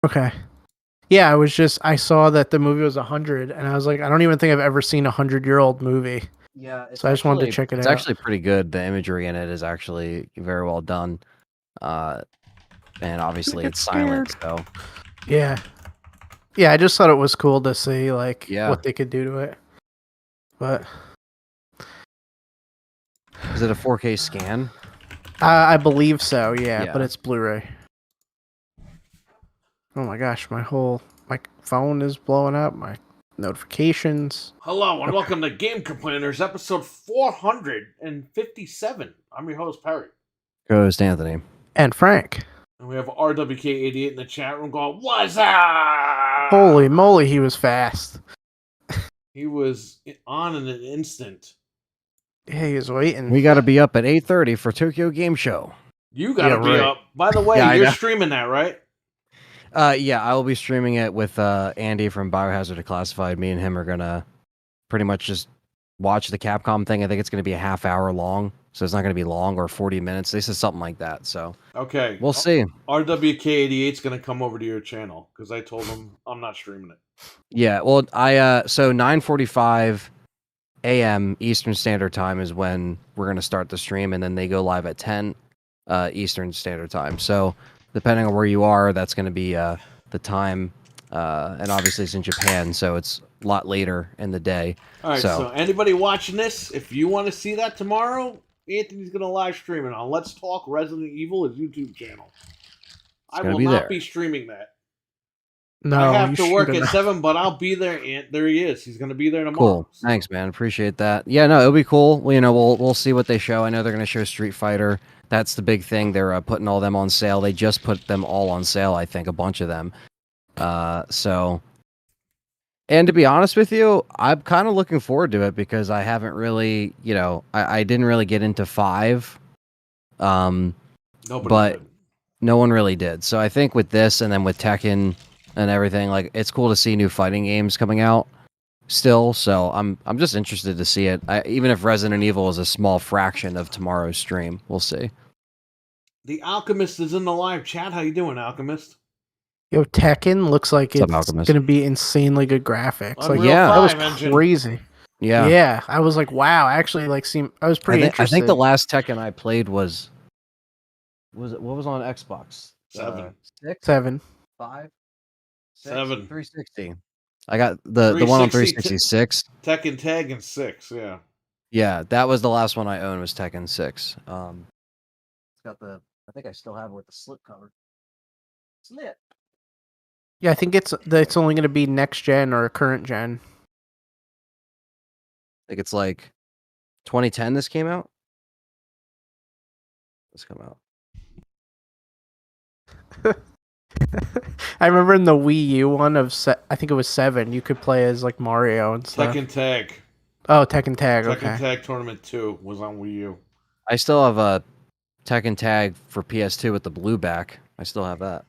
Okay. Yeah, I saw that the movie was 100, and I was like, I don't even think I've ever seen a 100-year-old movie. Yeah, So I just wanted to check it it's out. actually pretty good. The imagery in it is actually very well done. And obviously it's silent, so Yeah. Yeah, I just thought it was cool to see Yeah. what they could do to it. But is it a 4K scan? I believe so, Yeah. but it's Blu-ray. Oh my gosh, my phone is blowing up, my notifications. Hello and welcome to Game Complainers, episode 457. I'm your host, Perry. Co-host Anthony. And Frank. And we have RWK88 in the chat room going, "What's up?" Holy moly, he was fast. He was on in an instant. Yeah, he was waiting. We got to be up at 8:30 for Tokyo Game Show. You got to be up. By the way, you're streaming that, right? Yeah, I will be streaming it with Andy from Biohazard Declassified. Me and him are gonna pretty much just watch the Capcom thing. I think it's gonna be a half hour long, so it's not gonna be long, or 40 minutes. This is something like that. So okay, we'll see. RWK88 is gonna come over to your channel because I told him I'm not streaming it. Yeah, well, so 9:45 a.m. Eastern Standard Time is when we're gonna start the stream, and then they go live at 10 Eastern Standard Time. So depending on where you are, that's going to be the time, and obviously it's in Japan, so it's a lot later in the day. All right, so anybody watching this, if you want to see that tomorrow, Anthony's going to live stream it on Let's Talk Resident Evil, his YouTube channel. I will not be streaming that. No, I have to work at 7, but I'll be there. And there he is. He's going to be there tomorrow. Cool. So. Thanks, man. Appreciate that. Yeah, no, it'll be cool. We'll see what they show. I know they're going to show Street Fighter. That's the big thing. They're putting all them on sale. They just put them all on sale, I think, a bunch of them. So, and to be honest with you, I'm kind of looking forward to it because I haven't really, I didn't really get into 5. But no one really did. So I think with this and then with Tekken and everything, like, it's cool to see new fighting games coming out still. So I'm just interested to see it. Even if Resident Evil is a small fraction of tomorrow's stream, we'll see. The Alchemist is in the live chat. How you doing, Alchemist? Yo, Tekken looks like it's going to be insanely good graphics. Unreal that was engine. crazy. Yeah, I was like, wow. Actually, I was pretty interested. I think the last Tekken I played was what was on Xbox? 7, 6, 7, 5, 7, 360. I got the one on 366. Tekken Tag and 6. Yeah, that was the last one I owned was Tekken 6. It's got I think I still have it with the slip cover. Slip. Yeah, I think it's only going to be next gen or current gen. I think it's like 2010 this came out. Let's come out. I remember in the Wii U one I think it was 7, you could play as like Mario and stuff. Tekken Tag. Oh, Tekken Tag, Tekken okay. Tekken Tag Tournament 2 was on Wii U. I still have a Tekken Tag for PS2 with the blue back. I still have that.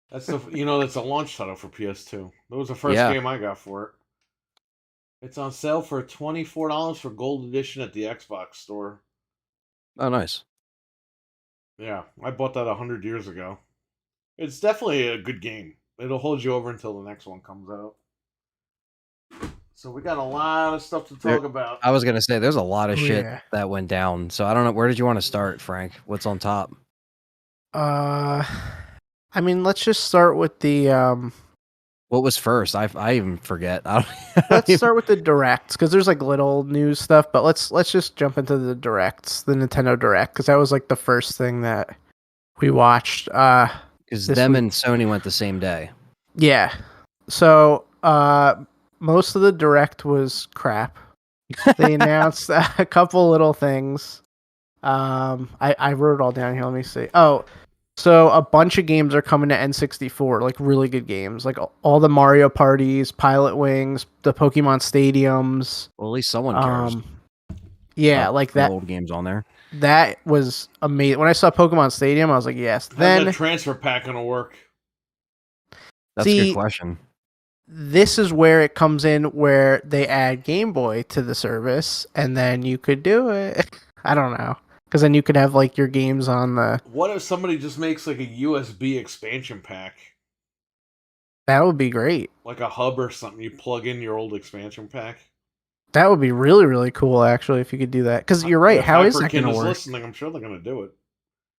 That's that's a launch title for PS2. That was the first game I got for it. It's on sale for $24 for Gold Edition at the Xbox store. Oh, nice. Yeah, I bought that 100 years ago. It's definitely a good game. It'll hold you over until the next one comes out. So we got a lot of stuff to talk about. I was going to say, there's a lot of shit that went down. So I don't know. Where did you want to start, Frank? What's on top? I mean, let's just start with the... What was first? I even forget. Let's start with the directs, because there's like little news stuff, but let's just jump into the directs, the Nintendo Direct, because that was like the first thing that we watched. Because them and Sony went the same day. Yeah. So most of the Direct was crap. They announced a couple little things. I wrote it all down here. Let me see. Oh, so a bunch of games are coming to N64, like really good games, like all the Mario parties, Pilot Wings, the Pokemon Stadiums. Well, at least someone cares. Yeah, like that. Old games on there. That was amazing. When I saw Pokemon Stadium, I was like, yes. Then the transfer pack gonna work? That's a good question. This is where it comes in, where they add Game Boy to the service, and then you could do it. I don't know. because then you could have like your games on the. What if somebody just makes like a USB expansion pack? That would be great. Like a hub or something. You plug in your old expansion pack. That would be really, really cool, actually, if you could do that. Because you're right. If How is that Hyperkin going to is work? listening, I'm sure they're going to do it.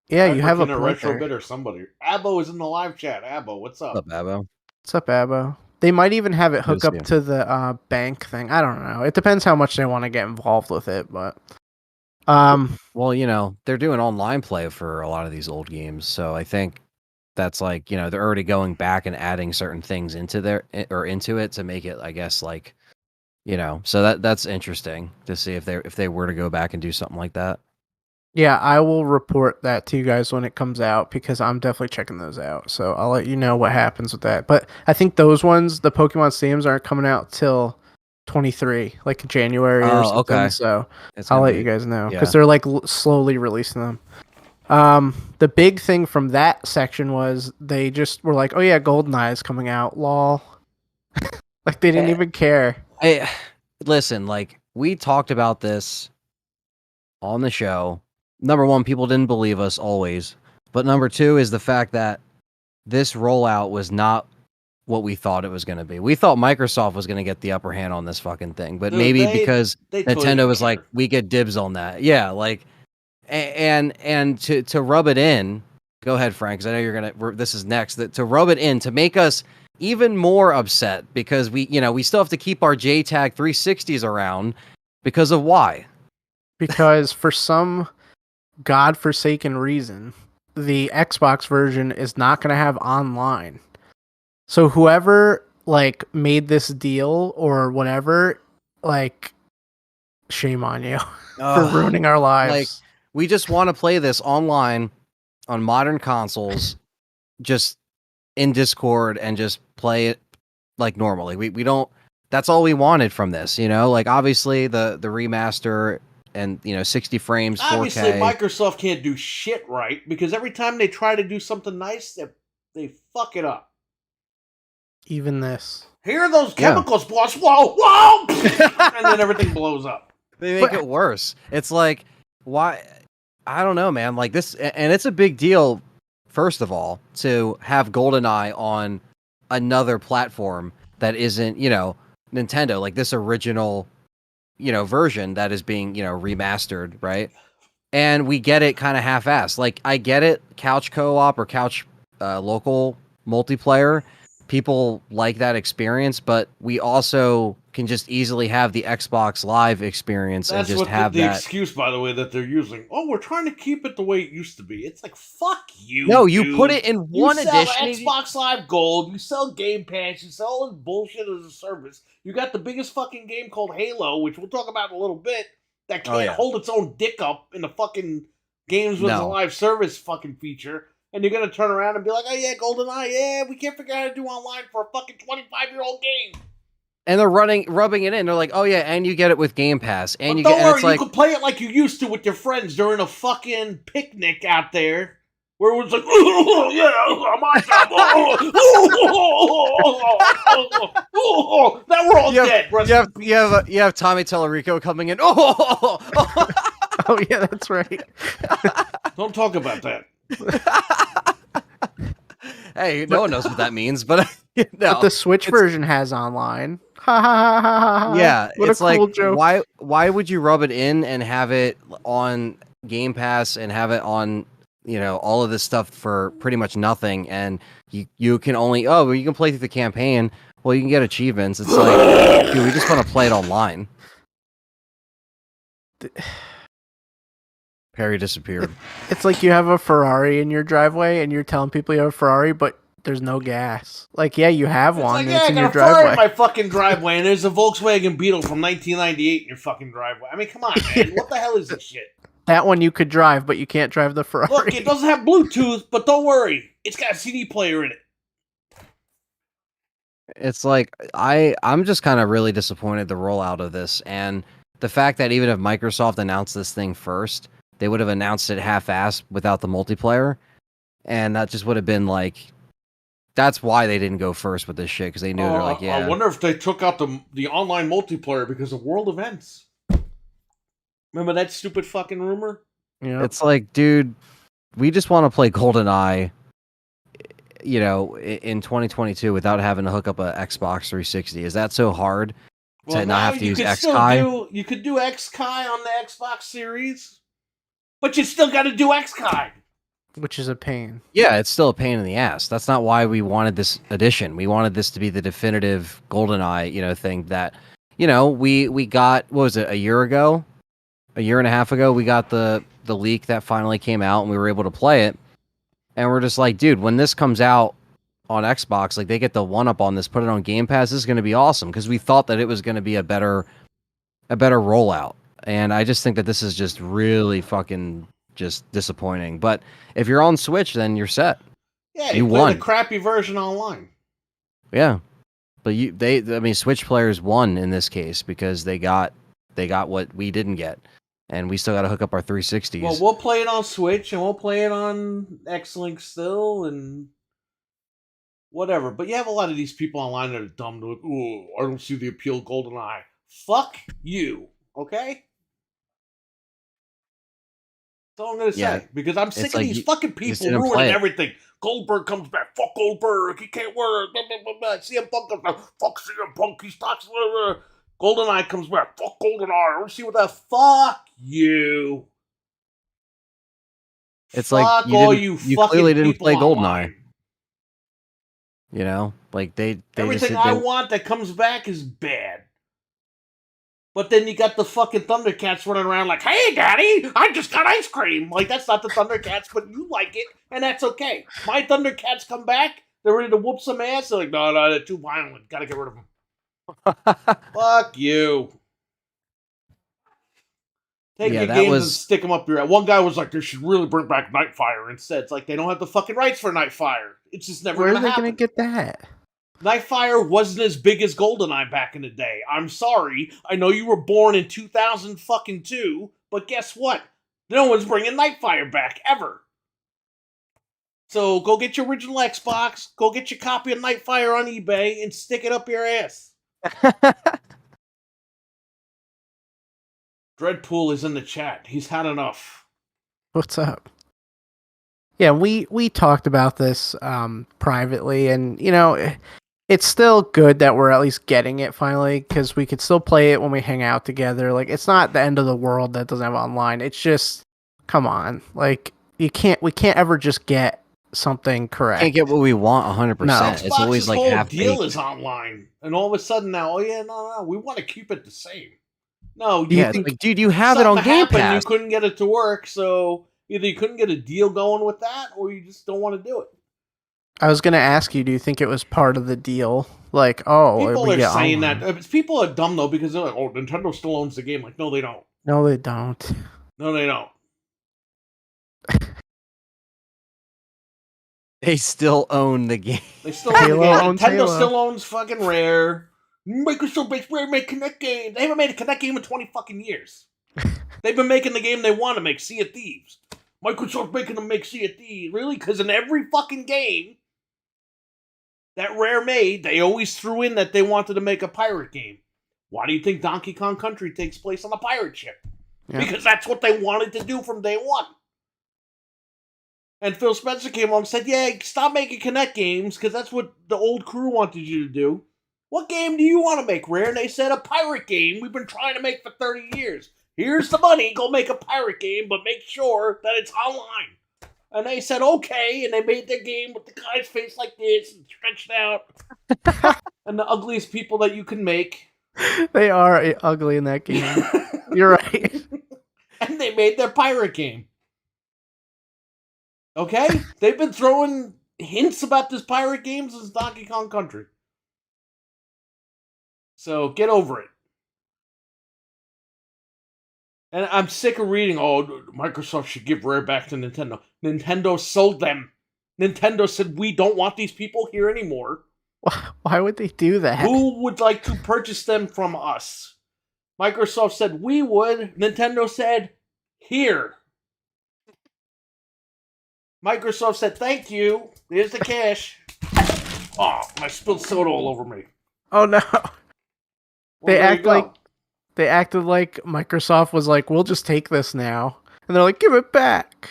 Yeah, you have a Hyperkin or point Retrobit there. or somebody. Abo is in the live chat. Abo, what's up? What's up, Abo? What's up, Abo? They might even have it hook Good to up see you. to the bank thing. I don't know. It depends how much they want to get involved with it, but Well, you know, they're doing online play for a lot of these old games, so I think that's like, you know, they're already going back and adding certain things into into it to make it, I guess, like, you know, so that's interesting to see if they were to go back and do something like that. yeah, I will report that to you guys when it comes out because I'm definitely checking those out. So I'll let you know what happens with that. But I think those ones, the Pokemon Stadiums, aren't coming out till 23, like January or Oh, something. okay. So It's I'll gonna let be- you guys know yeah. because they're like slowly releasing them. The big thing from that section was they just were like, "Oh yeah, GoldenEye is coming out." Lol. Like they didn't even care. Hey, listen, like we talked about this on the show. Number one, people didn't believe us always, but number two is the fact that this rollout was not what we thought it was going to be. We thought Microsoft was going to get the upper hand on this fucking thing, but Dude, maybe because they totally Nintendo don't was like, care. we get dibs on that. Yeah, like, and to rub it in. Go ahead, Frank, because I know you're gonna. This is next. To rub it in to make us even more upset because we still have to keep our JTAG 360s around because of why. Because for some godforsaken reason, the Xbox version is not going to have online. So whoever like made this deal or whatever, like, shame on you for ruining our lives. Like, we just want to play this online on modern consoles, just in Discord and just play it like normally. We don't. That's all we wanted from this, you know. Like obviously the remaster and 60 frames, 4K. Obviously, Microsoft can't do shit right because every time they try to do something nice, they fuck it up. Even this. Here are those chemicals, boss. Whoa, whoa! And then everything blows up. They make it worse. It's like, why? I don't know, man. Like this, and it's a big deal. First of all, to have GoldenEye on another platform that isn't, Nintendo, like this original, version that is being, remastered, right? And we get it kind of half-assed. Like I get it, couch co-op or couch local multiplayer. People like that experience, but we also can just easily have the Xbox Live experience and just have the that. excuse, by the way, that they're using. Oh, we're trying to keep it the way it used to be. It's like, fuck you. No, dude. you put it in one you sell edition. Xbox Live Gold. You sell Game Pass. You sell all this bullshit as a service. You got the biggest fucking game called Halo, which we'll talk about in a little bit, that can't hold its own dick up in the fucking games with a live service fucking feature. And you're going to turn around and be like, oh yeah, GoldenEye, yeah, we can't figure out how to do online for a fucking 25-year-old game. And they're rubbing it in. They're like, oh yeah, and you get it with Game Pass. And but you don't get, worry, it's like, you can play it like you used to with your friends during a fucking picnic out there. Where it was like, oh, yeah, my job. Now we're all dead. You have Tommy Tellerico coming in. Oh yeah, that's right. Don't talk about that. Hey, no one knows what that means, but But the Switch version has online. Ha ha ha ha ha. Yeah, what it's a cool like joke. why would you rub it in and have it on Game Pass and have it on all of this stuff for pretty much nothing, and you can only you can play through the campaign. Well, you can get achievements. It's like, dude, we just want to play it online. Perry disappeared. It's like you have a Ferrari in your driveway and you're telling people you have a Ferrari, but there's no gas. Like, yeah, you have one. Like, It's in I your got a Ferrari driveway. in my fucking driveway, and there's a Volkswagen Beetle from 1998 in your fucking driveway. I mean, come on, man. What the hell is this shit? That one you could drive, but you can't drive the Ferrari. Look, it doesn't have Bluetooth, but don't worry. It's got a CD player in it. It's like, I'm just kind of really disappointed the rollout of this, and the fact that even if Microsoft announced this thing first, they would have announced it half-assed without the multiplayer, and that just would have been like, that's why they didn't go first with this shit, because they knew they're like, yeah. I wonder if they took out the online multiplayer because of world events. Remember that stupid fucking rumor? Yeah. It's like, dude, we just want to play GoldenEye, in 2022 without having to hook up a Xbox 360. Is that so hard to not have to use XKai? You could do XKai on the Xbox Series, but you still got to do XKai. Which is a pain. Yeah, it's still a pain in the ass. That's not why we wanted this edition. We wanted this to be the definitive GoldenEye, thing that, we got, what was it, a year and a half ago, we got the leak that finally came out and we were able to play it. And we're just like, dude, when this comes out on Xbox, like they get the one up on this, put it on Game Pass, this is going to be awesome, because we thought that it was going to be a better rollout. And I just think that this is just really fucking just disappointing. But if you're on Switch, then you're set. Yeah, you play won. the crappy version online. Yeah, but Switch players won in this case because they got what we didn't get, and we still got to hook up our 360s. Well, we'll play it on Switch and we'll play it on X-Link still and whatever. But you have a lot of these people online that are dumb. They're like, oh, I don't see the appeal of GoldenEye. Fuck you, okay? That's all I'm gonna say, because I'm sick of these fucking people ruining everything. Goldberg comes back. Fuck Goldberg. He can't work. Blah, blah, blah, blah. CM Punk comes back. Fuck CM Punk. He starts. Blah, blah. GoldenEye comes back. Fuck GoldenEye. I don't see what the fuck you. It's fuck like you clearly didn't play online. GoldenEye. Like they everything I want that comes back is bad. But then you got the fucking Thundercats running around like, hey, Daddy, I just got ice cream. Like, that's not the Thundercats, but you like it, and that's okay. My Thundercats come back, they're ready to whoop some ass. They're like, no, they're too violent. Gotta get rid of them. Fuck you. Take your games and stick them up your ass. One guy was like, they should really bring back Nightfire instead. It's like, they don't have the fucking rights for Nightfire. It's just never going to happen. Where are they going to get that? Nightfire wasn't as big as GoldenEye back in the day. I'm sorry. I know you were born in 2002, but guess what? No one's bringing Nightfire back, ever. So go get your original Xbox, go get your copy of Nightfire on eBay, and stick it up your ass. Dreadpool is in the chat. He's had enough. What's up? Yeah, we talked about this privately, and, it's still good that we're at least getting it finally, because we could still play it when we hang out together. Like, it's not the end of the world that doesn't have online. It's just, come on, like we can't ever just get something correct. Can't get what we want 100%. No. It's always like half deal is online, and all of a sudden now, we want to keep it the same. No, dude, you have it on Game Pass. You couldn't get it to work, so either you couldn't get a deal going with that, or you just don't want to do it. I was going to ask you, do you think it was part of the deal? Like, people are saying that. People are dumb, though, because they're like, oh, Nintendo still owns the game. Like, no, they don't. No, they don't. No, they don't. They still own the game. They still own the game. Nintendo still owns fucking Rare. Microsoft makes Rare make Kinect games. They haven't made a Kinect game in 20 fucking years. They've been making the game they want to make, Sea of Thieves. Microsoft making them make Sea of Thieves. Really? Because in every fucking game that Rare made, they always threw in that they wanted to make a pirate game. Why do you think Donkey Kong Country takes place on a pirate ship? Yeah. Because that's what they wanted to do from day one. And Phil Spencer came along and said, yeah, stop making Kinect games, because that's what the old crew wanted you to do. What game do you want to make, Rare? And they said, a pirate game we've been trying to make for 30 years. Here's the money, go make a pirate game, but make sure that it's online. And they said, okay, and they made their game with the guy's face like this, and stretched out. And the ugliest people that you can make. They are ugly in that game. You're right. And they made their pirate game. Okay? They've been throwing hints about this pirate game since Donkey Kong Country. So, get over it. And I'm sick of reading, Microsoft should give Rare back to Nintendo. Nintendo sold them. Nintendo said, we don't want these people here anymore. Why would they do that? Who would like to purchase them from us? Microsoft said, we would. Nintendo said, here. Microsoft said, thank you. Here's the cash. Oh, I spilled soda all over me. Oh, no. They acted like Microsoft was like, we'll just take this now. And they're like, give it back.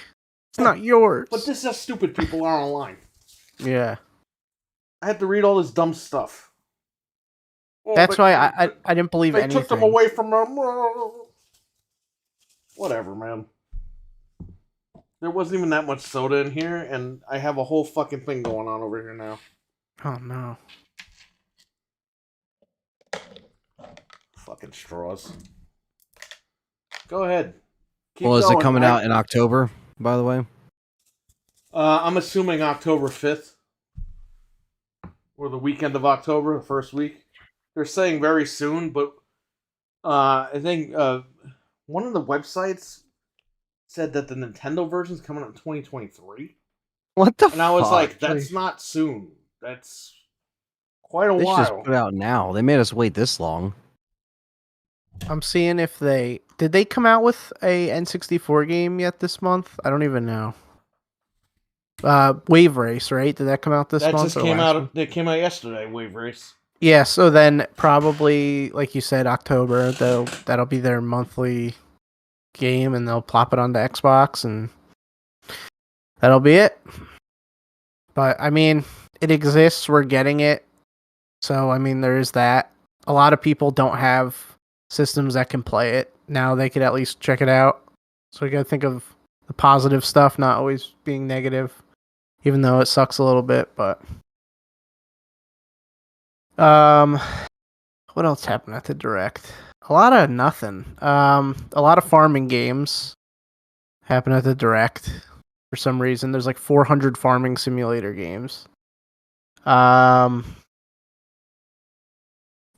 It's not yours. But this is how stupid people are online. Yeah. I had to read all this dumb stuff. Oh, That's but why I didn't believe they anything. took them away from them. Whatever, man. There wasn't even that much soda in here, and I have a whole fucking thing going on over here now. Oh, no. Fucking straws. Go ahead. Keep Well, is it going. coming out in October, by the way? I'm assuming October 5th. Or the weekend of October, the first week. They're saying very soon, but I think one of the websites said that the Nintendo version is coming out in 2023. What the And I was fuck? like, that's not soon. That's quite a They should just while. put it out now. They made us wait this long. I'm seeing if did they come out with a N64 game yet this month? I don't even know. Wave Race, right? Did that come out this That month? just or came last out. month? They came out yesterday. Wave Race. Yeah, so then probably, like you said, October. That'll be their monthly game, and they'll plop it onto Xbox, and that'll be it. But I mean, it exists. We're getting it. So I mean, there is that. A lot of people don't have systems that can play it. Now they could at least check it out. So we gotta think of the positive stuff, not always being negative, even though it sucks a little bit. But what else happened at the Direct? A lot of nothing. A lot of farming games happened at the Direct. For some reason, there's like 400 farming simulator games.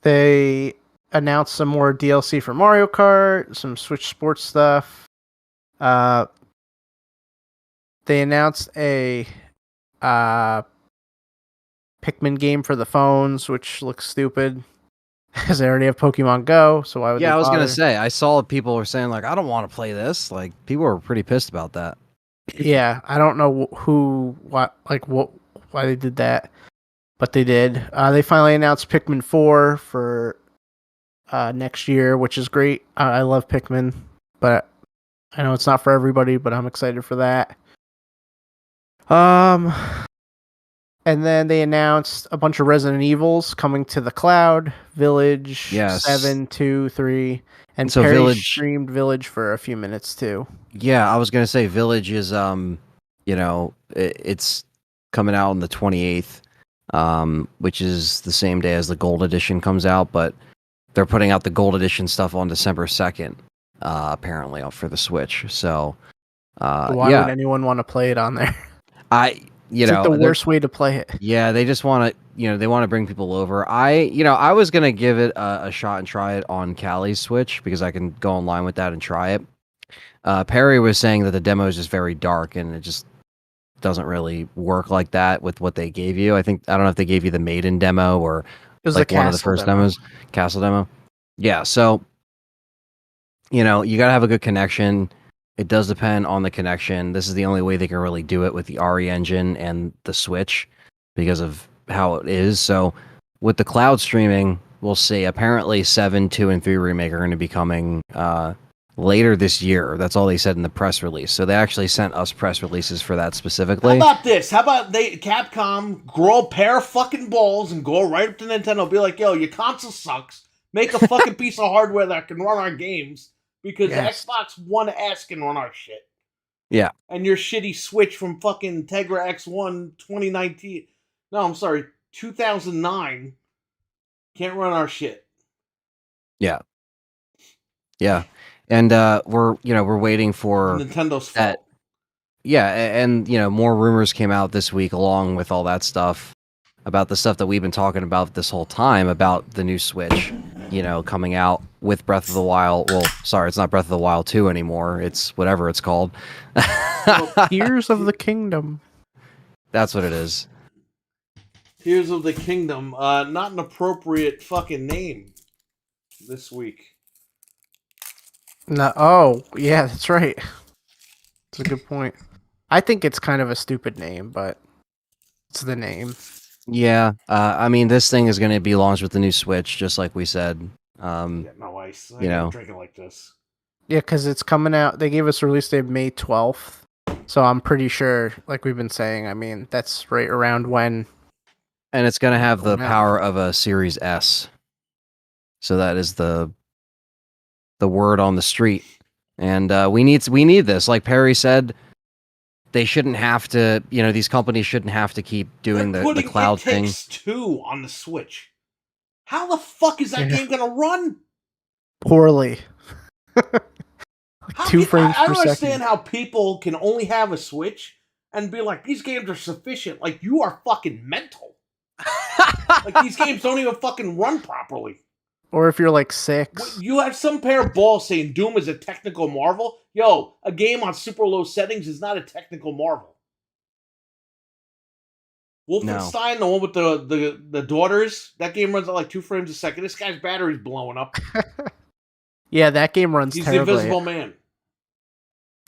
They announced some more DLC for Mario Kart, some Switch Sports stuff. They announced a Pikmin game for the phones, which looks stupid because they already have Pokemon Go. So why would they Yeah, I was bother? gonna say. I saw people were saying like, I don't want to play this. Like, people were pretty pissed about that. Yeah, I don't know why they did that, but they did. They finally announced Pikmin 4 for next year, which is great. I love Pikmin, but I know it's not for everybody, but I'm excited for that. And then they announced a bunch of Resident Evils coming to the cloud, Village, Yes. 7, 2, 3, and So Perry Village- streamed Village for a few minutes too. Yeah, I was gonna say Village is it's coming out on the 28th, which is the same day as the Gold Edition comes out, but they're putting out the Gold Edition stuff on December 2nd, apparently for the Switch. So, So why would anyone want to play it on there? It's like the worst way to play it. Yeah, they just want to, they want to bring people over. I was gonna give it a shot and try it on Callie's Switch because I can go online with that and try it. Perry was saying that the demo is just very dark and it just doesn't really work like that with what they gave you. I don't know if they gave you the Maiden demo or It was like the one of the first demos, Castle demo. Yeah, so you gotta have a good connection. It does depend on the connection. This is the only way they can really do it with the RE engine and the Switch because of how it is. So with the cloud streaming, we'll see. Apparently 7, 2, and 3 Remake are going to be coming later this year. That's all they said in the press release. So they actually sent us press releases for that specifically. How about this? How about Capcom grow a pair of fucking balls and go right up to Nintendo and be like, yo, your console sucks. Make a fucking piece of hardware that can run our games. Because Yes. Xbox One S can run our shit. Yeah. And your shitty Switch from fucking Tegra X1 2019. No, I'm sorry, 2009 can't run our shit. Yeah. Yeah. And we're waiting for Nintendo's fault. that. Yeah, and more rumors came out this week along with all that stuff about the stuff that we've been talking about this whole time about the new Switch, coming out with Breath of the Wild. Well, sorry, it's not Breath of the Wild 2 anymore. It's whatever it's called. Tears of the Kingdom. That's what it is. Tears of the Kingdom. Not an appropriate fucking name this week. No, oh, yeah, that's right. That's a good point. I think it's kind of a stupid name, but it's the name. Yeah, I mean, this thing is going to be launched with the new Switch, just like we said. Get no ice. I You know. can't drink it like this. Yeah, because it's coming out. They gave us a release date of May 12th. So I'm pretty sure, like we've been saying, I mean, that's right around when. And it's going to have the Oh, no. power of a Series S. So that is the word on the street. And we need this. Like Perry said, they shouldn't have to, these companies shouldn't have to keep doing They're the putting cloud It thing. Takes Two on the Switch. How the fuck is that game gonna run? Poorly. How 2 frames I per don't understand second. how people can only have a Switch and be like, these games are sufficient. Like, you are fucking mental. Like, these games don't even fucking run properly. Or if you're like 6. You have some pair of balls saying Doom is a technical marvel. Yo, a game on super low settings is not a technical marvel. Wolfenstein, the one with the daughters, that game runs at like 2 frames a second. This guy's battery's blowing up. Yeah, that game runs He's terribly. the Invisible Man.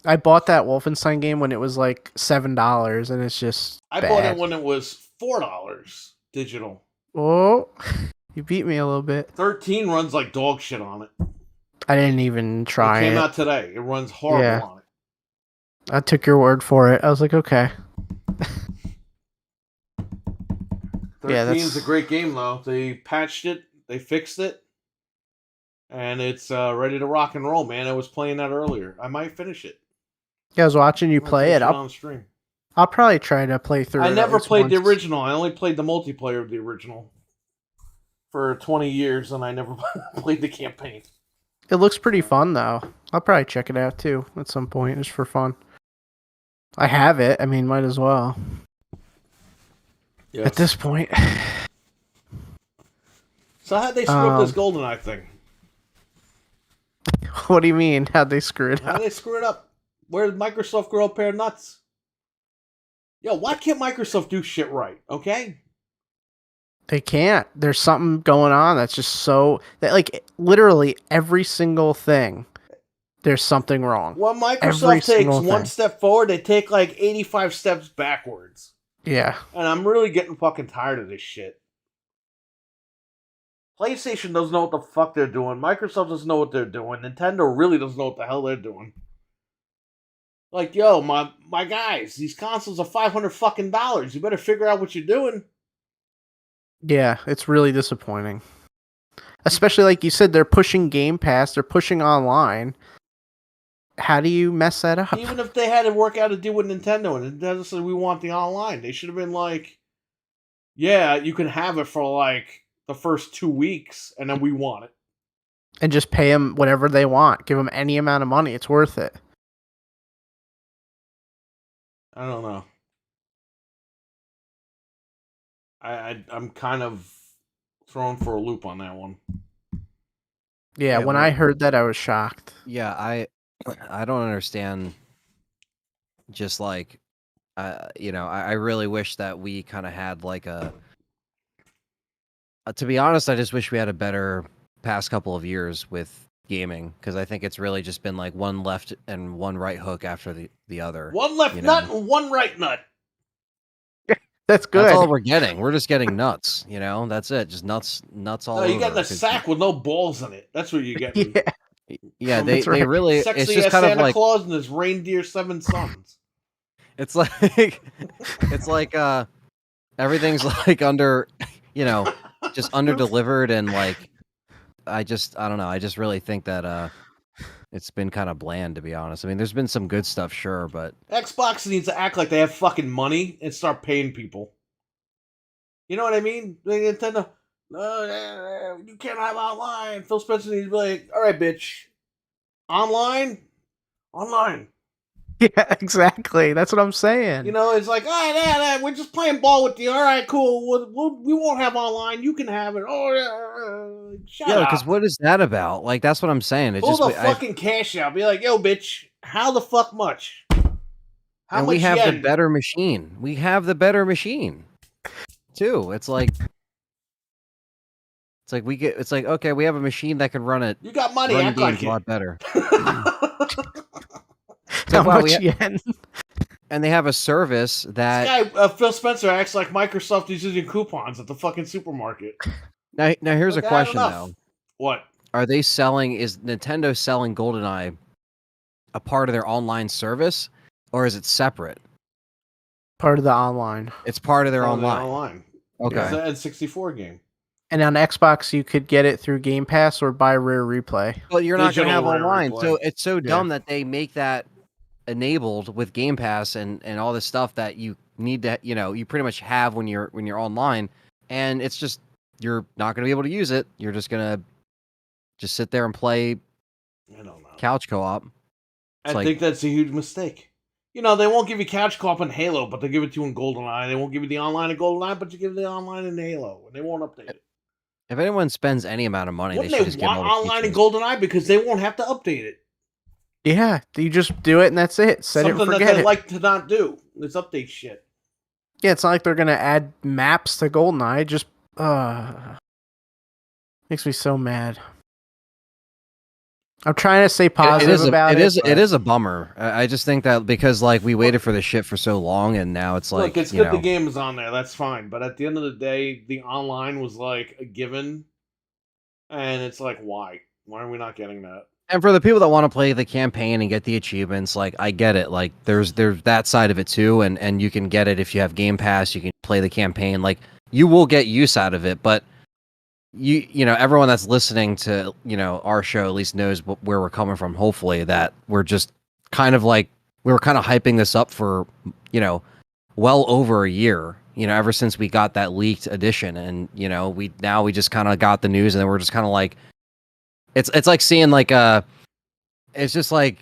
I bought that Wolfenstein game when it was like $7, and it's just I bad. bought it when it was $4 digital. Oh, you beat me a little bit. 13 runs like dog shit on it. I didn't even try It it. came out today. It runs horrible on it. I took your word for it. I was like, okay. 13 is a great game, though. They patched it. They fixed it. And it's ready to rock and roll, man. I was playing that earlier. I might finish it. Yeah, I was watching you play it. on stream. I'll probably try to play through it. I never played the once. original. I only played the multiplayer of the original for 20 years, and I never played the campaign. It looks pretty fun, though. I'll probably check it out, too, at some point, just for fun. I have it. I mean, might as well. Yes. At this point. So how'd they screw up this GoldenEye thing? What do you mean? How'd they screw it up? How'd they screw it up? Where did Microsoft grow a pair of nuts? Yo, why can't Microsoft do shit right, okay? They can't. There's something going on that's just so... Like, literally every single thing, there's something wrong. When Microsoft takes one step forward, they take like 85 steps backwards. Yeah. And I'm really getting fucking tired of this shit. PlayStation doesn't know what the fuck they're doing. Microsoft doesn't know what they're doing. Nintendo really doesn't know what the hell they're doing. Like, yo, my guys, these consoles are $500 fucking. You better figure out what you're doing. Yeah, it's really disappointing. Especially like you said, they're pushing Game Pass, they're pushing online. How do you mess that up? Even if they had to work out a deal with Nintendo and Nintendo said we want the online, they should have been like, yeah, you can have it for like the first 2 weeks, and then we want it. And just pay them whatever they want. Give them any amount of money. It's worth it. I don't know. I'm kind of thrown for a loop on that one. Yeah, when I heard that, I was shocked. Yeah, I don't understand. Just like, I really wish that we kind of had like a. To be honest, I just wish we had a better past couple of years with gaming, because I think it's really just been like one left and one right hook after the other. One left nut and one right nut. That's good. That's all we're getting. We're just getting nuts. That's it. Just nuts all over. You got the sack with no balls in it. That's what you get. Yeah. They really. Sexy it's just kind Santa of like Claus and his reindeer 7 sons. It's like everything's like under, just under delivered, and like I don't know. I just really think that it's been kind of bland, to be honest. I mean, there's been some good stuff, sure, but Xbox needs to act like they have fucking money and start paying people. You know what I mean? Nintendo, you can't have online. Phil Spencer needs to be like, all right, bitch. Online. Yeah, exactly. That's what I'm saying. It's like, all right, we're just playing ball with you. All right, cool. We won't have online. You can have it. Oh, shut up. Yeah, because what is that about? Like, that's what I'm saying. It's Pull just the fucking cash out. Be like, yo, bitch, how the fuck much? How much we have the better machine. We have the better machine, too. It's like okay, we have a machine that can run it. You got money. Act like a lot better. How much yen? And they have a service that this guy, Phil Spencer, acts like Microsoft is using coupons at the fucking supermarket. Now here's a question though. What? Are they selling? Is Nintendo selling GoldenEye a part of their online service, or is it separate? Part of the online. It's part of their Oh, they're online. online. Okay. It's the N64 game. And on Xbox, you could get it through Game Pass or buy Rare Replay. Well, you're not going to have Digital Rare online, Replay. so it's so dumb that they make that enabled with Game Pass and all this stuff that you need to, you pretty much have when you're online, and it's just you're not going to be able to use it. You're just going to just sit there and play I don't know. couch co-op. I think that's a huge mistake. They won't give you couch co-op in Halo, but they give it to you in GoldenEye. They won't give you the online in GoldenEye, but you give the online in Halo, and they won't update it. If anyone spends any amount of money, Wouldn't they should just get want all the online in features. GoldenEye because they won't have to update it. Yeah, you just do it and that's it. Set Something it and that forget they it. like to not do. Is update shit. Yeah, it's not like they're gonna add maps to GoldenEye. Just makes me so mad. I'm trying to stay positive about it. It is a bummer. I just think that because we waited for this shit for so long, and now it's Look, it's good the game is on there. That's fine. But at the end of the day, the online was like a given, and it's like, why? Why are we not getting that? And for the people that want to play the campaign and get the achievements, I get it. There's that side of it too, and you can get it if you have Game Pass. You can play the campaign. You will get use out of it, but everyone that's listening to our show at least knows where we're coming from. Hopefully, that we're just kind of we were kind of hyping this up for well over a year. Ever since we got that leaked edition, and we just kind of got the news, and then we're just kind of it's like seeing it's just I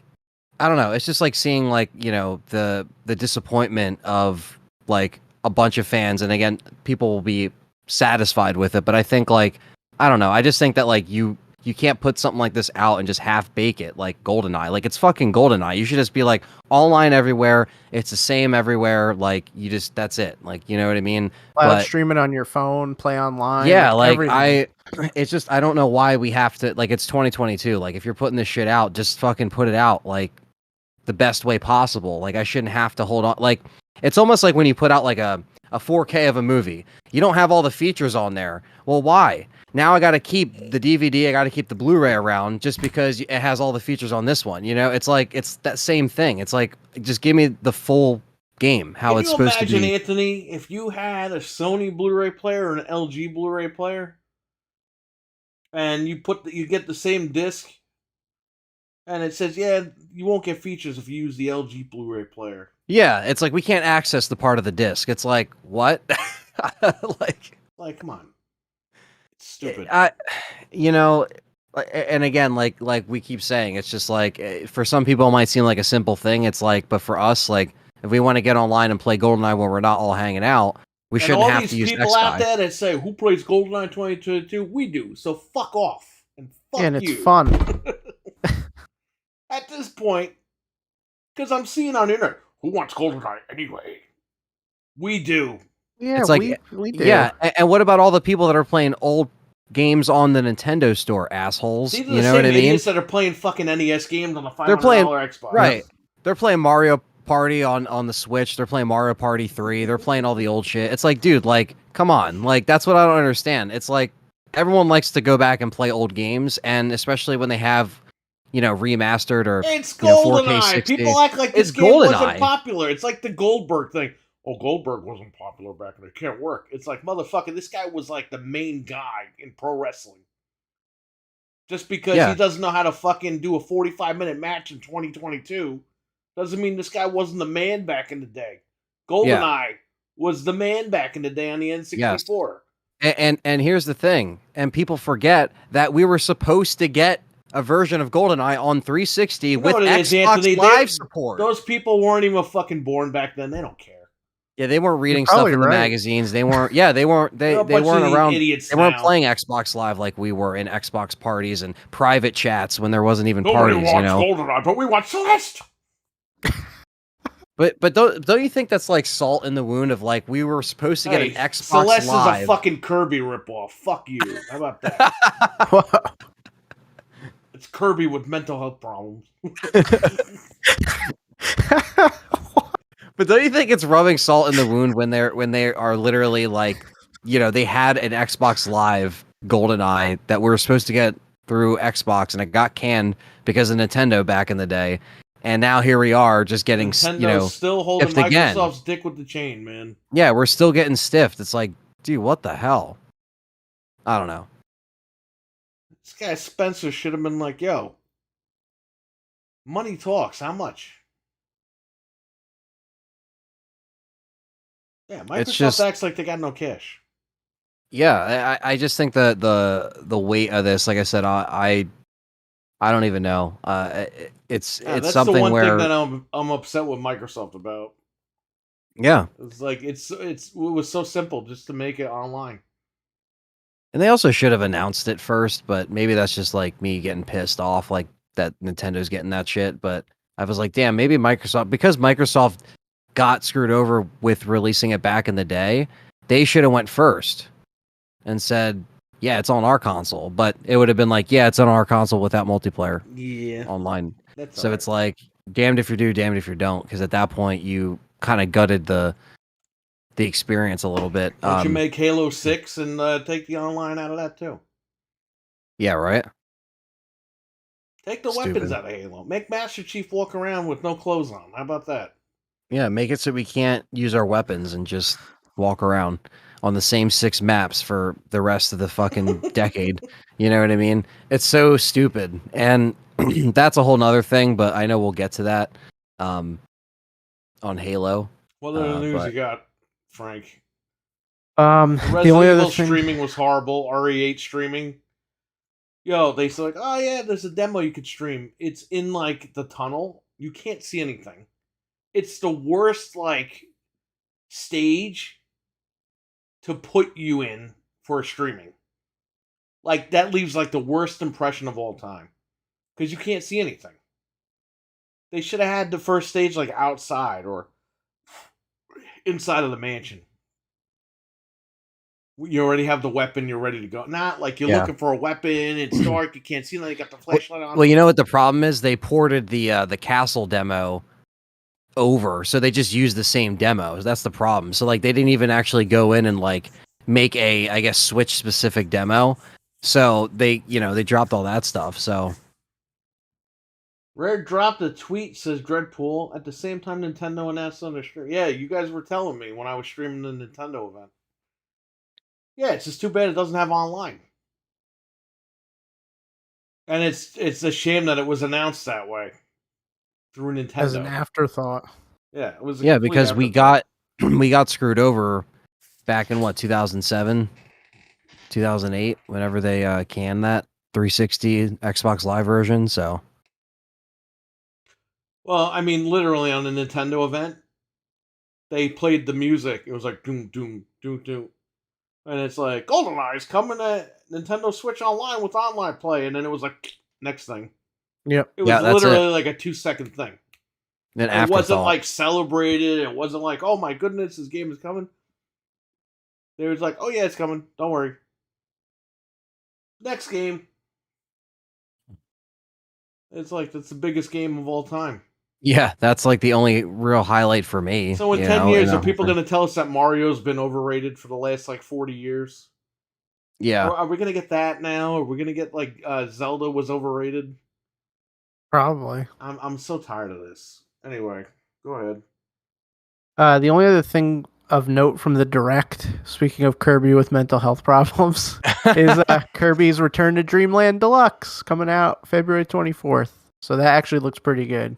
don't know. It's just like seeing the disappointment of a bunch of fans, and again, people will be satisfied with it, but I think I don't know. I just think that you can't put something like this out and just half bake it like GoldenEye. It's fucking GoldenEye. You should just be online everywhere. It's the same everywhere. That's it. You know what I mean? Stream it on your phone, play online. Yeah, everything. it's just I don't know why we have to it's 2022. If you're putting this shit out, just fucking put it out the best way possible. I shouldn't have to hold on. It's almost like when you put out a 4K of a movie. You don't have all the features on there. Well, why? Now I got to keep the DVD, I got to keep the Blu-ray around just because it has all the features on this one. It's it's that same thing. It's just give me the full game, how it's supposed to be. Can you imagine, Anthony, if you had a Sony Blu-ray player or an LG Blu-ray player, and you get the same disc, and it says, yeah, you won't get features if you use the LG Blu-ray player. Yeah, it's we can't access the part of the disc. It's what? Come on. It's stupid. And again, like we keep saying, it's just for some people it might seem like a simple thing. It's but for us, if we want to get online and play GoldenEye when we're not all hanging out, we shouldn't have to use all these people out there that say, who plays GoldenEye 2022? We do. So fuck off. And fuck you. And it's fun. At this point, because I'm seeing on the internet, who wants GoldenEye anyway? We do. Yeah, it's we do. Yeah, and what about all the people that are playing old games on the Nintendo Store, assholes? These are you know what I mean? Idiots that are playing fucking NES games on the $500 Xbox. Right. They're playing Mario Party on the Switch. They're playing Mario Party 3. They're playing all the old shit. It's dude, come on. That's what I don't understand. It's everyone likes to go back and play old games, and especially when they have remastered or it's 4K 60. People act like this game wasn't popular. It's like the Goldberg thing. Oh, Goldberg wasn't popular back then. It can't work. It's motherfucker, this guy was the main guy in pro wrestling. Just because he doesn't know how to fucking do a 45-minute match in 2022 doesn't mean this guy wasn't the man back in the day. GoldenEye was the man back in the day on the N64. Yes. And here's the thing, and people forget that we were supposed to get a version of GoldenEye on 360 with Xbox Live support. Those people weren't even fucking born back then. They don't care. Yeah, they weren't reading stuff in the magazines. They weren't. Yeah, they weren't. They weren't around. They weren't playing Xbox Live like we were in Xbox parties and private chats when there wasn't even parties. GoldenEye, but we watch Celeste. But don't you think that's salt in the wound of we were supposed to get an Xbox Celeste Live? Celeste is a fucking Kirby ripoff. Fuck you. How about that? It's Kirby with mental health problems. But don't you think it's rubbing salt in the wound when they are literally they had an Xbox Live GoldenEye that we were supposed to get through Xbox and it got canned because of Nintendo back in the day, And now here we are, just getting Nintendo's still holding stiffed again. Microsoft's dick with the chain, man. Yeah, we're still getting stiffed. It's like, dude, what the hell? I don't know. This guy Spencer should have been like, yo, money talks. How much? Yeah, Microsoft acts like they got no cash. Yeah, I just think that the weight of this, like I said, I don't even know. It's that's something the one where thing that I'm upset with Microsoft about. Yeah, it's like it was so simple just to make it online. And they also should have announced it first, but maybe that's just like me getting pissed off, like that Nintendo's getting that shit. But I was like, damn, maybe because Microsoft got screwed over with releasing it back in the day, they should have went first and said, yeah, it's on our console. But it would have been like, yeah, it's on our console without multiplayer online. So right. It's like, damned if you do, damned if you don't. Because at that point, you kind of gutted the experience a little bit. Don't you make Halo 6 and take the online out of that too? Yeah, right? Take the weapons out of Halo. Make Master Chief walk around with no clothes on. How about that? Yeah, make it so we can't use our weapons and just walk around on the same 6 maps for the rest of the fucking decade. You know what I mean? It's so stupid. And that's a whole nother thing, but I know we'll get to that on Halo. What other news you got, Frank? The only other thing... streaming was horrible. RE8 streaming. Yo, they said like, oh yeah, there's a demo you could stream. It's in like the tunnel. You can't see anything. It's the worst like stage to put you in for streaming. Like that leaves like the worst impression of all time because you can't see anything. They should have had the first stage like outside or inside of the mansion. You already have the weapon, you're ready to go. Not like you're looking for a weapon, it's dark, you can't see anything, you got the flashlight on. Well, you know what the problem is? They ported the castle demo over, so they just used the same demos. That's the problem. So like they didn't even actually go in and like make a, I guess, Switch specific demo. So they dropped all that stuff. So Rare dropped a tweet, says Dreadpool, at the same time Nintendo announced on their stream. Yeah, you guys were telling me when I was streaming the Nintendo event. Yeah, it's just too bad it doesn't have online. And it's a shame that it was announced that way through Nintendo as an afterthought. Yeah, it was. Because we got screwed over back in 2007, 2008, whenever they canned that 360 Xbox Live version. So, well, I mean, literally on the Nintendo event, they played the music. It was like doom doom doom doom. And it's like, GoldenEye's coming to Nintendo Switch Online with online play. And then it was like, next thing. Yep. It was literally like a 2-second thing. It wasn't like celebrated. It wasn't like, oh my goodness, this game is coming. They was like, oh yeah, it's coming. Don't worry. Next game. It's like, that's the biggest game of all time. Yeah, that's like the only real highlight for me. So in 10 years, are people going to tell us that Mario's been overrated for the last like 40 years? Yeah. Are we going to get that now? Are we going to get like Zelda was overrated? Probably. I'm so tired of this. Anyway, go ahead. The only other thing of note from the Direct, speaking of Kirby with mental health problems, is Kirby's Return to Dreamland Deluxe coming out February 24th. So that actually looks pretty good.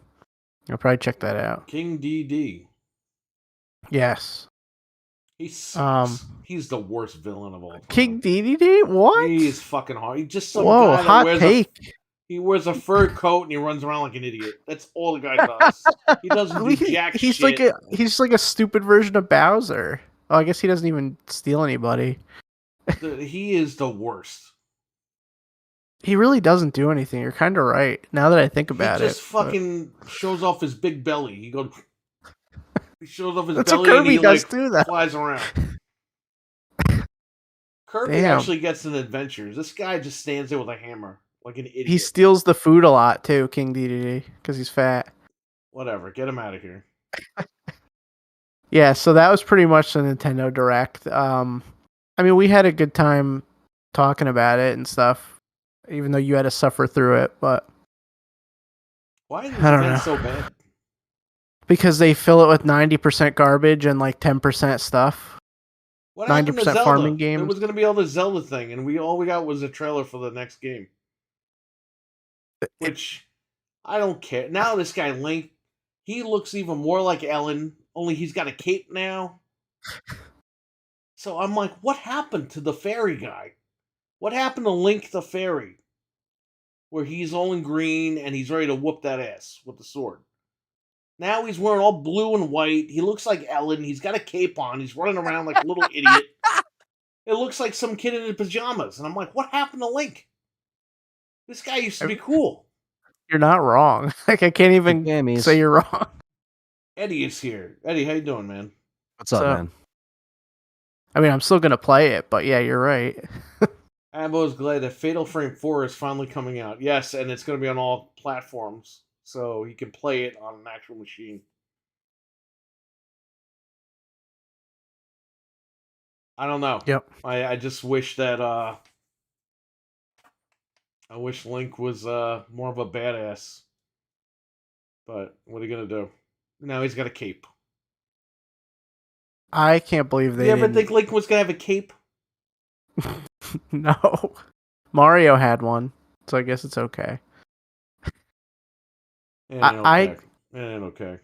I'll probably check that out. King DD. Yes. He's the worst villain of all time. King DDD? What? He's fucking hard. He's just some guy that hot wears take. He wears a fur coat and he runs around like an idiot. That's all the guy does. He doesn't do jack he's shit. He's like a stupid version of Bowser. Oh, I guess he doesn't even steal anybody. He is the worst. He really doesn't do anything. You're kind of right. Now that I think about it. He just fucking shows off his big belly. He shows off his That's belly what Kirby and he does do that. flies around. Kirby actually gets in adventures. This guy just stands there with a hammer like an idiot. He steals the food a lot too, King DDD, because he's fat. Whatever. Get him out of here. Yeah, so that was pretty much the Nintendo Direct. I mean, we had a good time talking about it and stuff. Even though you had to suffer through it, but Why is I don't defense know. so bad? Because they fill it with 90% garbage and like 10% stuff. What happened to 90% Zelda? farming There games. was going to be all the Zelda thing, and all we got was a trailer for the next game. Which I don't care. Now this guy Link, he looks even more like Ellen, only he's got a cape now. So I'm like, what happened to the fairy guy? What happened to Link the fairy? Where he's all in green and he's ready to whoop that ass with the sword. Now he's wearing all blue and white. He looks like Ellen. He's got a cape on. He's running around like a little idiot. It looks like some kid in his pajamas. And I'm like, what happened to Link? This guy used to be cool. You're not wrong. Like I can't even Jammies. say you're wrong. Eddie is here. Eddie, how you doing, man? What's up, So- man? I mean, I'm still gonna play it, but yeah, you're right. Ambo is glad that Fatal Frame 4 is finally coming out. Yes, and it's going to be on all platforms, so he can play it on an actual machine. I don't know. Yep. I just wish that I wish Link was more of a badass. But what are you gonna do? Now he's got a cape. I can't believe Did they you ever didn't. think Link was gonna have a cape? No. Mario had one, so I guess it's okay. It ain't I- okay. It ain't okay.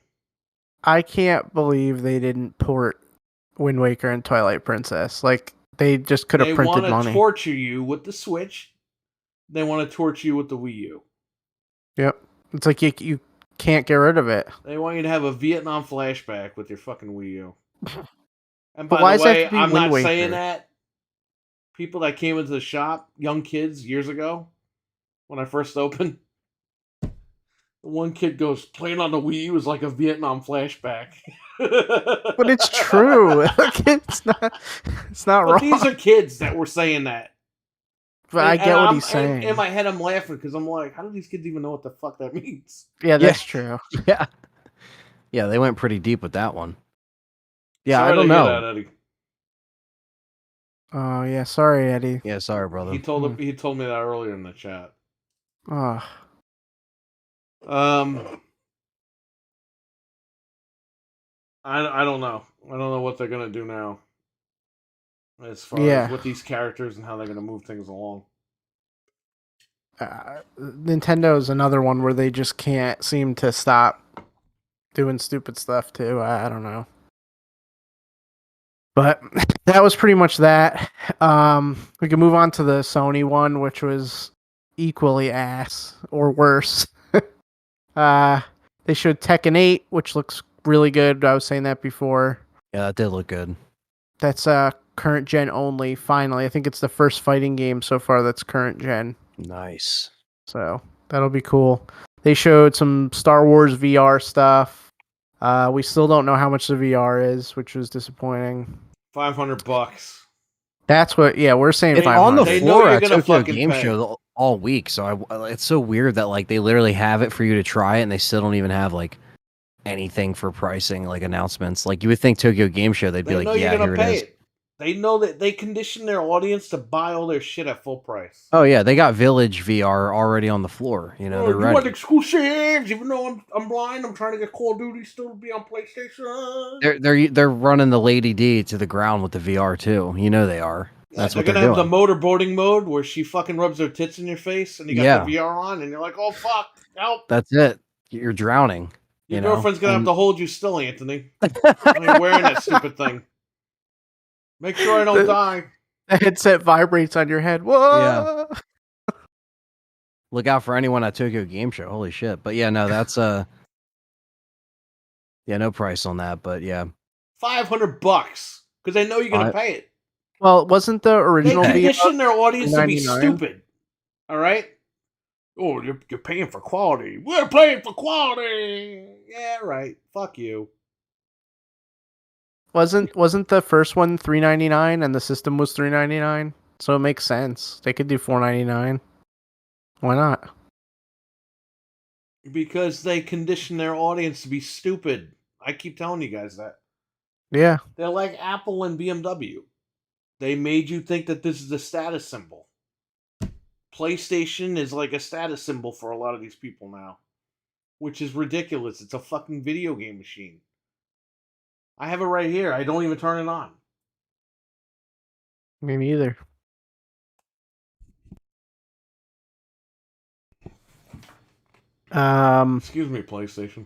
I can't believe they didn't port Wind Waker and Twilight Princess. Like they just could have They printed want to money. torture you with the Switch. They want to torture you with the Wii U. Yep. It's like you can't get rid of it. They want you to have a Vietnam flashback with your fucking Wii U. And But by why the does it have way, to be I'm Wind not saying Waker? that. People that came into the shop, young kids years ago, when I first opened, the one kid goes, playing on the Wii U is like a Vietnam flashback. But it's true. Like, it's not But wrong. these are kids that were saying that. But I And get what I'm- he's saying. In my head, I'm laughing because I'm like, how do these kids even know what the fuck that means? Yeah, that's true. Yeah. Yeah, they went pretty deep with that one. Yeah, Sorry I don't to hear know. that, Eddie. Oh yeah, sorry, Eddie. Yeah, sorry, brother. He told me that earlier in the chat. Oh, I don't know. I don't know what they're gonna do now. As far Yeah. as with these characters and how they're gonna move things along. Nintendo is another one where they just can't seem to stop doing stupid stuff too. I don't know. But that was pretty much that. We can move on to the Sony one, which was equally ass or worse. They showed Tekken 8, which looks really good. I was saying that before. Yeah, that did look good. That's current gen only. Finally, I think it's the first fighting game so far that's current gen. Nice. So that'll be cool. They showed some Star Wars VR stuff. We still don't know how much the VR is, which was disappointing. $500. That's what. Yeah, we're saying It's 500. on the They know floor you're at gonna Tokyo fucking Game pay. Show all week, so it's so weird that like they literally have it for you to try it, and they still don't even have like anything for pricing, like announcements. Like you would think Tokyo Game Show, they'd be They like, know yeah, you're here gonna it pay is. it. They know that they condition their audience to buy all their shit at full price. Oh yeah, they got Village VR already on the floor. You know, Oh, they're you want ready. exclusives? Even though I'm blind, I'm trying to get Call of Duty still to be on PlayStation. They're running the Lady D to the ground with the VR too. You know they are. That's they're what they're gonna have doing. the motorboating mode where she fucking rubs her tits in your face, and you got Yeah. the VR on, and you're like, "Oh fuck, help!" That's it. You're drowning. Your you know? girlfriend's gonna have And- to hold you still, Anthony. I ain't wearing that stupid thing. Make sure I don't die. The headset vibrates on your head. Whoa! Look out for anyone at Tokyo Game Show. Holy shit. But yeah, no, that's yeah, no price on that, but yeah. $500 because they know you're gonna pay it. Well, wasn't the They original VR? condition their audience to be $3.99? stupid. All right. Oh, you're paying for quality. We're paying for quality. Yeah, right. Fuck you. Wasn't the first one $3.99 and the system was $3.99? So it makes sense. They could do $4.99. Why not? Because they condition their audience to be stupid. I keep telling you guys that. Yeah. They're like Apple and BMW. They made you think that this is a status symbol. PlayStation is like a status symbol for a lot of these people now. which is ridiculous. It's a fucking video game machine. I have it right here. I don't even turn it on. Me neither. Excuse me, PlayStation.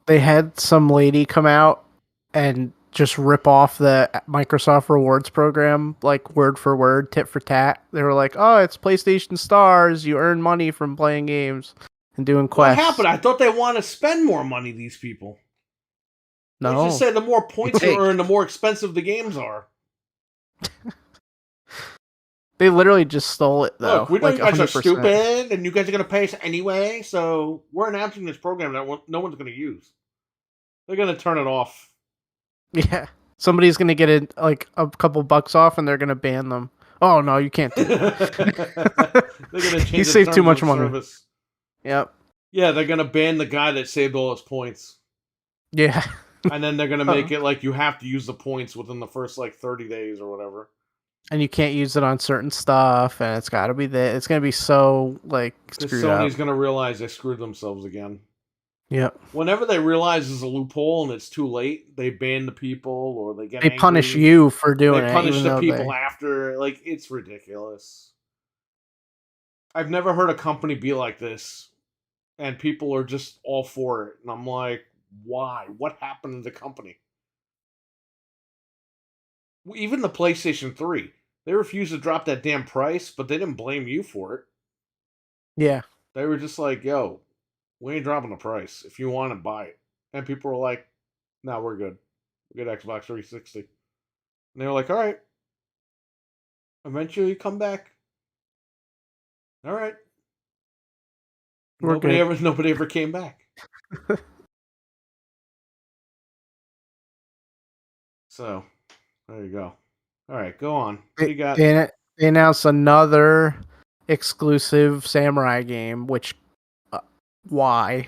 They had some lady come out and just rip off the Microsoft Rewards program, like word for word, tit for tat. They were like, "Oh, it's PlayStation Stars. You earn money from playing games and doing What quests." happened? I thought they want to spend more money, these people. They No, just say the more points you Hey. earn, the more expensive the games are. they literally just stole it though. Look, we know like you guys are 100%. stupid, and you guys are going to pay us anyway, so we're announcing this program that no one's going to use. They're going to turn it off. Yeah, somebody's gonna get a couple bucks off, and they're gonna ban them. Oh no, you can't do that. They're going to change You the saved too terms much of money. service. Yep. Yeah, they're going to ban the guy that saved all his points. Yeah. And then they're going to make it like you have to use the points within the first, 30 days or whatever. And you can't use it on certain stuff, and it's got to be that. It's gonna be so Because screwed Sony's up. going to realize they screwed themselves again. Yep. Whenever they realize there's a loophole and it's too late, they ban the people or they get They angry. punish you for doing They it. punish even the though people they- after. It's ridiculous. I've never heard a company be like this, and people are just all for it. And I'm like, why? What happened to the company? Even the PlayStation 3, they refused to drop that damn price, but they didn't blame you for it. Yeah. They were just like, yo, we ain't dropping the price. If you want it, buy it. And people were like, no, we're good. We get Xbox 360. And they were like, all right. Eventually you come back. All right. We're good. Nobody ever came back. So, there you go. All right, go on. What you got? They announced another exclusive Samurai game, which why?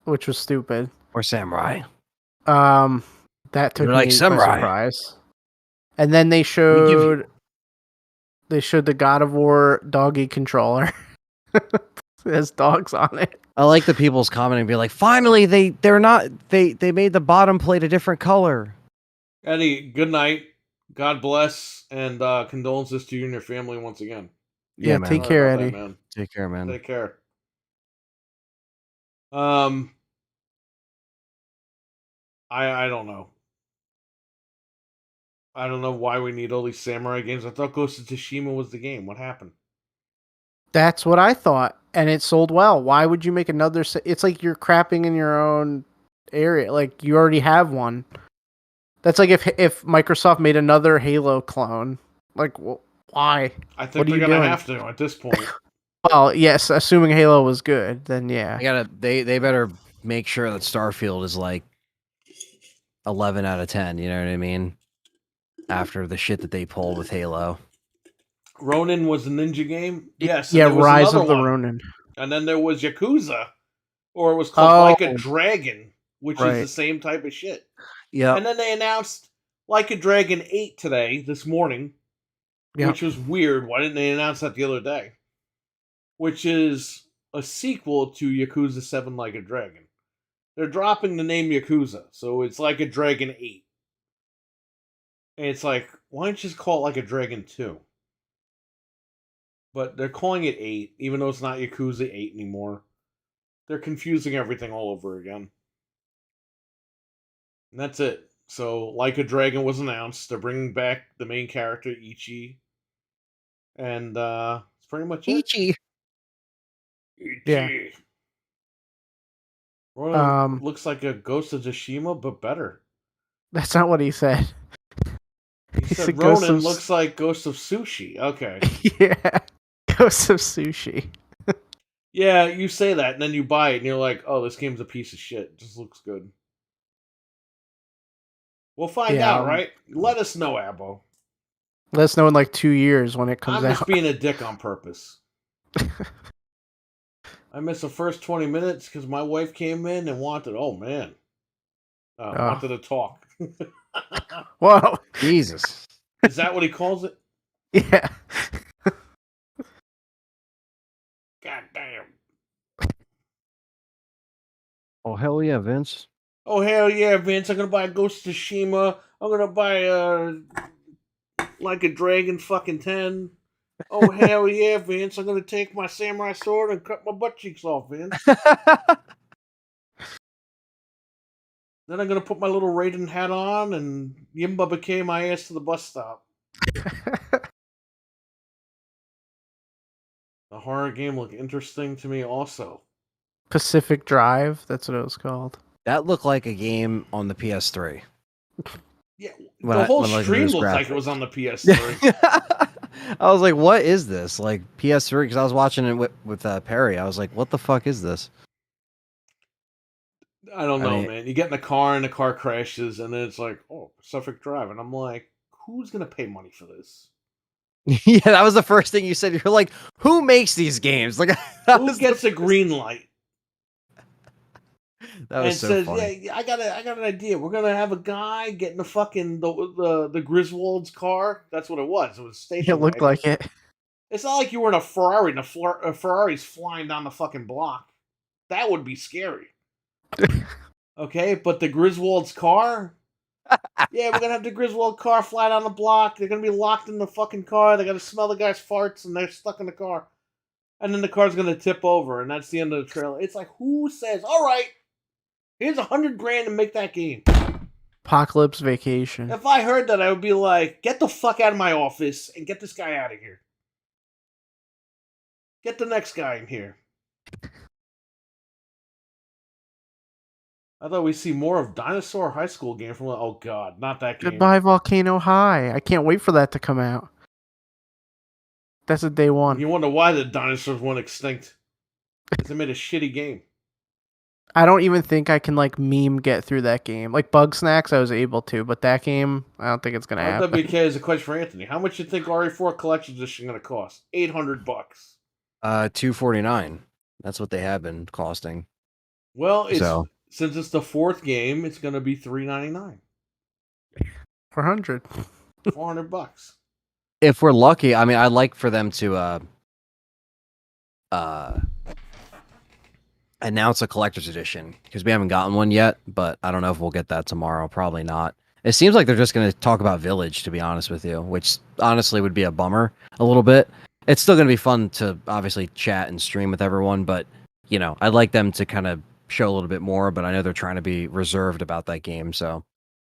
Which was stupid. Or Samurai. That took You're me like by Samurai. surprise. And then they showed the God of War doggy controller. It has dogs on it. I like the people's commenting, be like, finally, they made the bottom plate a different color. Eddie, good night. God bless, and condolences to you and your family once again. Yeah, man. take Sorry care, about that, Eddie. man. Take care, man. Take care. I don't know. I don't know why we need all these samurai games. I thought Ghost of Tsushima was the game. What happened? That's what I thought, and it sold well. Why would you make another? It's like you're crapping in your own area. Like you already have one. That's like if Microsoft made another Halo clone. Like, why? I What think are they're you gonna doing? have to at this point. Well, yes, assuming Halo was good, then yeah. They better make sure that Starfield is like 11 out of 10, you know what I mean? After the shit that they pulled with Halo. Ronin was a ninja game. Yes. and Yeah, there was Rise another of the one. Ronin. And then there was Yakuza, or it was called Like a Oh. Dragon, which is Right. the same type of shit. Yeah. And then they announced Like a Dragon 8 today, this morning, Yep. which was weird. Why didn't they announce that the other day? Which is a sequel to Yakuza 7 Like a Dragon. They're dropping the name Yakuza, so it's Like a Dragon 8. And it's like, why don't you just call it Like a Dragon 2? But they're calling it 8, even though it's not Yakuza 8 anymore. They're confusing everything all over again. And that's it. So, Like a Dragon was announced. They're bringing back the main character, Ichi. And it's pretty much it. Ichi. Ichi. Yeah. Ronin looks like a Ghost of Tsushima, but better. That's not what he said. He He said said Ghost Ronin of- looks like Ghost of Sushi. Okay. Yeah, Ghost of Sushi. Yeah, you say that, and then you buy it, and you're like, oh, this game's a piece of shit. It just looks good. We'll find Yeah, out, right? Let us know, Abbo. Let us know in like 2 years when it comes I'm out. just being a dick on purpose. I missed the first 20 minutes because my wife came in and wanted, wanted to talk. Whoa. Jesus. Is that what he calls it? Yeah. God damn. Oh hell yeah, Vince! Oh hell yeah, Vince! I'm gonna buy a Ghost of Tsushima. I'm gonna buy Like a Dragon fucking 10. Oh hell yeah, Vince! I'm gonna take my samurai sword and cut my butt cheeks off, Vince. Then I'm gonna put my little Raiden hat on and Yimba became my ass to the bus stop. The horror game looked interesting to me also. Pacific Drive. That's what it was called. That looked like a game on the PS3. Yeah, When the I- whole when I look at stream those looked like it graphics. was on the PS3. I was like, "What is this?" Like PS3, because I was watching it with Perry. I was like, "What the fuck is this?" I don't I know, mean- man. You get in the car and the car crashes, and then it's like, oh, Pacific Drive, and I'm like, who's gonna pay money for this? Yeah, that was the first thing you said. You're like, "Who makes these games?" Like, that Who was gets the, a green light that and was so says, funny. "Yeah, I got an idea. We're gonna have a guy get in the fucking the Griswold's car. That's what it was. It was a station It looked wagon. like it. It's not like you were in a Ferrari and a Ferrari's flying down the fucking block. That would be scary. Okay, but the Griswold's car? Yeah, we're gonna have the Griswold car fly down the block. They're gonna be locked in the fucking car. They're gonna smell the guy's farts and they're stuck in the car. And then the car's gonna tip over, and that's the end of the trailer. It's like, who says, all right, here's $100,000 to make that game? Apocalypse Vacation. If I heard that, I would be like, get the fuck out of my office and get this guy out of here. Get the next guy in here. I thought we'd see more of Dinosaur High School game from. Oh god, not that game. Goodbye Volcano High. I can't wait for that to come out. That's a day one. You wonder why the dinosaurs went extinct. Because they made a shitty game. I don't even think I can like meme get through that game. Like Bug Snacks, I was able to, but that game, I don't think it's gonna happen. WK is a question for Anthony. How much you think RE4 Collection Edition going to cost? $800. $249. That's what they have been costing. Well, So since it's the fourth game, it's going to be $399. 400. $400. if we're lucky, I mean, I'd like for them to announce a collector's edition because we haven't gotten one yet. But I don't know if we'll get that tomorrow. Probably not. It seems like they're just going to talk about Village, to be honest with you, which honestly would be a bummer a little bit. It's still going to be fun to obviously chat and stream with everyone, but you know, I'd like them to kind of show a little bit more. But I know they're trying to be reserved about that game, so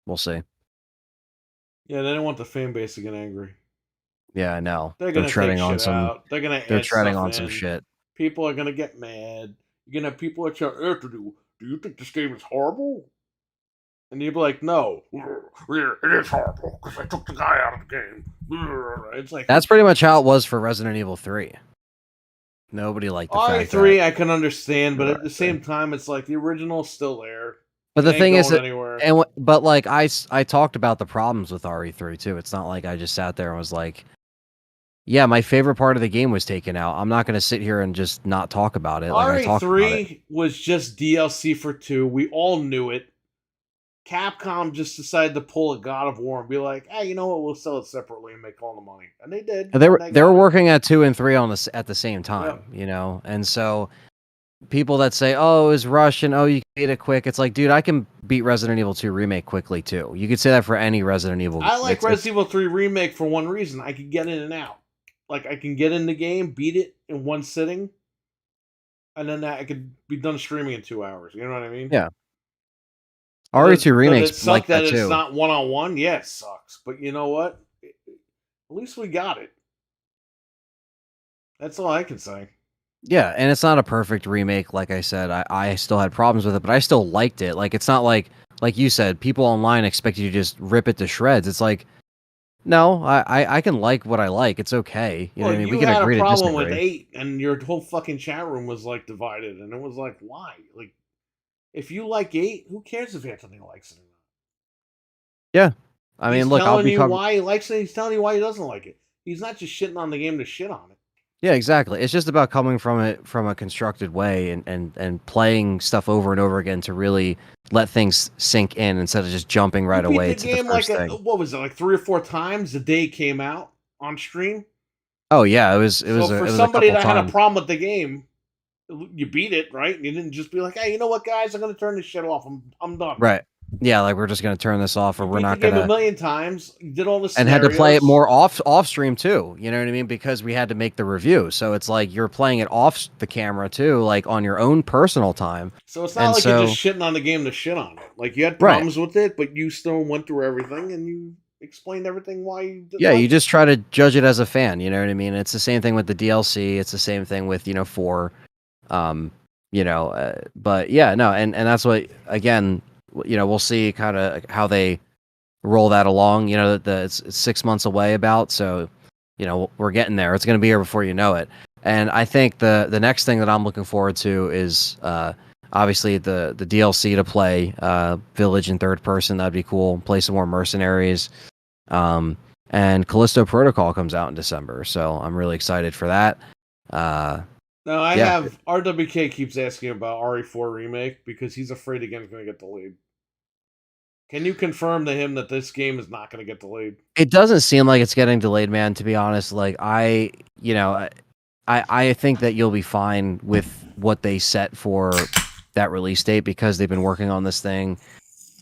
we'll see. Yeah, they don't want the fan base to get angry. Yeah, I know. They're going to treading take on shit some. out. They're going to They're add treading stuff on some in. shit. People are going to get mad. You're going to have people that shout, Anthony, do you think this game is horrible? And you'd be like, no, it is horrible because I took the guy out of the game. It's like That's pretty much how it was for Resident Evil 3. Nobody liked the fact that. RE3 I can understand, but at the same time, it's like the original's still there. But the It ain't thing is, going that, anywhere. but like I talked about the problems with RE3 too. It's not like I just sat there and was like, yeah, my favorite part of the game was taken out. I'm not going to sit here and just not talk about it. Like I talked about it. RE3 was just DLC for 2. We all knew it. Capcom just decided to pull a God of War and be like, hey, you know what? We'll sell it separately and make all the money. And they did. And they were got it. working at 2 and 3 at the same time, you know. And so people that say, "Oh, it was rushed," and "Oh, you beat it quick," it's like, dude, I can beat Resident Evil 2 remake quickly too. You could say that for any Resident Evil. I like It's- Resident Evil 3 Remake for one reason. I could get in and out. Like, I can get in the game, beat it in one sitting, and then I could be done streaming in 2 hours. You know what I mean? Yeah. RE2 remakes Does it suck like that that too. it's not one-on-one? Yeah, it sucks. But you know what? At least we got it. That's all I can say. Yeah, and it's not a perfect remake. Like I said, I still had problems with it, but I still liked it. Like it's not like you said, people online expect you to just rip it to shreds. It's like, no, I can like what I like. It's okay. You know what I mean? We can had agree a to problem disagree. with 8, and your whole fucking chat room was like divided, and it was like, why? Like, if you like 8, who cares if Anthony likes it or not? I mean, He's look, I'll telling be you why he likes it. He's telling you why he doesn't like it. He's not just shitting on the game to shit on it. Yeah, exactly. It's just about coming from it from a constructed way and playing stuff over and over again to really let things sink in instead of just jumping right You beat away the to the game first like thing. what was it, like 3 or 4 times the day it came out on stream? Oh yeah, it was. So for a somebody couple that had a times. problem with the game, You beat it, right? You didn't just be like, hey, you know what, guys? I'm gonna turn this shit off. I'm done. Right. Yeah, like we're just gonna turn this off, or You we're beat the not game a gonna. million times. You did all the And scenarios. had to play it more off stream too. You know what I mean? Because we had to make the review, so it's like you're playing it off the camera too, like on your own personal time. So it's not And like so, you're just shitting on the game to shit on it. Like you had right. problems with it, but you still went through everything and you explained everything why you did. Yeah, you just try to judge it as a fan. You know what I mean? It's the same thing with the DLC. It's the same thing with 4. But yeah, no, and that's what, again, we'll see kind of how they roll that along. It's 6 months away about, so we're getting there. It's going to be here before you know it. And I think the next thing that I'm looking forward to is obviously the DLC to play Village in third person. That'd be cool. Play some more Mercenaries. And Callisto Protocol comes out in December, so I'm really excited for that. No, I have RWK keeps asking about RE4 remake because he's afraid again it's going to get delayed. Can you confirm to him that this game is not going to get delayed? It doesn't seem like it's getting delayed, man. To be honest, like I think that you'll be fine with what they set for that release date because they've been working on this thing.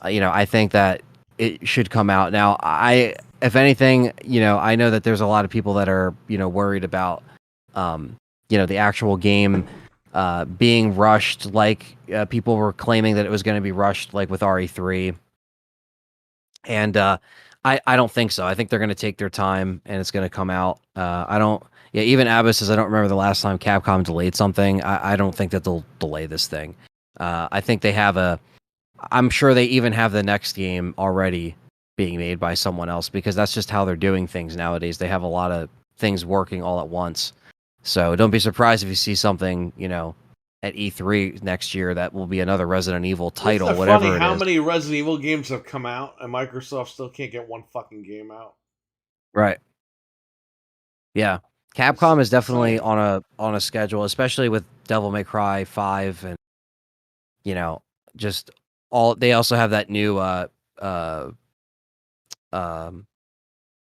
I think that it should come out now. If anything, I know that there's a lot of people that are worried about the actual game being rushed, like people were claiming that it was going to be rushed, like with RE3. And I don't think so. I think they're going to take their time, and it's going to come out. Even Abbas says, I don't remember the last time Capcom delayed something. I don't think that they'll delay this thing. I think they have I'm sure they even have the next game already being made by someone else because that's just how they're doing things nowadays. They have a lot of things working all at once. So don't be surprised if you see something, at E3 next year that will be another Resident Evil title, Isn't it whatever funny it how is. many Resident Evil games have come out and Microsoft still can't get one fucking game out? Right. Yeah. Capcom is definitely on a schedule, especially with Devil May Cry 5 and just they also have that new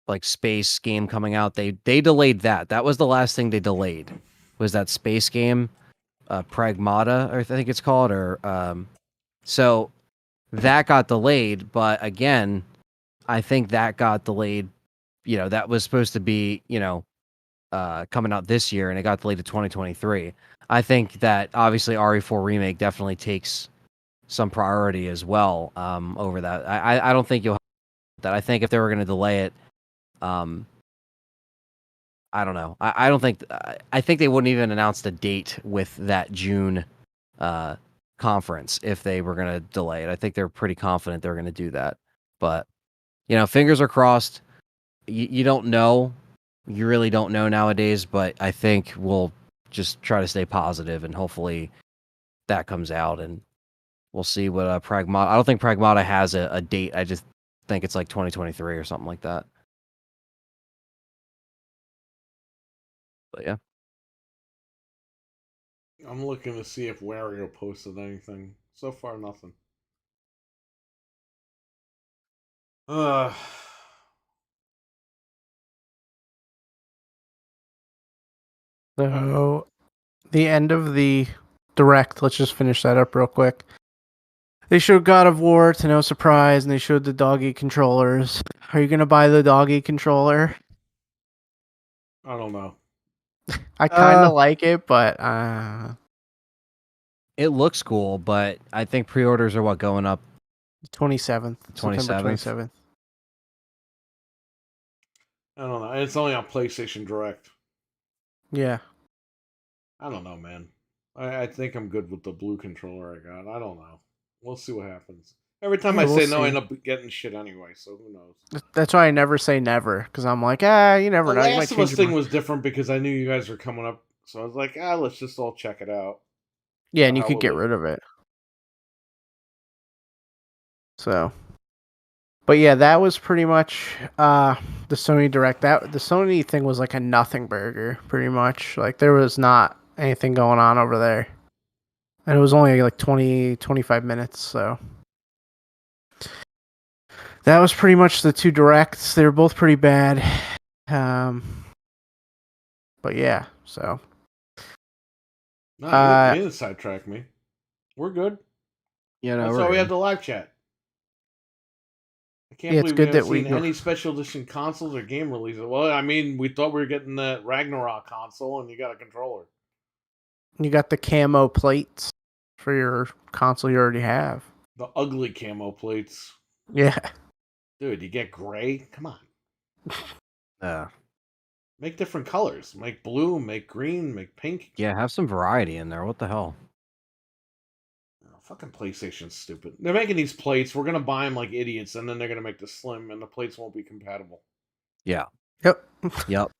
like space game coming out. They delayed that. That was the last thing they delayed. Was that space game, Pragmata, or I think it's called, or so that got delayed. But again, I think that got delayed. That was supposed to be coming out this year, and it got delayed to 2023. I think that obviously RE4 remake definitely takes some priority as well over that. I don't think you'll have that. I think if they were going to delay it, I don't know. I don't think. I think they wouldn't even announce the date with that June conference if they were going to delay it. I think they're pretty confident they're going to do that. But fingers are crossed. You don't know. You really don't know nowadays. But I think we'll just try to stay positive and hopefully that comes out and we'll see what Pragmata. I don't think Pragmata has a date. I just think it's like 2023 or something like that. But yeah. I'm looking to see if Wario posted anything. So far, nothing. So, the end of the direct, let's just finish that up real quick. They showed God of War to no surprise, and they showed the doggy controllers. Are you going to buy the doggy controller? I don't know. I kind of like it, but it looks cool, but I think pre-orders are going up 27th, September 27th. I don't know. It's only on PlayStation Direct. Yeah. I don't know, man. I think I'm good with the blue controller I got. I don't know. We'll see what happens. Every time I say no, I end up getting shit anyway, so who knows? That's why I never say never, because I'm like, you never know. The Last of Us thing was different because I knew you guys were coming up, so I was like, let's just all check it out. Yeah, and you could get rid of it. So, but yeah, that was pretty much the Sony Direct. The Sony thing was like a nothing burger, pretty much. Like there was not anything going on over there, and it was only like 20-25 minutes. So that was pretty much the two Directs. They were both pretty bad. But yeah, so No, you didn't sidetrack me. We're good. You know, That's we're why we good. have the live chat. I can't Yeah, it's believe good we haven't that we seen go- any special edition consoles or game releases. Well, I mean, we thought we were getting the Ragnarok console, and you got a controller. You got the camo plates for your console you already have. The ugly camo plates. Yeah. Dude, you get gray? Come on. Make different colors. Make blue, make green, make pink. Yeah, have some variety in there. What the hell? Oh, fucking PlayStation's stupid. They're making these plates. We're gonna buy them like idiots, and then they're gonna make the slim, and the plates won't be compatible. Yeah. Yep. Yep.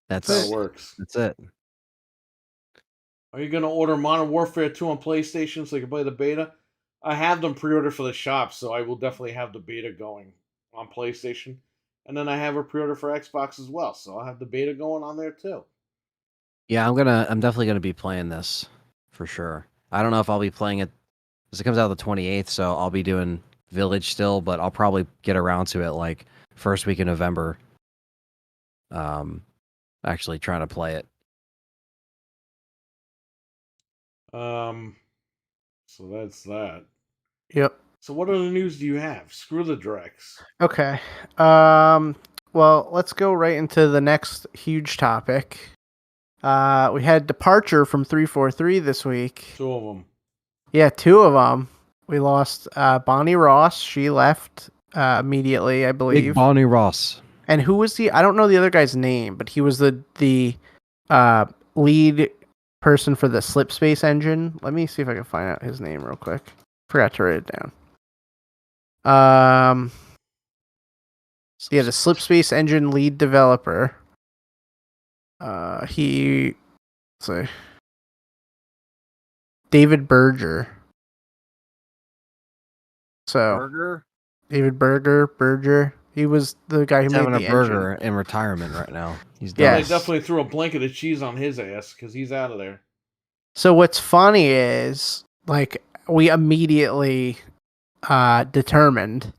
That's That's how it works. That's it. Are you gonna order Modern Warfare 2 on PlayStation so you can play the beta? I have them pre-ordered for the shop, so I will definitely have the beta going on PlayStation. And then I have a pre-order for Xbox as well, so I'll have the beta going on there too. Yeah, I'm definitely gonna be playing this for sure. I don't know if I'll be playing it because it comes out the 28th, so I'll be doing Village still, but I'll probably get around to it like first week in November. Actually trying to play it. So that's that. Yep. So what other news do you have? Screw the directs. Okay. Well, let's go right into the next huge topic. We had departure from 343 this week. 2 of them. Yeah, 2 of them. We lost Bonnie Ross. She left immediately, I believe. Big Bonnie Ross. And who was I don't know the other guy's name, but he was the lead person for the Slipspace engine. Let me see if I can find out his name real quick. Forgot to write it down. Yeah, the Slipspace engine lead developer. Let's see. David Berger. So Burger? David Berger. He was the guy who He's made having the a burger engine. in retirement right now. He's Yeah. done. They definitely threw a blanket of cheese on his ass because he's out of there. So what's funny is, like, we immediately determined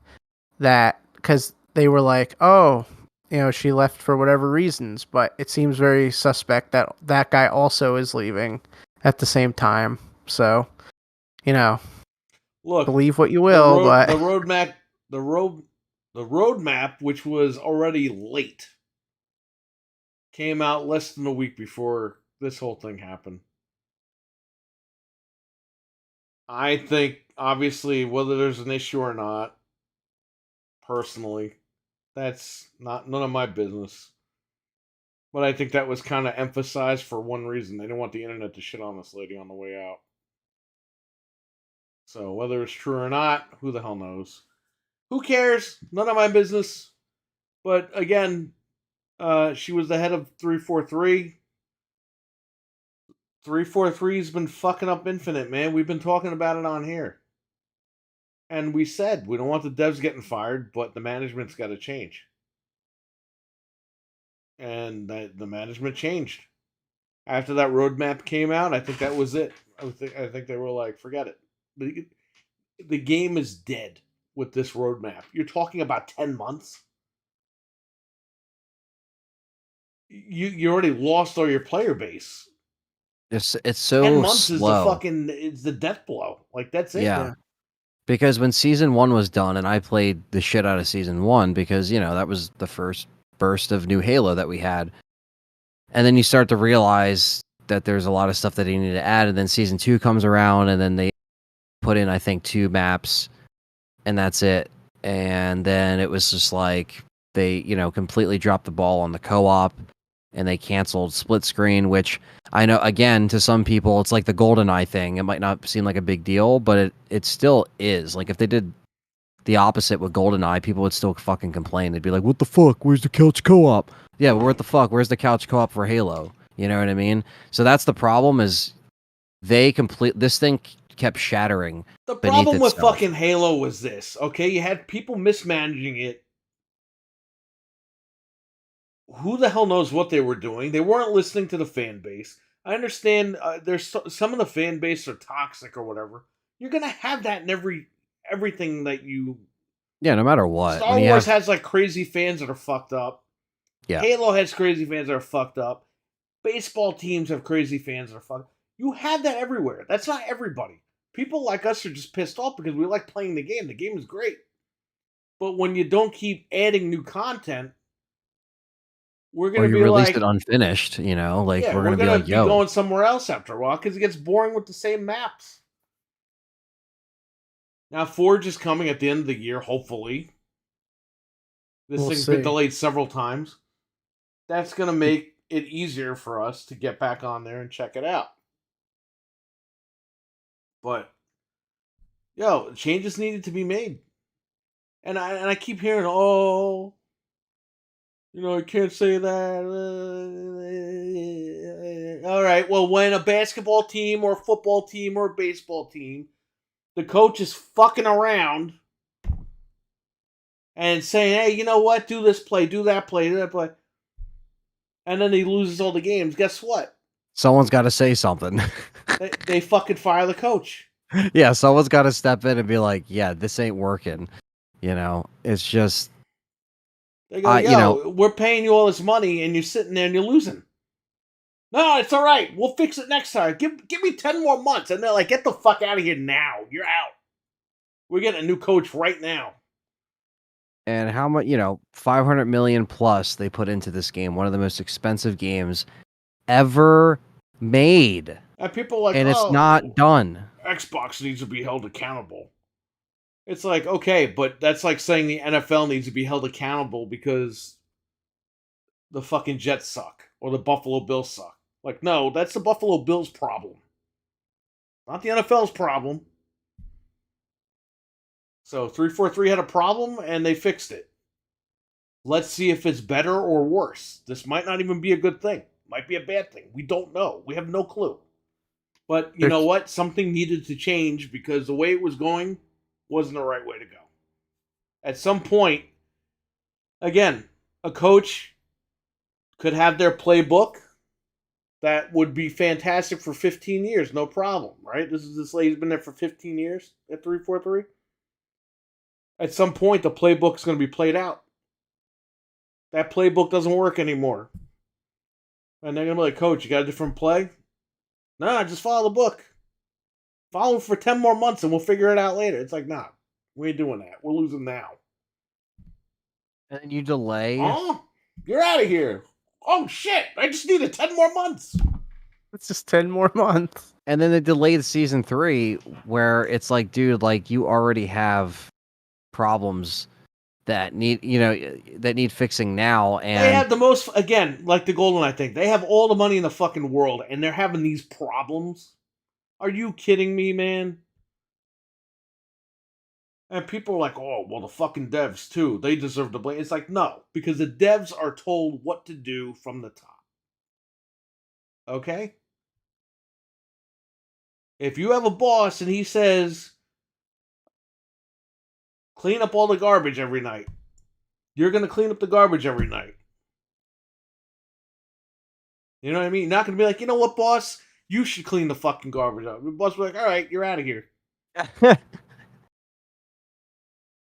that, because they were like, oh, you know, she left for whatever reasons, but it seems very suspect that that guy also is leaving at the same time. So, you know, Look, believe what you will, but the roadmap, which was already late, came out less than a week before this whole thing happened. I think, obviously, whether there's an issue or not, personally, that's none of my business. But I think that was kind of emphasized for one reason. They didn't want the internet to shit on this lady on the way out. So whether it's true or not, who the hell knows? Who cares? None of my business. But again, she was the head of 343. 343's been fucking up Infinite, man. We've been talking about it on here. And we said we don't want the devs getting fired, but the management's got to change. And the management changed. After that roadmap came out, I think that was it. I think they were like, forget it. The game is dead with this roadmap. You're talking about 10 months. You already lost all your player base. It's so 10 months slow. is the death blow. Like, that's it. Yeah. Because when season 1 was done, and I played the shit out of season 1 because, you know, that was the first burst of new Halo that we had. And then you start to realize that there's a lot of stuff that they need to add, and then season 2 comes around, and then they put in, I think, 2 maps, and that's it. And then it was just like they, you know, completely dropped the ball on the co-op, and they canceled split screen, which I know, again, to some people, it's like the GoldenEye thing. It might not seem like a big deal, but it still is. Like, if they did the opposite with GoldenEye, people would still fucking complain. They'd be like, what the fuck? Where's the couch co-op? Yeah, but what the fuck? Where's the couch co-op for Halo? You know what I mean? So that's the problem, is this thing kept shattering. The problem with itself. fucking Halo was this, okay? You had people mismanaging it. Who the hell knows what they were doing? They weren't listening to the fan base. I understand there's some of the fan base are toxic or whatever. You're gonna have that in everything that you. Yeah, no matter what. Star Wars has like crazy fans that are fucked up. Yeah. Halo has crazy fans that are fucked up. Baseball teams have crazy fans that are fucked. You have that everywhere. That's not everybody. People like us are just pissed off because we like playing the game. The game is great. But when you don't keep adding new content, we're Or going to you be release like, it unfinished, you know, like yeah, we're we're gonna be going to like, be yo, going somewhere else after a while because it gets boring with the same maps. Now, Forge is coming at the end of the year, hopefully. This We'll thing's been see. delayed several times. That's going to make it easier for us to get back on there and check it out. But, yo, changes needed to be made. And I keep hearing, oh, you know, I can't say that. All right, well, when a basketball team or a football team or a baseball team, the coach is fucking around and saying, hey, you know what? Do this play, do that play, do that play. And then he loses all the games. Guess what? someone's got to say something. They fucking fire the coach. Yeah, someone's got to step in and be like, yeah, this ain't working. You know, it's just, They go, yo, you know, we're paying you all this money and you're sitting there and you're losing. No, it's all right. We'll fix it next time. Give me 10 more months. And they're like, get the fuck out of here now. You're out. We're getting a new coach right now. and how much, you know, 500 million plus they put into this game, one of the most expensive games ever made. And people are like, And oh, it's not done. Xbox needs to be held accountable. It's like, okay, but that's like saying the NFL needs to be held accountable because the fucking Jets suck or the Buffalo Bills suck. Like, no, that's the Buffalo Bills' problem. Not the NFL's problem. So 343 had a problem and they fixed it. Let's see if it's better or worse. This might not even be a good thing. Might be a bad thing. We don't know. We have no clue. But you know what? Something needed to change because the way it was going wasn't the right way to go. At some point, again, a coach could have their playbook that would be fantastic for 15 years, no problem, right? This lady's been there for 15 years at 343. At some point, the playbook's going to be played out. That playbook doesn't work anymore. And they're going to be like, coach, you got a different play? Nah, just follow the book. Follow for 10 more months and we'll figure it out later. It's like, nah, we ain't doing that. We're losing now. And then you delay. Oh, you're out of here. Oh, shit. I just needed 10 more months. It's just 10 more months. And then they delayed season 3 where it's like, dude, like you already have problems that need, you know, that need fixing now. And they have the most, again, like the GoldenEye thing. They have all the money in the fucking world and they're having these problems. Are you kidding me, man? And people are like, oh, well, the fucking devs, too. They deserve the blame. It's like, no, because the devs are told what to do from the top. Okay? If you have a boss and he says, clean up all the garbage every night, you're going to clean up the garbage every night. You know what I mean? You're not going to be like, you know what, boss? You should clean the fucking garbage up. The boss will be like, all right, you're out of here.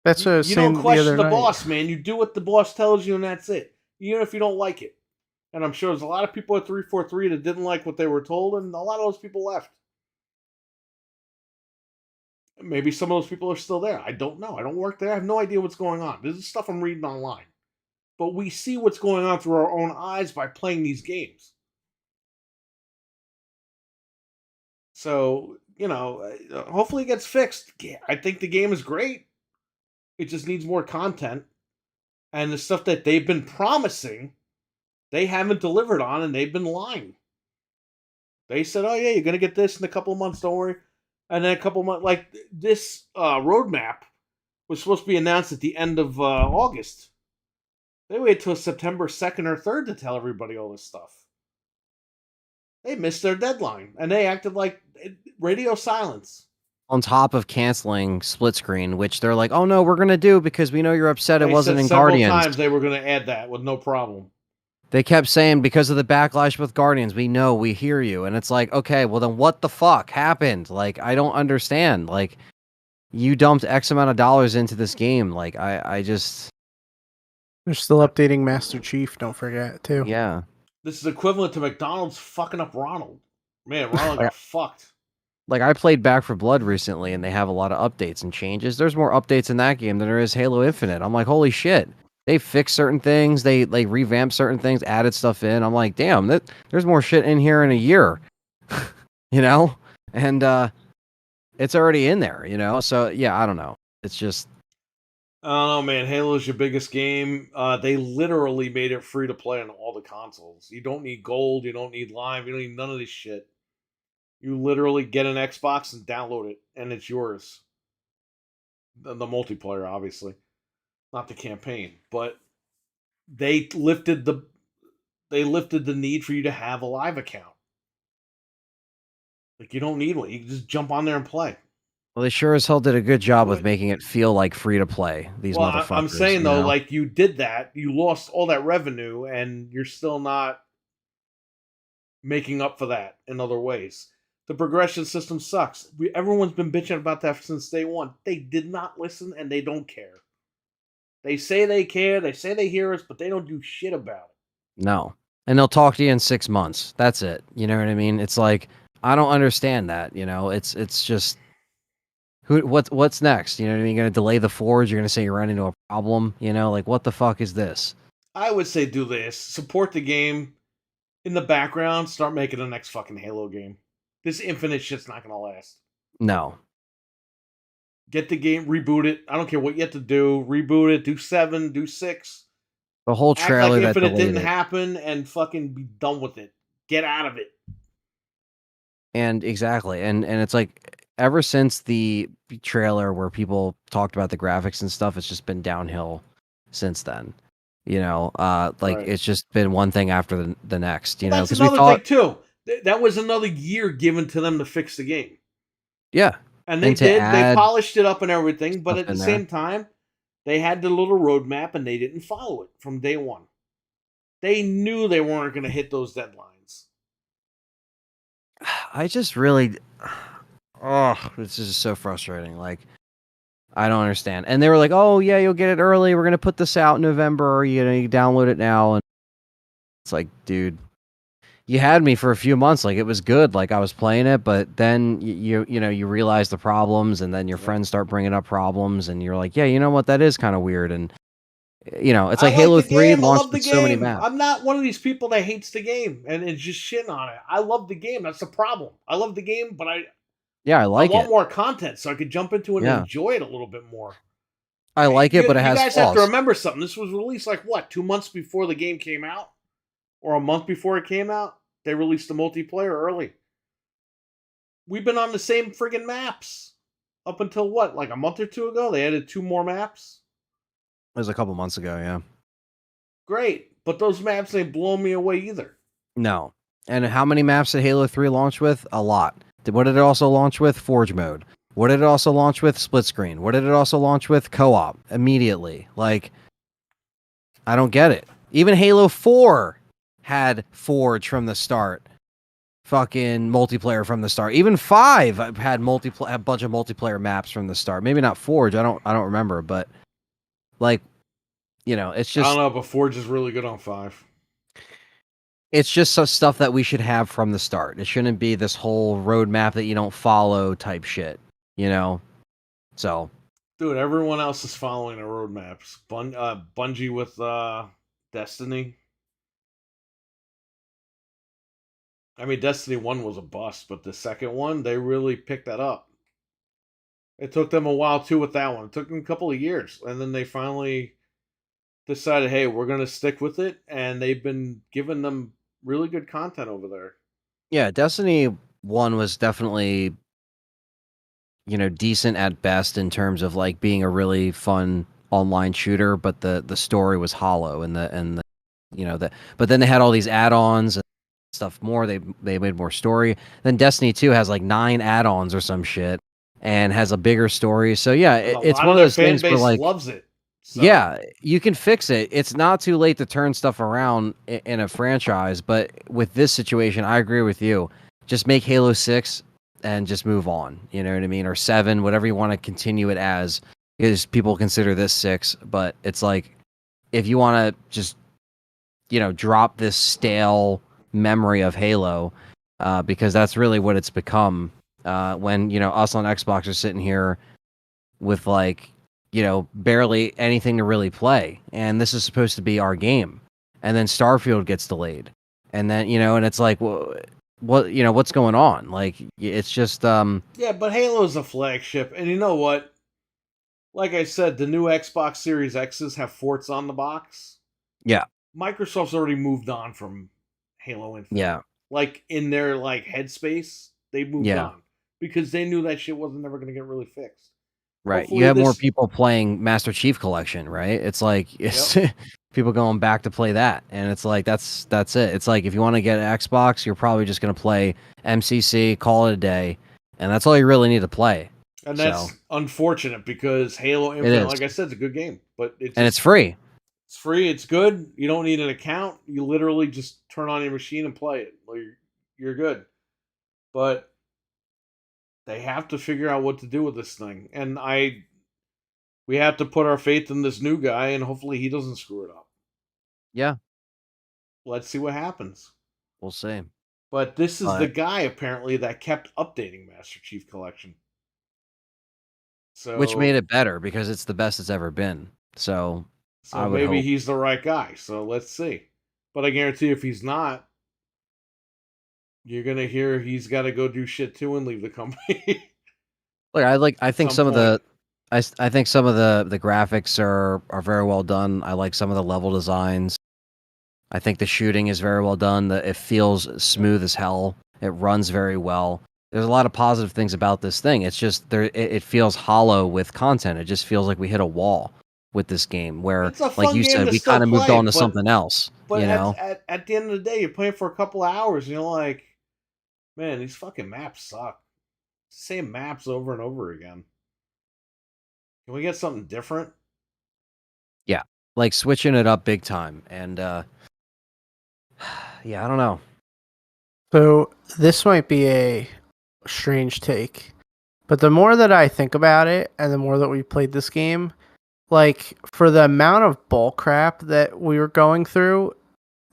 That's what I was You saying don't question the the other night. boss, man. You do what the boss tells you, and that's it. Even if you don't like it. And I'm sure there's a lot of people at 343 that didn't like what they were told, and a lot of those people left. Maybe some of those people are still there. I don't know. I don't work there. I have no idea what's going on. This is stuff I'm reading online. But we see what's going on through our own eyes by playing these games. So, you know, hopefully it gets fixed. I think the game is great. It just needs more content. And the stuff that they've been promising, they haven't delivered on, and they've been lying. They said, oh, yeah, you're going to get this in a couple of months, don't worry. And then a couple of months, like this roadmap was supposed to be announced at the end of August. They waited till September 2nd or 3rd to tell everybody all this stuff. They missed their deadline, and they acted like radio silence. On top of canceling split screen, which they're like, oh no, we're going to do because we know you're upset it wasn't in Guardians. Several times they were going to add that with no problem. They kept saying because of the backlash with Guardians, we know, we hear you. And it's like, okay, well then what the fuck happened? Like, I don't understand. Like, you dumped X amount of dollars into this game. Like, I just... They're still updating Master Chief, don't forget, too. Yeah. This is equivalent to McDonald's fucking up Ronald. Man, Ronald got fucked. Like, I played Back for Blood recently, and they have a lot of updates and changes. There's more updates in that game than there is Halo Infinite. I'm like, holy shit. They fixed certain things. They revamped certain things, added stuff in. I'm like, damn, there's more shit in here in a year. You know? And it's already in there, you know? So, yeah, I don't know. It's just... I don't know, man. Halo's your biggest game. They literally made it free to play on all the consoles. You don't need gold. You don't need live. You don't need none of this shit. You literally get an Xbox and download it, and it's yours. The multiplayer, obviously, not the campaign, but they lifted the need for you to have a live account. Like, you don't need one. You can just jump on there and play. Well, they sure as hell did a good job with making it feel like free to play. These motherfuckers. I'm saying though, like, you did that, you lost all that revenue, and you're still not making up for that in other ways. The progression system sucks. Everyone's been bitching about that since day one. They did not listen, and they don't care. They say they care, they say they hear us, but they don't do shit about it. No. And they'll talk to you in 6 months. That's it. You know what I mean? It's like, I don't understand that, you know? It's just... What's next? You know what I mean? You're going to delay the Forge? You're going to say you ran into a problem? You know, like, what the fuck is this? I would say do this. Support the game. In the background, start making the next fucking Halo game. This Infinite shit's not going to last. No. Get the game, reboot it. I don't care what you have to do. Reboot it. Do 7, do 6. The whole trailer Act like that Infinite didn't happen and fucking be done with it. Get out of it. And exactly. And it's like, ever since the trailer where people talked about the graphics and stuff, it's just been downhill since then. You know, like, right. It's just been one thing after the next, you know, because another thing too. That was another year given to them to fix the game. Yeah. And they did. They polished it up and everything, but at the same time, they had the little roadmap and they didn't follow it from day one. They knew they weren't going to hit those deadlines. I just really... Oh, this is so frustrating. Like, I don't understand. And they were like, oh, yeah, you'll get it early. We're going to put this out in November. You know, you download it now. And it's like, dude, you had me for a few months. Like, it was good. Like, I was playing it. But then, you know, you realize the problems. And then your friends start bringing up problems. And you're like, yeah, you know what? That is kind of weird. And, you know, it's like Halo 3 launched with so many maps. I'm not one of these people that hates the game and is just shitting on it. I love the game. That's the problem. I love the game, but I want more content so I could jump into it and enjoy it a little bit more. I like it, but it has flaws. You guys have to remember something. This was released like, what, 2 months before the game came out? Or a month before it came out? They released the multiplayer early. We've been on the same friggin' maps up until what, like a month or two ago? They added 2 more maps? It was a couple months ago, yeah. Great, but those maps ain't blowing me away either. No. And how many maps did Halo 3 launch with? A lot. What did it also launch with? Forge mode. What did it also launch with? Split screen. What did it also launch with? Co-op. Immediately. Like, I don't get it. Even Halo 4 had Forge from the start. Fucking multiplayer from the start. Even 5 had a bunch of multiplayer maps from the start. Maybe not Forge. I don't remember, but like, you know, it's just... I don't know, but Forge is really good on 5. It's just some stuff that we should have from the start. It shouldn't be this whole roadmap that you don't follow type shit, you know? So. Dude, everyone else is following the roadmaps. Bungie with Destiny. I mean, Destiny 1 was a bust, but the second one, they really picked that up. It took them a while, too, with that one. It took them a couple of years, and then they finally decided, hey, we're going to stick with it, and they've been giving them really good content over there. Yeah, Destiny 1 was definitely, you know, decent at best in terms of like being a really fun online shooter, but the story was hollow and the you know, but then they had all these add-ons and stuff more. They made more story. Then Destiny 2 has like 9 add-ons or some shit and has a bigger story. So yeah, it's one of those things where like loves it. So. Yeah, you can fix it. It's not too late to turn stuff around in a franchise, but with this situation, I agree with you. Just make Halo 6 and just move on. You know what I mean? Or 7, whatever you want to continue it as, is people consider this 6, but it's like, if you want to just, you know, drop this stale memory of Halo, because that's really what it's become. When us on Xbox are sitting here with barely anything to really play, and this is supposed to be our game, and then Starfield gets delayed, and then and it's like, what's going on? Like, it's just Yeah, but Halo's a flagship, and you know what? Like I said, the new Xbox Series X's have Forts on the box. Yeah. Microsoft's already moved on from Halo Infinite. Yeah. Like, in their headspace, they moved on because they knew that shit wasn't ever going to get really fixed. Right. Hopefully you have more people playing Master Chief Collection, right? It's like people going back to play that, and it's like that's it. It's like if you want to get an Xbox, you're probably just going to play MCC, call it a day, and that's all you really need to play. And that's unfortunate because Halo Infinite, like I said, it's a good game, but it's free. It's free. It's good. You don't need an account. You literally just turn on your machine and play it. You're good. But they have to figure out what to do with this thing, and we have to put our faith in this new guy, and hopefully he doesn't screw it up. Yeah. Let's see what happens. We'll see. But this is the guy apparently that kept updating Master Chief Collection. So, which made it better because it's the best it's ever been. So maybe he's the right guy. So let's see. But I guarantee if he's not, you're gonna hear he's got to go do shit too and leave the company. Look, I think some of the graphics are very well done. I like some of the level designs. I think the shooting is very well done. It feels smooth as hell. It runs very well. There's a lot of positive things about this thing. It's just it feels hollow with content. It just feels like we hit a wall with this game where, like you said, we kind of moved on to something else. But at the end of the day, you're playing for a couple of hours and you're like, man, these fucking maps suck. Same maps over and over again. Can we get something different? Yeah, like switching it up big time. And yeah, I don't know. So this might be a strange take, but the more that I think about it and the more that we played this game, like for the amount of bull crap that we were going through,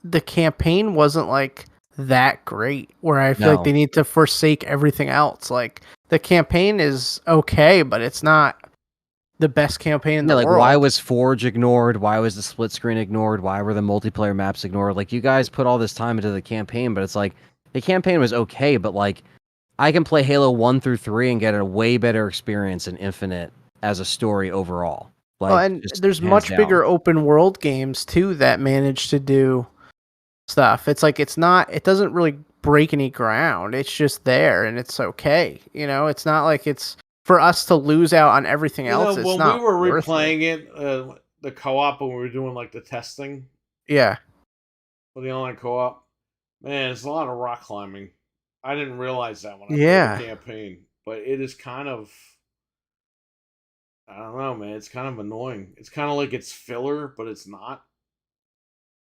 the campaign wasn't like that great where I feel like they need to forsake everything else. Like the campaign is okay, but it's not the best campaign in the world. Why was Forge ignored? Why was the split screen ignored? Why were the multiplayer maps ignored? Like, you guys put all this time into the campaign, but it's like the campaign was okay, but like I can play Halo 1 through 3 and get a way better experience in Infinite as a story overall. Like, and there's much bigger open world games too that manage to do stuff. It's like it doesn't really break any ground. It's just there and it's okay. It's not like it's for us to lose out on everything else. It's when not we were replaying it, the co-op when we were doing like the testing. Yeah. For the online co-op, man, there's a lot of rock climbing. I didn't realize that when I played the campaign, but it is kind of, I don't know, man. It's kind of annoying. It's kind of like it's filler, but it's not.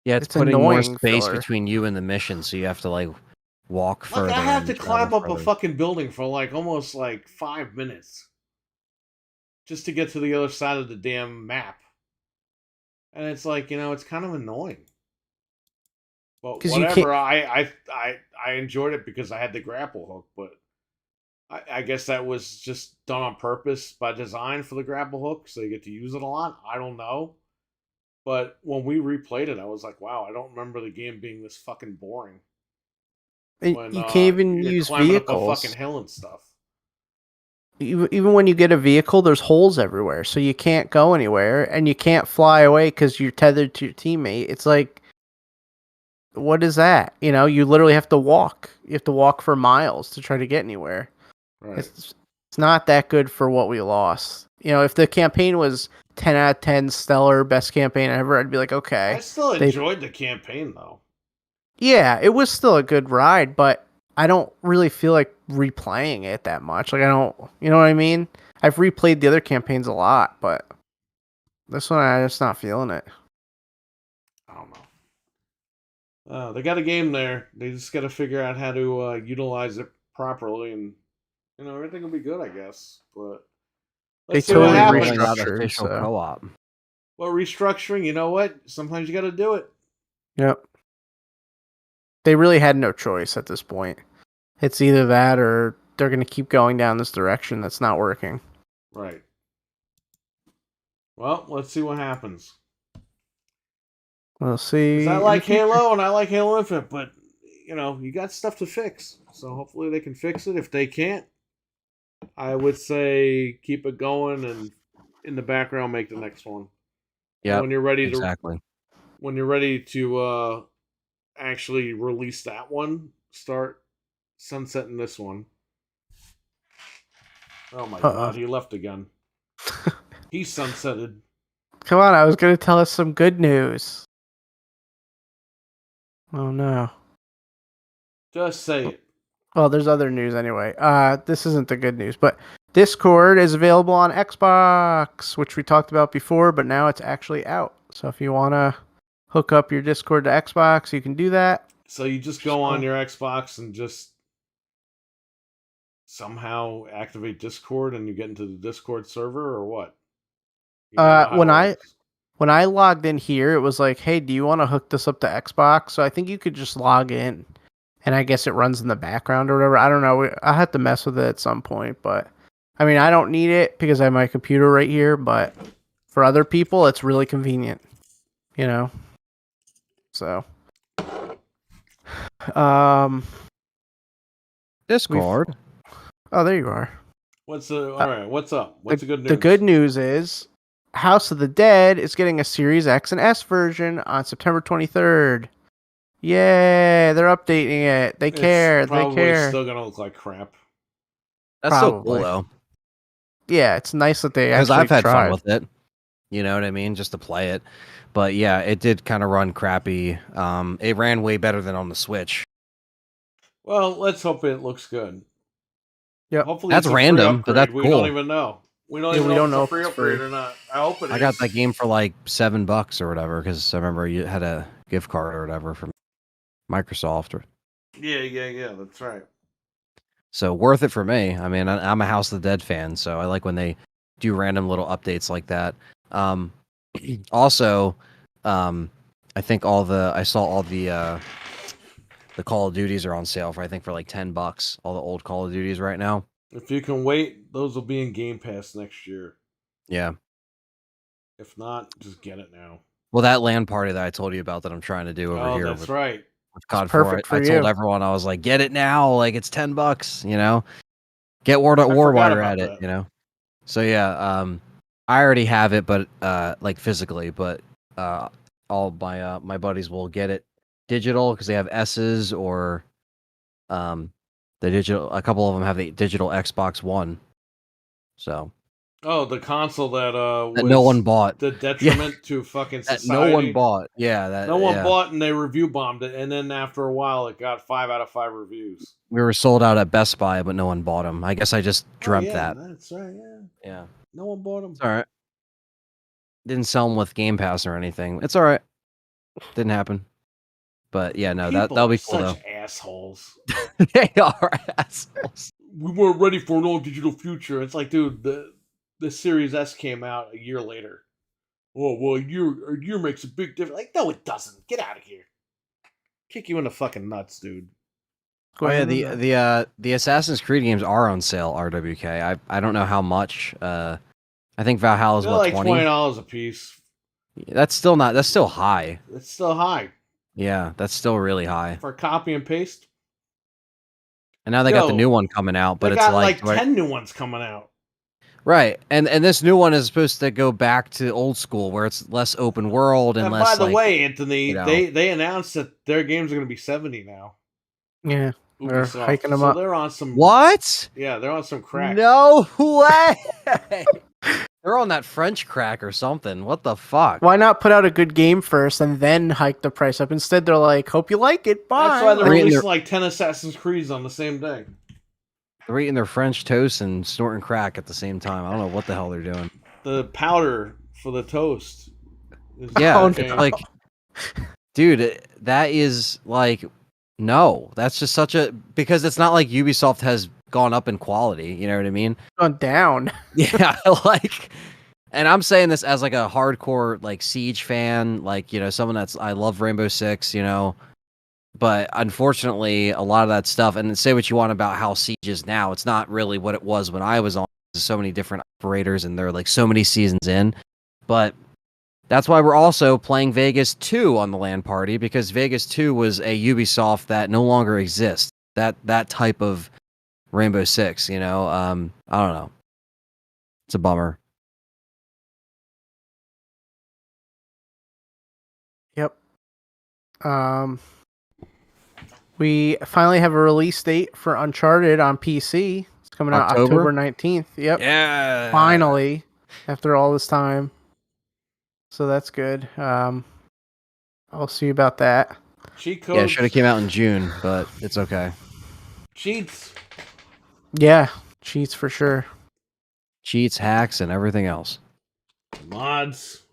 Yeah, it's putting more space between you and the mission, so you have to like walk further. I have to climb up a fucking building for like almost like 5 minutes just to get to the other side of the damn map, and it's like it's kind of annoying. But whatever, I enjoyed it because I had the grapple hook, but I guess that was just done on purpose by design for the grapple hook, so you get to use it a lot. I don't know. But when we replayed it, I was like, wow, I don't remember the game being this fucking boring. When, you can't even use vehicles. Up a fucking hill and stuff. Even when you get a vehicle, there's holes everywhere, so you can't go anywhere, and you can't fly away because you're tethered to your teammate. It's like, what is that? You literally have to walk. You have to walk for miles to try to get anywhere. Right. It's not that good for what we lost. If the campaign was 10 out of 10 stellar, best campaign ever, I'd be like, okay. I still enjoyed the campaign, though. Yeah, it was still a good ride, but I don't really feel like replaying it that much. Like, I don't, you know what I mean? I've replayed the other campaigns a lot, but this one, I'm just not feeling it. I don't know. They got a game there. They just got to figure out how to utilize it properly, and everything will be good, I guess. But they totally restructured official co-op. Well, restructuring, you know what? Sometimes you got to do it. Yep. They really had no choice at this point. It's either that or they're going to keep going down this direction that's not working. Right. Well, let's see what happens. We'll see. 'Cause I like Halo and I like Halo Infinite, but you got stuff to fix. So hopefully they can fix it. If they can't, I would say keep it going and in the background make the next one. Yeah, When you're ready to exactly. when you're ready to actually release that one, start sunsetting this one. Oh my god, he left again. He sunsetted. Come on, I was going to tell us some good news. Oh no. Just say it. Well, there's other news anyway. This isn't the good news, but Discord is available on Xbox, which we talked about before, but now it's actually out. So if you want to hook up your Discord to Xbox, you can do that. So you just go on your Xbox and just somehow activate Discord and you get into the Discord server or what? When I logged in here, it was like, "Hey, do you want to hook this up to Xbox?" So I think you could just log in, and I guess it runs in the background or whatever. I don't know. I have to mess with it at some point, but I mean, I don't need it because I have my computer right here. But for other people, it's really convenient, So, Discord. Oh, there you are. What's up? What's the good news? The good news is House of the Dead is getting a Series X and S version on September 23rd. Yay, they're updating it. They care. It's probably they care. still gonna look like crap. That's so cool though. Yeah, it's nice that they because actually I've had tried. fun with it. You know what I mean? Just to play it. But yeah, it did kind of run crappy. It ran way better than on the Switch. Well, let's hope it looks good. Yeah, hopefully that's it's a random, free but that's we cool. don't even know. We don't even know if it's a free upgrade or not. I hope it is. I got that game for like $7 or whatever because I remember you had a gift card or whatever from Microsoft. Yeah, that's right. So worth it for me. I mean, I'm a House of the Dead fan, so I like when they do random little updates like that. Also, I think I saw all the Call of Duties are on sale for like $10. All the old Call of Duties right now. If you can wait, those will be in Game Pass next year. Yeah. If not, just get it now. Well, that LAN party that I told you about that I'm trying to do over here. That's right. With COD 4, I told everyone, I was like, get it now. Like, it's $10, Get War while you're at it, So, yeah, I already have it, but, like, physically, but all my buddies will get it digital because they have S's or the digital. A couple of them have the digital Xbox One. So. Oh, the console that no one bought. The detriment to fucking society. No one bought. Yeah, no one bought, and they review bombed it, and then after a while, it got 5 out of 5 reviews. We were sold out at Best Buy, but no one bought them. I guess I just dreamt that. That's right. Yeah. Yeah. No one bought them. It's all right. Didn't sell them with Game Pass or anything. It's all right. Didn't happen. But yeah, no, that'll be cool. Such assholes. They are assholes. We weren't ready for an all digital future. It's like, dude, the Series S came out a year a year makes a big difference. Like, no, it doesn't. Get out of here. Kick you in the fucking nuts, dude. Oh yeah, the Assassin's Creed games are on sale. RWK. I don't know how much. I think Valhalla is like $20 $20 a piece. That's still high. It's still high. Yeah, that's still really high for copy and paste. And now they got the new one coming out, but it's got like 10 new ones coming out. Right, and this new one is supposed to go back to old school, where it's less open world and less. By the way, Anthony, they announced that their games are going to be $70 now. Yeah, they're hiking them up. So they're on some what? Yeah, they're on some crack. No way. They're on that French crack or something. What the fuck? Why not put out a good game first and then hike the price up? Instead, they're like, "Hope you like it." Bye. That's why they're releasing like 10 Assassin's Creeds on the same day. They're eating their French toast and snorting crack at the same time. I don't know what the hell they're doing. The powder for the toast. Yeah, like, dude, that is like, no, that's just because it's not like Ubisoft has gone up in quality. You know what I mean? Gone down. Yeah, like, and I'm saying this as like a hardcore like Siege fan, like, someone I love Rainbow Six, But unfortunately, a lot of that stuff, and say what you want about how Siege is now, it's not really what it was when I was on. There's so many different operators, and they're like so many seasons in. But that's why we're also playing Vegas 2 on the LAN party, because Vegas 2 was a Ubisoft that no longer exists. That type of Rainbow Six, I don't know. It's a bummer. Yep. We finally have a release date for Uncharted on PC. It's coming out October 19th. Yep. Yeah. Finally, after all this time. So that's good. I'll see about that. Cheat codes. Yeah, it should have came out in June, but it's okay. Cheats. Yeah, cheats for sure. Cheats, hacks, and everything else. Mods.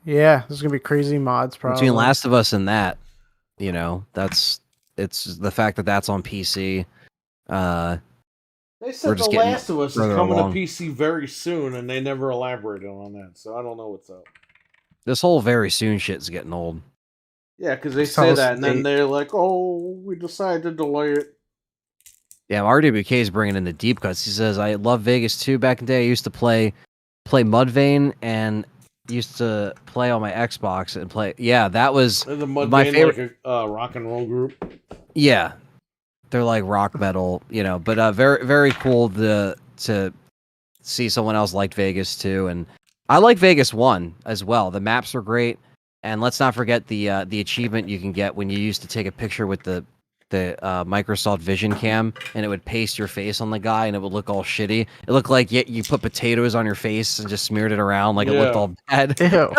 Yeah, there's gonna be crazy mods probably. Between Last of Us and that, it's the fact that that's on PC. They said The Last of Us is coming to PC very soon, and they never elaborated on that, so I don't know what's up. This whole very soon shit is getting old. Yeah, because they say that, and then they're like, "Oh, we decided to delay it." Yeah, RWK is bringing in the deep cuts. He says, "I love Vegas 2 back in the day. I used to play Mudvayne and used to play on my Xbox and play." Yeah, that was my favorite. Like a rock and roll group. Yeah, they're like rock metal, But very very cool to see someone else liked Vegas 2, and I like Vegas 1 as well. The maps are great, and let's not forget the achievement you can get when you used to take a picture with the Microsoft Vision Cam, and it would paste your face on the guy, and it would look all shitty. It looked like you put potatoes on your face and just smeared it around, like it looked all bad. Ew.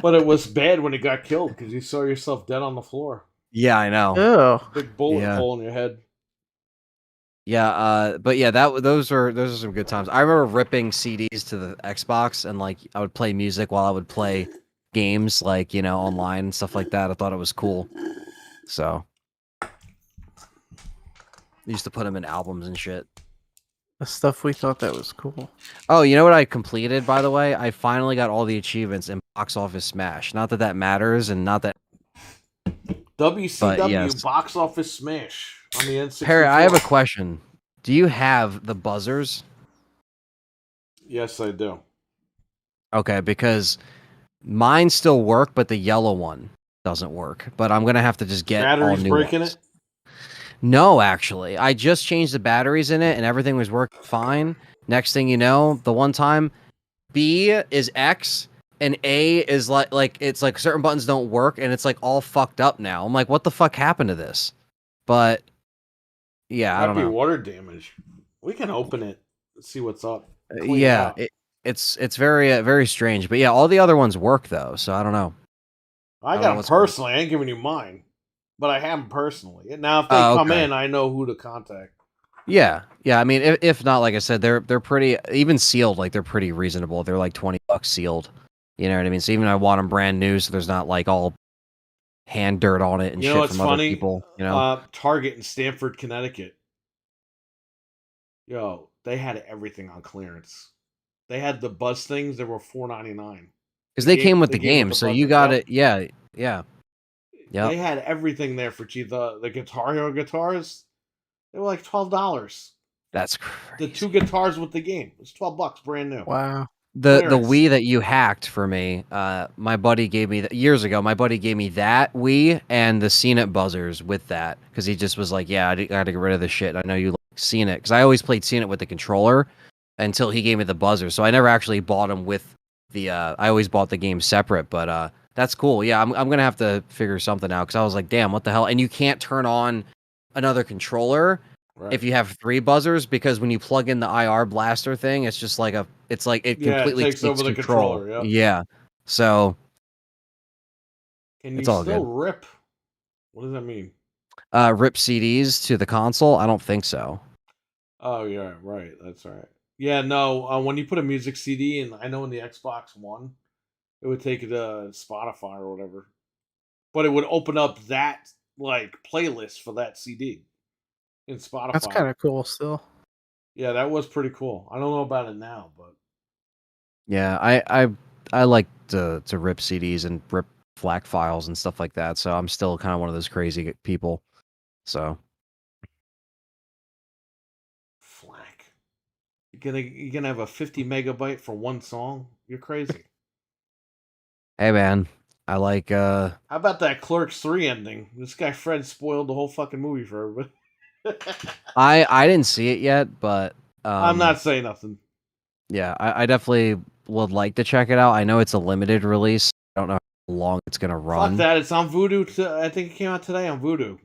But it was bad when it got killed because you saw yourself dead on the floor. Yeah, I know. Ew. Big bullet hole in your head. Yeah, but yeah, those are some good times. I remember ripping CDs to the Xbox, and like I would play music while I would play games, like online and stuff like that. I thought it was cool. So I used to put them in albums and shit. The stuff we thought that was cool. Oh, you know what I completed, by the way? I finally got all the achievements in Box Office Smash. Not that matters, and not that... WCW yes. Box Office Smash on the N64. Harry, I have a question. Do you have the buzzers? Yes, I do. Okay, because mine still work, but the yellow one doesn't work. But I'm going to have to just get batteries all new breaking ones. It? No, actually. I just changed the batteries in it, and everything was working fine. Next thing you know, the one time, B is X, and A is like it's like certain buttons don't work, and it's like all fucked up now. I'm like, what the fuck happened to this? But yeah, I don't know. Might be water damage. We can open it, see what's up. Yeah, it's very very strange. But yeah, all the other ones work though, so I don't know. I got them personally. I ain't giving you mine, but I have them personally. Now, if they come in, I know who to contact. Yeah. I mean, if not, like I said, they're pretty even sealed. Like they're pretty reasonable. They're like $20 sealed. You know what I mean? So even I want them brand new, so there's not like all hand dirt on it and shit from other people. Target in Stamford, Connecticut. Yo, they had everything on clearance. They had the buzz things that were $4.99. Because they came with the game, so you got it. Yeah. They had everything there for cheap. The Guitar Hero guitars, they were like $12. That's crazy. The 2 guitars with the game. It was $12 brand new. Wow. The Wii that you hacked for me, my buddy gave me years ago. My buddy gave me that Wii and the CNET buzzers with that because he just was like, "Yeah, I got to get rid of this shit. I know you like CNET because I always played CNET with the controller until he gave me the buzzer. So I never actually bought them with the. I always bought the game separate, but that's cool. Yeah, I'm gonna have to figure something out because I was like, damn, what the hell? And you can't turn on another controller. Right. If you have 3 buzzers, because when you plug in the IR blaster thing, it's just like it completely takes over the controller. Yep. Yeah, so can you still rip? What does that mean? Rip CDs to the console? I don't think so. Oh yeah, right. That's right. Yeah, no. When you put a music CD in, I know in the Xbox One, it would take it to Spotify or whatever, but it would open up that like playlist for that CD. In Spotify. That's kind of cool still. Yeah, that was pretty cool. I don't know about it now, but yeah, I like to rip CDs and rip FLAC files and stuff like that. So I'm still kind of one of those crazy people. So FLAC. You're gonna have a 50 megabyte for one song? You're crazy. hey man, I like How about that Clerks 3 ending? This guy Fred spoiled the whole fucking movie for everybody. I didn't see it yet, but I'm not saying nothing. Yeah, I definitely would like to check it out. I know it's a limited release. I don't know how long it's gonna run. Fuck that, it's on Vudu. I think it came out today on Vudu.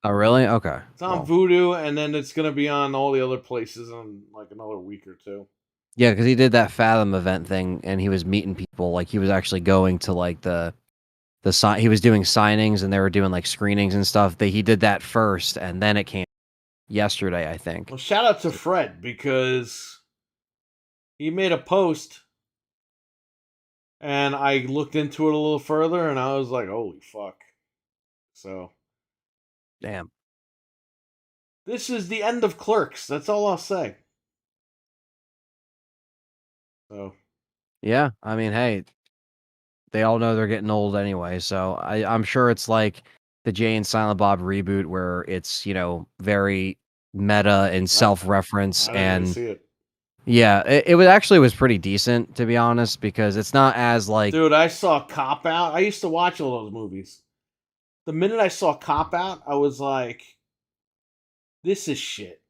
Oh really? Okay. It's on Vudu, and then it's gonna be on all the other places in like another week or two. Yeah, because he did that Fathom event thing, and he was meeting people. Like he was actually going to like the he was doing signings, and they were doing like screenings and stuff. He did that first, and then it came yesterday, I think. Well, shout out to Fred because he made a post, and I looked into it a little further, and I was like, "Holy fuck!" So, damn, this is the end of Clerks. That's all I'll say. So, yeah, I mean, hey, they all know they're getting old anyway, so I'm sure it's like the Jay and Silent Bob reboot, where it's very meta and self-reference, I didn't and even see it. yeah, it was pretty decent, to be honest, because it's not as like... Dude, I saw Cop Out. I used to watch all those movies. The minute I saw Cop Out, I was like, this is shit.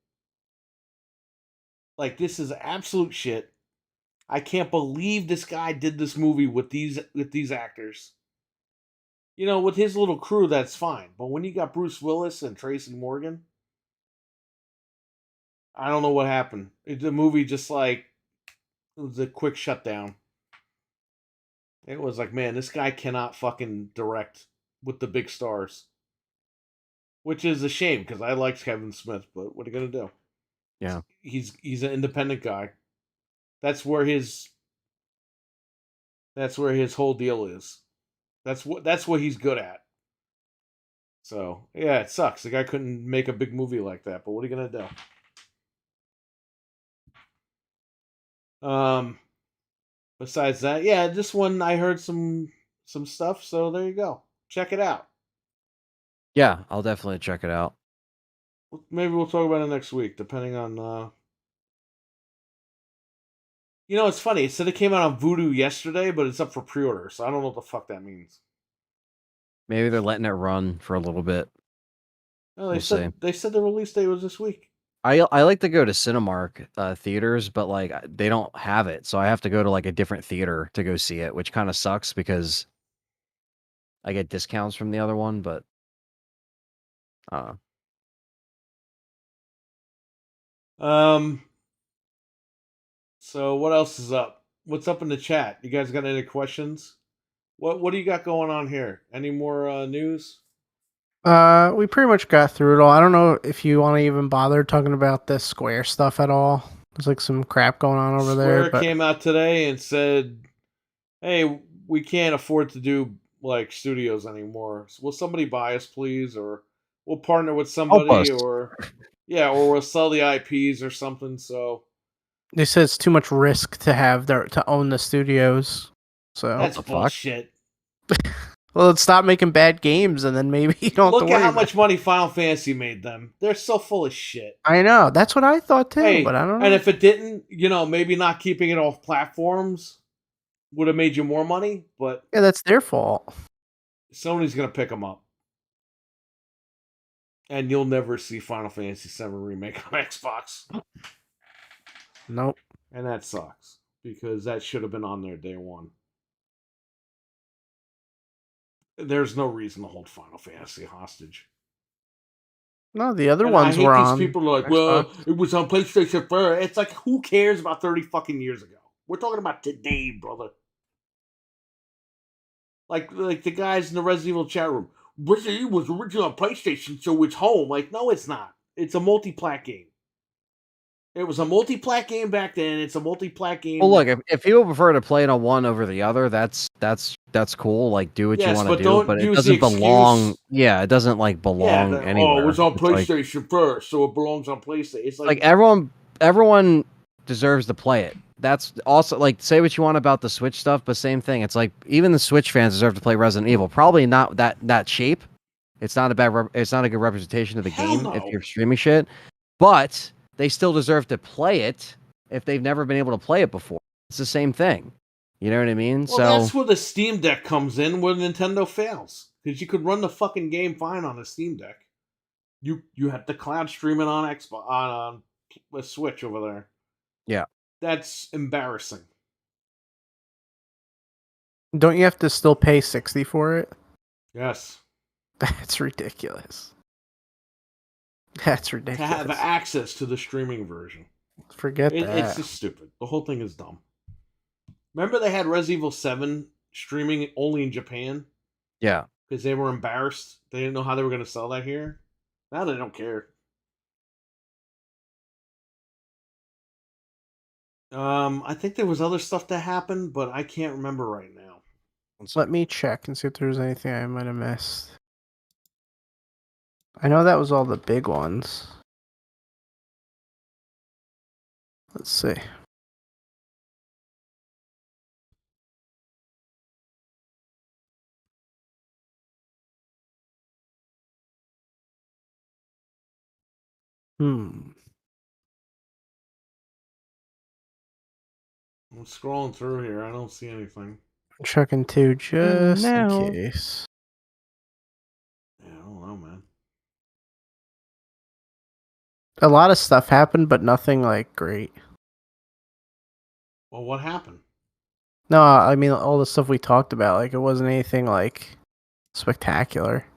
Like, this is absolute shit. I can't believe this guy did this movie with these actors. With his little crew, that's fine. But when you got Bruce Willis and Tracy Morgan, I don't know what happened. The movie just it was a quick shutdown. It was like, man, this guy cannot fucking direct with the big stars. Which is a shame, because I liked Kevin Smith, but what are you gonna do? Yeah. He's an independent guy. That's where his whole deal is. That's what he's good at. So, yeah, it sucks. The guy couldn't make a big movie like that, but what are you gonna do? Besides that, yeah, this one I heard some stuff, so there you go. Check it out. Yeah, I'll definitely check it out. Maybe we'll talk about it next week, depending on it's funny. It said it came out on Vudu yesterday, but it's up for pre-order, so I don't know what the fuck that means. Maybe they're letting it run for a little bit. No, they said the release date was this week. I like to go to Cinemark theaters, but like they don't have it, so I have to go to like a different theater to go see it, which kind of sucks because I get discounts from the other one. But So what else is up? What's up in the chat? You guys got any questions? What do you got going on here? Any more news? We pretty much got through it all. I don't know if you want to even bother talking about the Square stuff at all. There's like some crap going on over there. Square came out today and said, "Hey, we can't afford to do like studios anymore. So will somebody buy us, please? Or we'll partner with somebody, or we'll sell the IPs or something." So they said it's too much risk to own the studios. So that's bullshit. Well, let's stop making bad games, and then maybe you don't have to worry. Look at how much money Final Fantasy made them. They're so full of shit. I know. That's what I thought too, but I don't know. And if it didn't, maybe not keeping it off platforms would have made you more money, but... Yeah, that's their fault. Sony's going to pick them up. And you'll never see Final Fantasy VII Remake on Xbox. Nope. And that sucks, because that should have been on there day one. There's no reason to hold Final Fantasy hostage. No, the other ones were on. These people are like, well, it was on PlayStation 4. It's like, who cares about 30 fucking years ago? We're talking about today, brother. Like the guys in the Resident Evil chat room. Resident Evil was originally on PlayStation, so it's home. Like, no, it's not. It's a multi-plat game. It was a multi-plat game back then. It's a multi-plat game. Well, look, if people prefer to play it on one over the other, that's cool. Like, do what you want to do, but it doesn't belong. Yeah, it doesn't like belong anywhere. Oh, it was on PlayStation first, so it belongs on PlayStation. It's like everyone deserves to play it. that's also like say what you want about the Switch stuff, but same thing. It's like even the Switch fans deserve to play Resident Evil. Probably not that cheap. It's not a it's not a good representation of the Hell game if no. you're streaming shit, but they still deserve to play it if they've never been able to play it before. It's the same thing. You know what I mean? Well, that's where the Steam Deck comes in where Nintendo fails. Because you could run the fucking game fine on a Steam Deck. You have the cloud streaming on Xbox on a Switch over there. Yeah. That's embarrassing. Don't you have to still pay $60 for it? Yes. That's ridiculous. That's To ridiculous. have access to the streaming version. Forget that. It's just stupid. The whole thing is dumb. Remember they had Resident Evil 7 streaming only in Japan? Yeah. Because they were embarrassed. They didn't know how they were going to sell that here. Now they don't care. I think there was other stuff that happened, but I can't remember right now. Let me check and see if there's anything I might have missed. I know that was all the big ones. Let's see. I'm scrolling through here. I don't see anything. I'm checking too, just No. in case. Yeah, I don't know, man. A lot of stuff happened, but nothing like great. Well, what happened? No, I mean all the stuff we talked about. Like it wasn't anything like spectacular.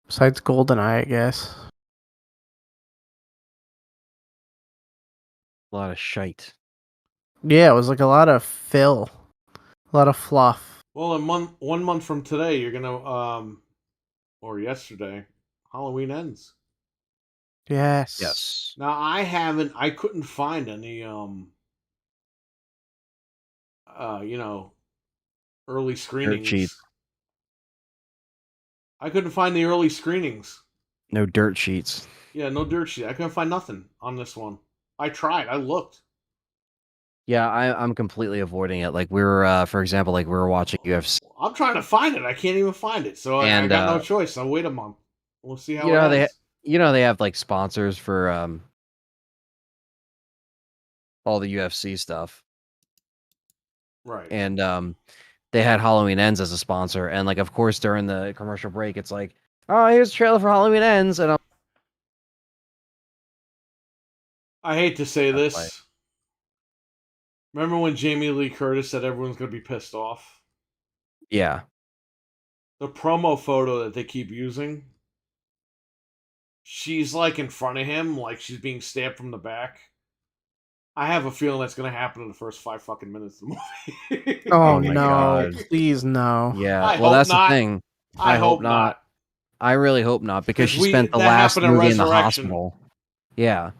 Besides GoldenEye, I guess. A lot of shite. Yeah, it was like a lot of fill, a lot of fluff. Well, in 1 month from today, you're gonna or yesterday, Halloween ends. Yes. Yes. Now I couldn't find any early screenings. sheets. I couldn't find the early screenings. No dirt sheets. Yeah, no dirt sheet. I couldn't find nothing on this one. I tried. I looked. Yeah, I'm completely avoiding it. Like we were, for example, like we were watching UFC. I'm trying to find it. I can't even find it. So I got no choice. I'll wait a month. We'll see how it ends. They have like sponsors for all the UFC stuff. Right. And they had Halloween Ends as a sponsor, and like of course during the commercial break, it's like, oh, here's a trailer for Halloween Ends, and I hate to say this. Right. Remember when Jamie Lee Curtis said everyone's gonna be pissed off? Yeah. The promo photo that they keep using, she's like in front of him, like she's being stabbed from the back. I have a feeling that's gonna happen in the first 5 fucking minutes of the movie. Oh my no! God. Please no. Yeah. Well, that's not. the thing. I hope not. I really hope not, because she 'Cause spent the that last happened in movie in the Resurrection. hospital. Yeah.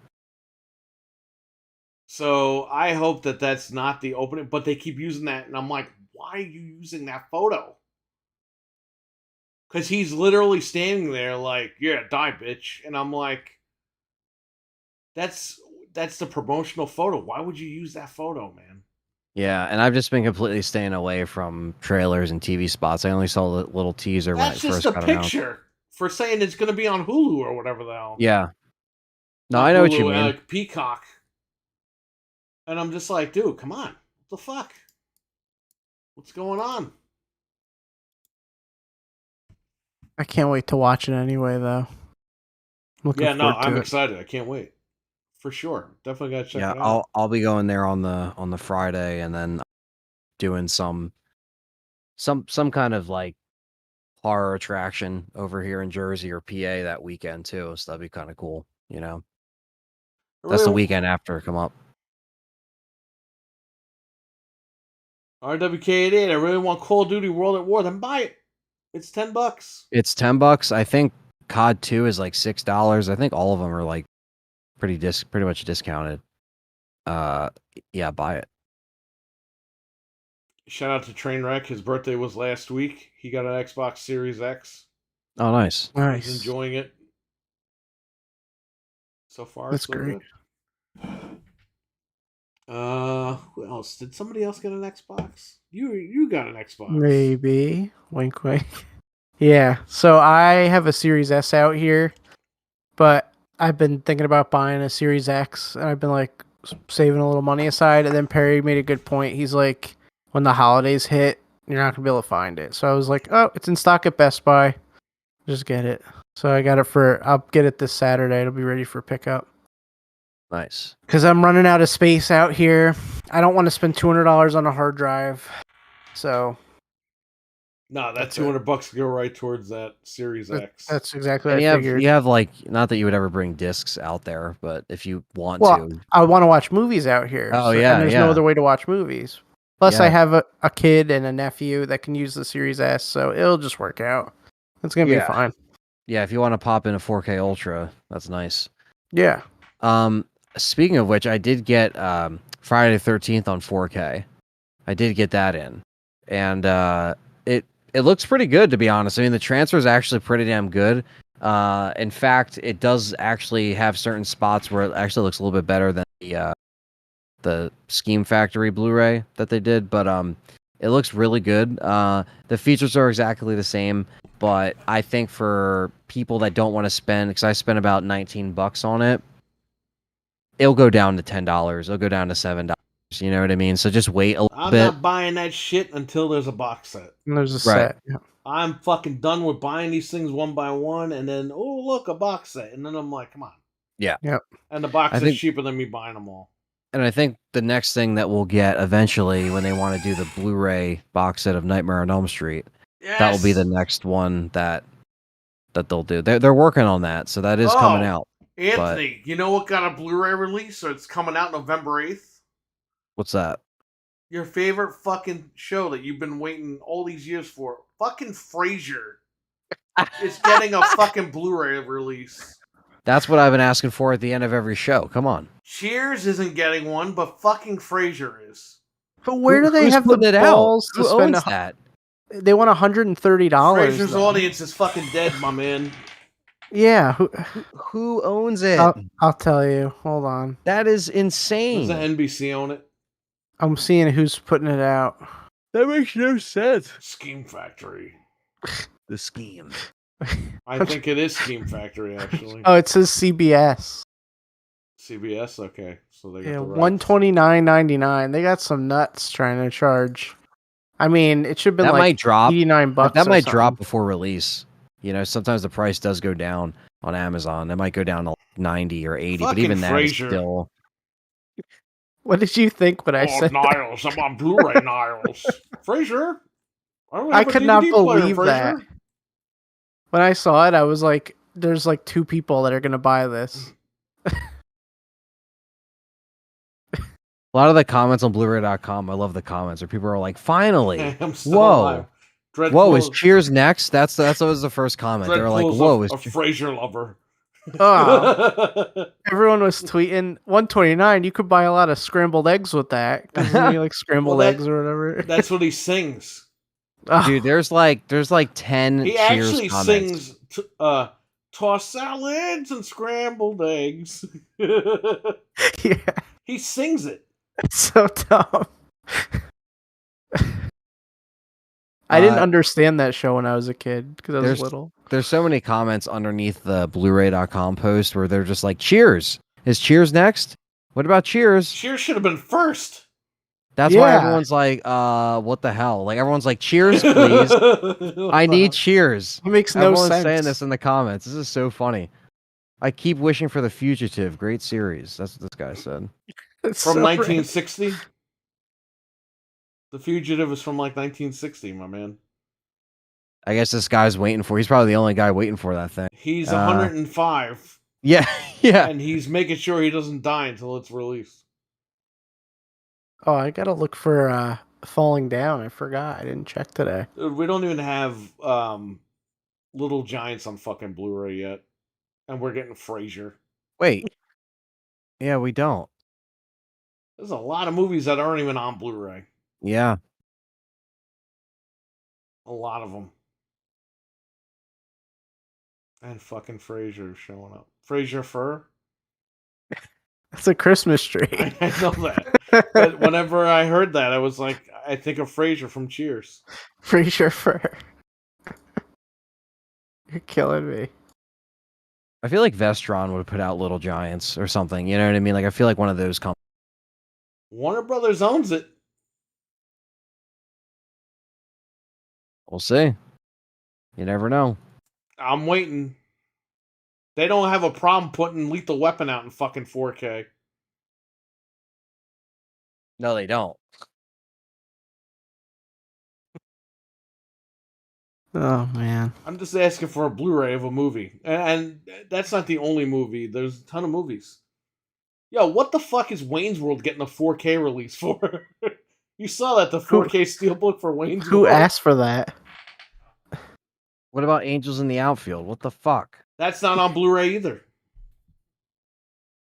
So I hope that that's not the opening, but they keep using that, and I'm like, why are you using that photo? Because he's literally standing there like, yeah, die, bitch. And I'm like, that's the promotional photo. Why would you use that photo, man? Yeah, and I've just been completely staying away from trailers and TV spots. I only saw the little teaser when it That's first just a got announced. picture for saying it's going to be on Hulu or whatever the hell. Yeah. No, Not I know what Hulu, you mean. Like Peacock. And I'm just like, dude, come on. What the fuck? What's going on? I can't wait to watch it anyway, though. I'm excited. I can't wait. For sure. Definitely gotta check it out. I'll be going there on the Friday, and then doing some kind of like horror attraction over here in Jersey or PA that weekend too. So that'd be kind of cool, you know. That's the weekend after come up. RWK88, I really want Call of Duty World at War, then buy it. It's $10. It's $10. I think COD 2 is like $6. I think all of them are like pretty much discounted. Yeah, buy it. Shout out to Trainwreck. His birthday was last week. He got an Xbox Series X. Oh, nice. Nice. He's enjoying it. So far, That's so great. good. Who else? Did somebody else get an Xbox? You got an Xbox. Maybe. Wink, wink. Yeah. So I have a Series S out here, but I've been thinking about buying a Series X, and I've been like saving a little money aside. And then Perry made a good point. He's like, when the holidays hit, you're not gonna be able to find it. So I was like, oh, it's in stock at Best Buy. Just get it. So I got it I'll get it this Saturday. It'll be ready for pickup. Nice. Because I'm running out of space out here. I don't want to spend $200 on a hard drive. So No, that That's it. $200 could go right towards that Series X. that's exactly And what I figured. you have like, not that you would ever bring discs out there, but if you want Well, to. I want to watch movies out here. Oh, yeah, And there's yeah. no other way to watch movies. Plus, I Yeah. have a kid and a nephew that can use the Series S, so it'll just work out. It's going to be Yeah. fine. Yeah, if you want to pop in a 4K Ultra, that's nice. Yeah. Speaking of which, I did get Friday the 13th on 4K. I did get that in. And it looks pretty good, to be honest. I mean, the transfer is actually pretty damn good. In fact, it does actually have certain spots where it actually looks a little bit better than the Scheme Factory Blu-ray that they did, but it looks really good. The features are exactly the same, but I think for people that don't want to spend, because I spent about $19 on it, it'll go down to $10. It'll go down to $7. You know what I mean? So just wait a little I'm bit. not buying that shit until there's a box set. And there's a Right. set. Yeah. I'm fucking done with buying these things one by one, and then oh look, a box set, and then I'm like, come on. Yeah. Yep. And the box I is think- cheaper than me buying them all. And I think the next thing that we'll get eventually when they want to do the Blu-ray box set of Nightmare on Elm Street, Yes! that will be the next one that they'll do. They're working on that, so that is coming Oh. out. Anthony, you know what got a Blu-ray release? So it's coming out November 8th. What's that? Your favorite fucking show that you've been waiting all these years for. Fucking Frasier is getting a fucking Blu-ray release. That's what I've been asking for at the end of every show. Come on. Cheers isn't getting one, but fucking Frasier is. But where do they Who's have the putting it out? balls to Who spend? owns that? They want $130. Frasier's though. audience is fucking dead, my man. Yeah. Who owns it? I'll tell you. Hold on. That is Does insane. the NBC own it? I'm seeing who's putting it out. That makes no sense. Scheme Factory. The Scheme. I think it is Scheme Factory, actually. Oh, it says CBS. CBS? Okay. So they got Yeah, the rights. $129.99. They got some nuts trying to charge. I mean, it should have been That like might drop. $89. That or might drop something. before release. You know, sometimes the price does go down on Amazon. It might go down to like 90 or 80, but Fucking even that is Frasier. still. What did you think when I Oh, said that? Niles. I'm on Blu-ray, Niles. Frasier? don't I have a could not DVD player, believe that. Frasier. When I saw it, I was like, there's like two people that are going to buy this. A lot of the comments on Blu-ray.com, I love the comments where people are like, "Finally, I'm still whoa, alive. Dreadful, whoa, is Cheers next?" That's always the first comment. They're like, Dreadful's "Whoa, a is Frasier lover. Oh, everyone was tweeting $129. You could buy a lot of scrambled eggs with that. 'Cause you like scrambled Well, that- eggs or whatever. That's what he sings. Oh, dude?" There's like 10 He Cheers actually comments. sings tossed salads and scrambled eggs. yeah, He sings it. it's so dumb. I didn't understand that show when I was a kid because I was there's- little. There's so many comments underneath the Blu-ray.com post where they're just like, "Cheers, is Cheers next? What about Cheers?" Cheers should have been first. That's why Yeah. everyone's like, what the hell?" Like everyone's like, "Cheers, please. I need Cheers." It makes no Everyone's sense. saying this in the comments. This is so funny. I keep wishing for The Fugitive. Great series. That's what this guy said. It's From so 1960. The Fugitive is from like 1960, my man. I guess this guy's waiting for. He's probably the only guy waiting for that thing. He's 105, Yeah, yeah. and he's making sure he doesn't die until it's released. Oh, I gotta look for Falling Down. I forgot. I didn't check today. Dude, we don't even have Little Giants on fucking Blu-ray yet, and we're getting Frasier. Wait. Yeah, we don't. There's a lot of movies that aren't even on Blu-ray. Yeah. A lot of them. And fucking Frasier showing up. Frasier Fur? It's a Christmas tree. I know that. But whenever I heard that, I was like, I think of Frasier from Cheers. Pretty sure for you're killing me. I feel like Vestron would have put out Little Giants or something. You know what I mean? Like I feel like one of those companies. Warner Brothers owns it. We'll see. You never know. I'm waiting. They don't have a problem putting Lethal Weapon out in fucking 4K. No, they don't. Oh man. I'm just asking for a Blu-ray of a movie. And that's not the only movie. There's a ton of movies. Yo, what the fuck is Wayne's World getting a 4K release for? You saw that, the 4K steelbook for Wayne's Who World? asked for that? What about Angels in the Outfield? What the fuck? That's not on Blu-ray either.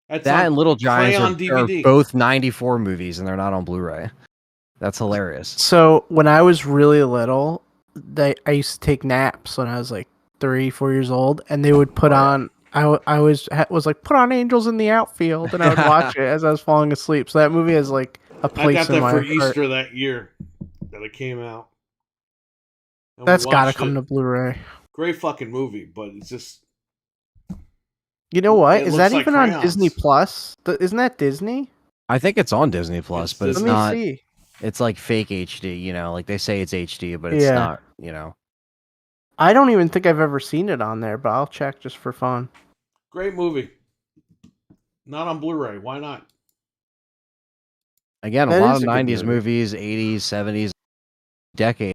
That's That on and Little Giants Crayon are DVD. both 94 movies, and they're not on Blu-ray. That's hilarious. So when I was really little, I used to take naps when I was like 3-4 years old, and they would put on. I was like, put on Angels in the Outfield, and I would watch it as I was falling asleep. So that movie has like a I place got in that my for heart. Easter that year that it came out. And we That's got to watched come it. to Blu-ray. Great fucking movie, but it's just You know what? It Is looks that like even on crayons. Disney Plus? Isn't that Disney? I think it's on Disney Plus, but it's Let me not. see. It's like fake HD. You know, like they say it's HD, but it's Yeah. not. You know. I don't even think I've ever seen it on there, but I'll check just for fun. great movie. Not on Blu-ray. Why not? Again, That a lot is of a good 90s movies, 80s, 70s, decade.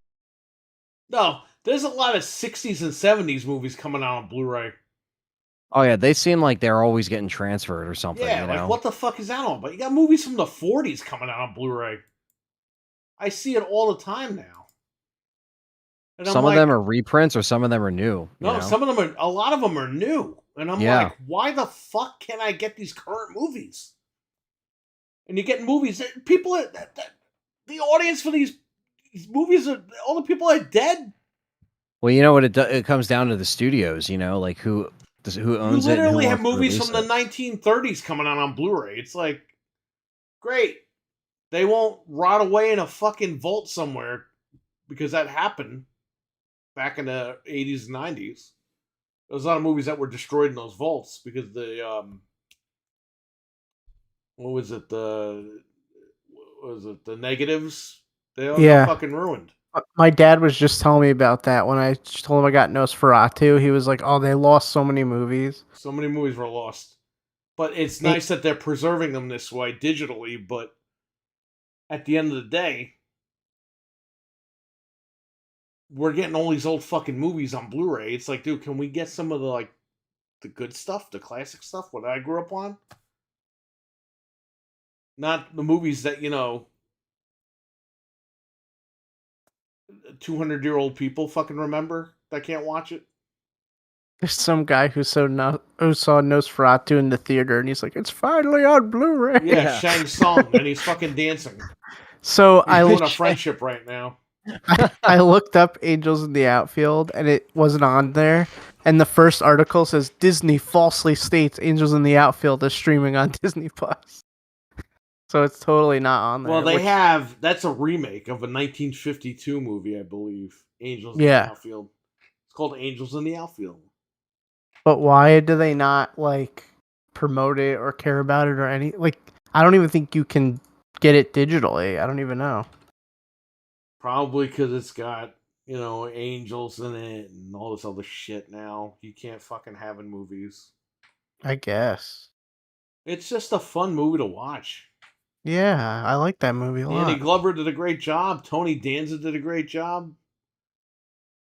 No, there's a lot of 60s and 70s movies coming out on Blu-ray. Oh yeah, they seem like they're always getting transferred or something. Yeah, you know? like what the fuck is that on? But you got movies from the 40s coming out on Blu-ray. I see it all the time now. And Some of them are reprints, or some of them are new. No, you know? some of them are. A lot of them are new, and I'm Yeah. like, why the fuck can't I get these current movies? And you get movies that people, the audience for these movies are all the people are dead. Well, you know what? It comes down to the studios. You know, like who owns You it. And who literally have wants to movies release from the it. 1930s coming out on Blu-ray. It's like, great. They won't rot away in a fucking vault somewhere because that happened back in the 80s and 90s. There was a lot of movies that were destroyed in those vaults because the what was it? The negatives? They all Yeah. got fucking ruined. My dad was just telling me about that when I told him I got Nosferatu. He was like, "Oh, they lost so many movies." So many movies were lost. But it's nice that they're preserving them this way digitally, but at the end of the day, we're getting all these old fucking movies on Blu-ray. It's like, dude, can we get some of the good stuff, the classic stuff, what I grew up on? Not the movies that, 200-year-old people fucking remember that can't watch it. There's some guy who saw Nosferatu in the theater, and he's like, "It's finally on Blu-ray." Yeah, Shang Tsung, and he's fucking dancing. So He's doing a friendship right now. I looked up Angels in the Outfield, and it wasn't on there. And the first article says Disney falsely states Angels in the Outfield is streaming on Disney Plus. So it's totally not on there. Well, that's a remake of a 1952 movie, I believe. Angels in the Outfield. It's called Angels in the Outfield. But why do they not promote it or care about it or any I don't even think you can get it digitally. I don't even know. Probably because it's got, angels in it and all this other shit now. You can't fucking have in movies. I guess. It's just a fun movie to watch. Yeah, I like that movie a lot. Danny Glover did a great job. Tony Danza did a great job.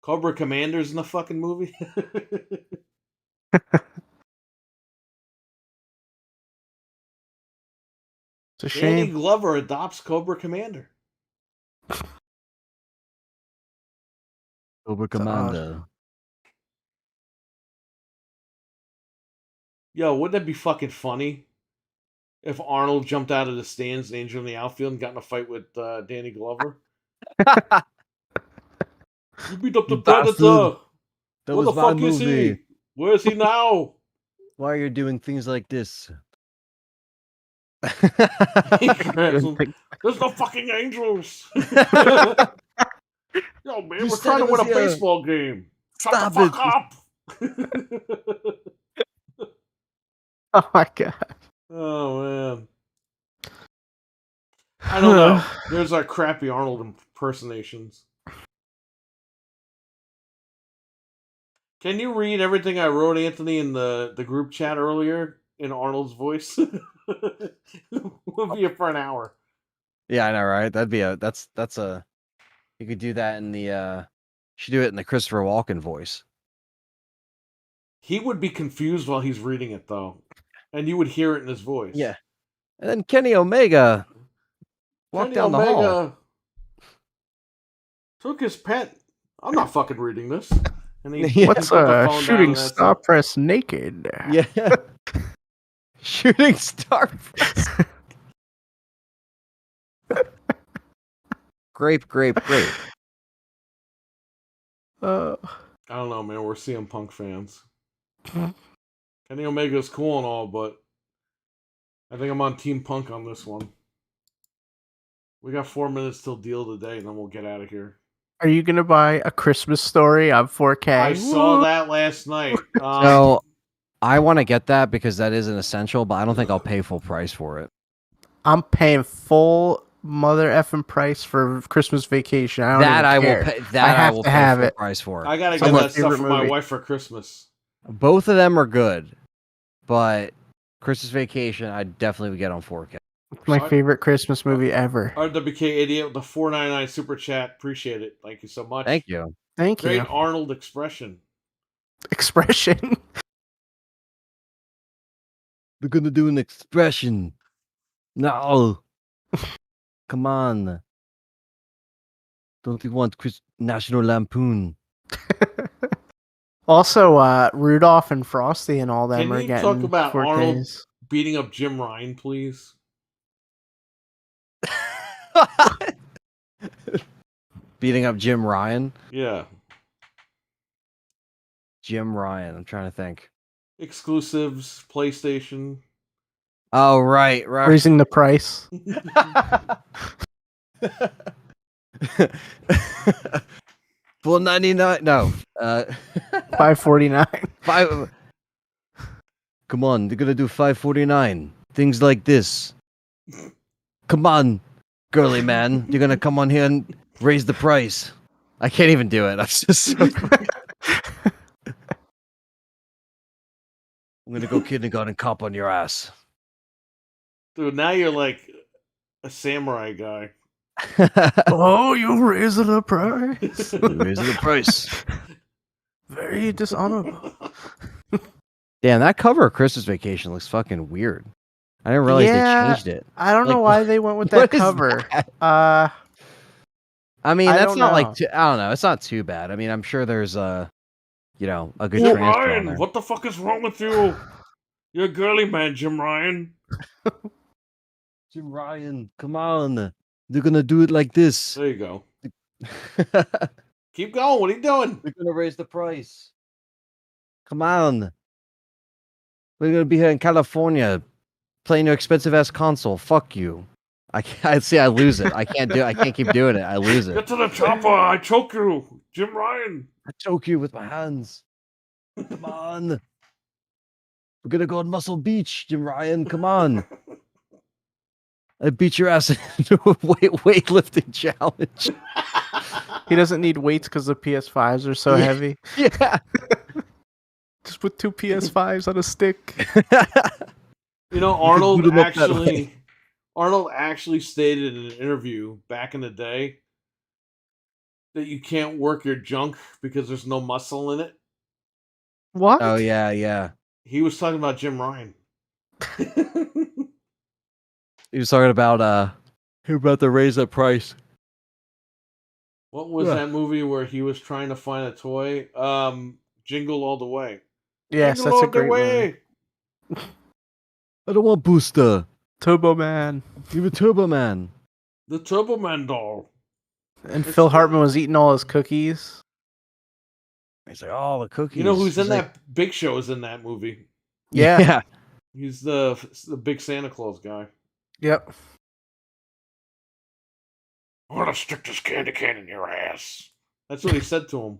Cobra Commander's in the fucking movie. It's a shame. Danny Glover adopts Cobra Commander. Cobra Commander. Yo, wouldn't that be fucking funny if Arnold jumped out of the stands, Angel in the Outfield, and got in a fight with Danny Glover? You beat up the Predator. Where the fuck is he? Where is he now? Why are you doing things like this? He grabs him. There's no fucking angels. Yo, man, You we're said trying to it win a was here. baseball game. Shut Stop the fuck it. up. Oh my god. Oh man. I don't know. There's our crappy Arnold impersonations. Can you read everything I wrote, Anthony, in the group chat earlier in Arnold's voice? We'll be here for an hour. Yeah, I know, right? That's a you could do that in the you should do it in the Christopher Walken voice. He would be confused while he's reading it, though, and you would hear it in his voice. Yeah. And then Kenny Omega walked Kenny down the hall. Omega took his pet. I'm not fucking reading this. And he Yeah. What's put the a phone down shooting and that's star it. press naked? Yeah. Shooting star. Grape. Uh, I don't know, man. We're CM Punk fans. Kenny Omega's cool and all, but I think I'm on Team Punk on this one. We got 4 minutes till deal today, and then we'll get out of here. are you gonna buy A Christmas Story on 4K? I saw that last night. So I want to get that because that is an essential, but I don't think I'll pay full price for it. I'm paying full mother effing price for Christmas Vacation. I don't That even I care. will pay. That I have will to pay have full it. price for. I gotta It's get my that stuff favorite for my movie. wife for Christmas. Both of them are good, but Christmas Vacation I definitely would get on 4K. It's my So I- favorite Christmas movie ever. RWK88 with the $4.99 super chat. Appreciate it. Thank you so much. Thank you. Thank Great you. Arnold expression. Expression. We're gonna do an expression. No. Come on. Don't you want National Lampoon? Also, Rudolph and Frosty and all them Can are you getting talk about 4Ks. Arnold beating up Jim Ryan, please? Beating up Jim Ryan? Yeah. Jim Ryan. I'm trying to think. Exclusives, PlayStation. Oh, right. Raising the price. $4.99. No. $5.49. Five. Come on, they're gonna do $5.49. Things like this. Come on, girly man. You're gonna come on here and raise the price. I can't even do it. I'm just so I'm gonna go kindergarten cop on your ass. Dude, now you're like a samurai guy. Oh, you raising the price? Raising the price. Very dishonorable. Damn, that cover of Christmas Vacation looks fucking weird. I didn't realize Yeah. they changed it. I don't know Like, why they went with what that is cover. that? I mean, I that's don't not know. like I don't know. It's not too bad. I mean, I'm sure there's a good Jim transfer on Ryan, there. what the fuck is wrong with you? You're a girly man, Jim Ryan. Jim Ryan, come on. They're gonna do it like this. There you go. They're Keep going. What are you doing? gonna raise the price. Come on. We're gonna be here in California playing your expensive ass console. Fuck you. I see. I lose it. I can't do it. I can't keep doing it. I lose Get it. to the chopper. I choke you. Jim Ryan. I choke you with my hands. Come on. We're gonna go on Muscle Beach, Jim Ryan. Come on. I beat your ass into a weightlifting challenge. He doesn't need weights because the PS5s are so Yeah. heavy. Yeah. Just put two PS5s on a stick. You know, Arnold actually stated in an interview back in the day that you can't work your junk because there's no muscle in it. What? Oh yeah. He was talking about Jim Ryan. He was talking about the raise up price. What was Yeah. that movie where he was trying to find a toy? Jingle All the Way. Yes, Jingle that's a All the great Way. movie. I don't want Booster. Turbo Man. Give it Turbo Man. The Turbo Man doll. And It's Phil good. Hartman was eating all his cookies. He's like, oh, the cookies. You know who's in He's like, that? Big Show is in that movie. Yeah. He's the big Santa Claus guy. Yep. I'm gonna stick this candy cane in your ass. That's what he said to him.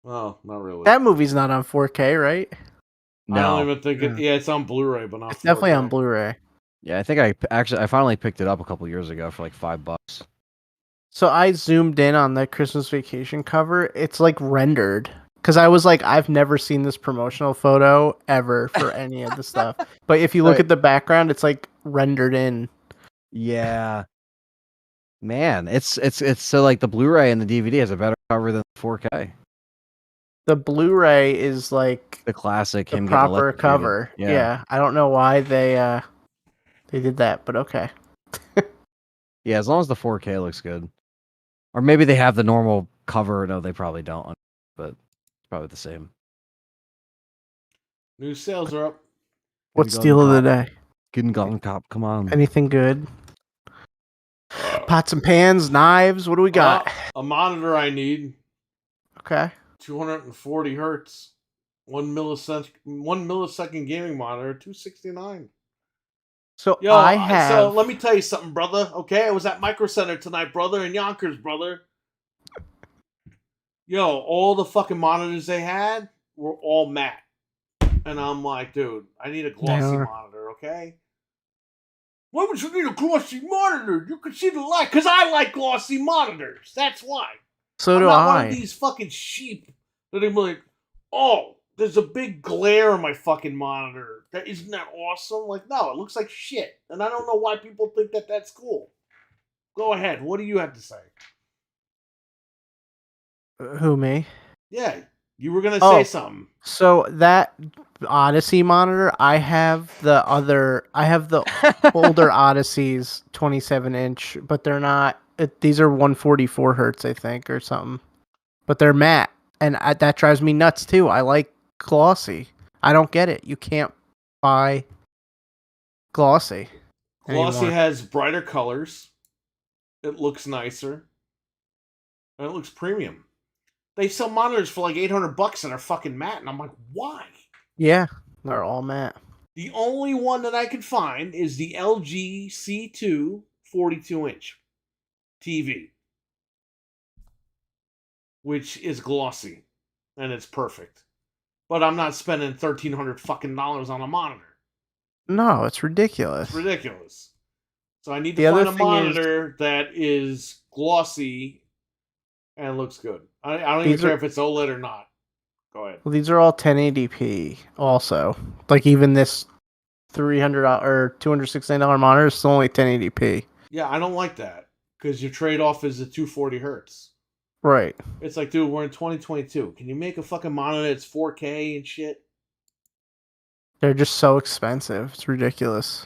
Oh, not really. That movie's not on 4K, right? I don't No. even think it. Yeah, it's on Blu-ray, but not. It's definitely 4K. on Blu-ray. Yeah, I think I finally picked it up a couple years ago for like $5. So I zoomed in on the Christmas Vacation cover. It's like rendered. Because I was like, I've never seen this promotional photo ever for any of the stuff. But if you look Right. at the background, it's like rendered in. Yeah. Man, it's so like the Blu-ray and the DVD has a better cover than the 4K. The Blu-ray is like The classic the him getting proper electrocuted. cover. Yeah. I don't know why they did that, but okay. Yeah, as long as the 4K looks good. Or maybe they have the normal cover. No, they probably don't. But it's probably the same. New sales are up. What's deal of the day? Good Golden Cop, come on. Anything good? Pots and pans, knives. What do we got? A monitor I need. Okay. 240 hertz, 1 millisecond gaming monitor, $269. So Yo, I have. So let me tell you something, brother. Okay, I was at Micro Center tonight, brother, in Yonkers, brother. Yo, all the fucking monitors they had were all matte, and I'm like, dude, I need a glossy monitor, okay? Why would you need a glossy monitor? You can see the light, because I like glossy monitors. That's why. So I'm do not one I. of these fucking sheep that I'm like, oh, there's a big glare on my fucking monitor. Isn't that awesome? Like, no, it looks like shit. And I don't know why people think that that's cool. Go ahead. What do you have to say? Who, me? Yeah, you were going to say something. So that Odyssey monitor, I have the older Odysseys 27-inch, but they're not. These are 144 hertz, I think, or something. But they're matte, and that drives me nuts too. I like glossy. I don't get it. You can't buy glossy. Glossy anymore. has brighter colors. It looks nicer. And it looks premium. They sell monitors for like $800 that are fucking matte, and I'm like, why? Yeah, they're all matte. The only one that I could find is the LG C2 42-inch TV, which is glossy, and it's perfect. But I'm not spending $1,300 fucking dollars on a monitor. No, it's ridiculous. It's ridiculous. So I need to find a monitor that is glossy and looks good. I don't even care if it's OLED or not. Go ahead. Well, these are all 1080p also. Like even this $300 or $269 monitor is still only 1080p. Yeah, I don't like that because your trade-off is the 240 hertz. Right. It's like, dude, we're in 2022. Can you make a fucking monitor that's 4K and shit? They're just so expensive. It's ridiculous.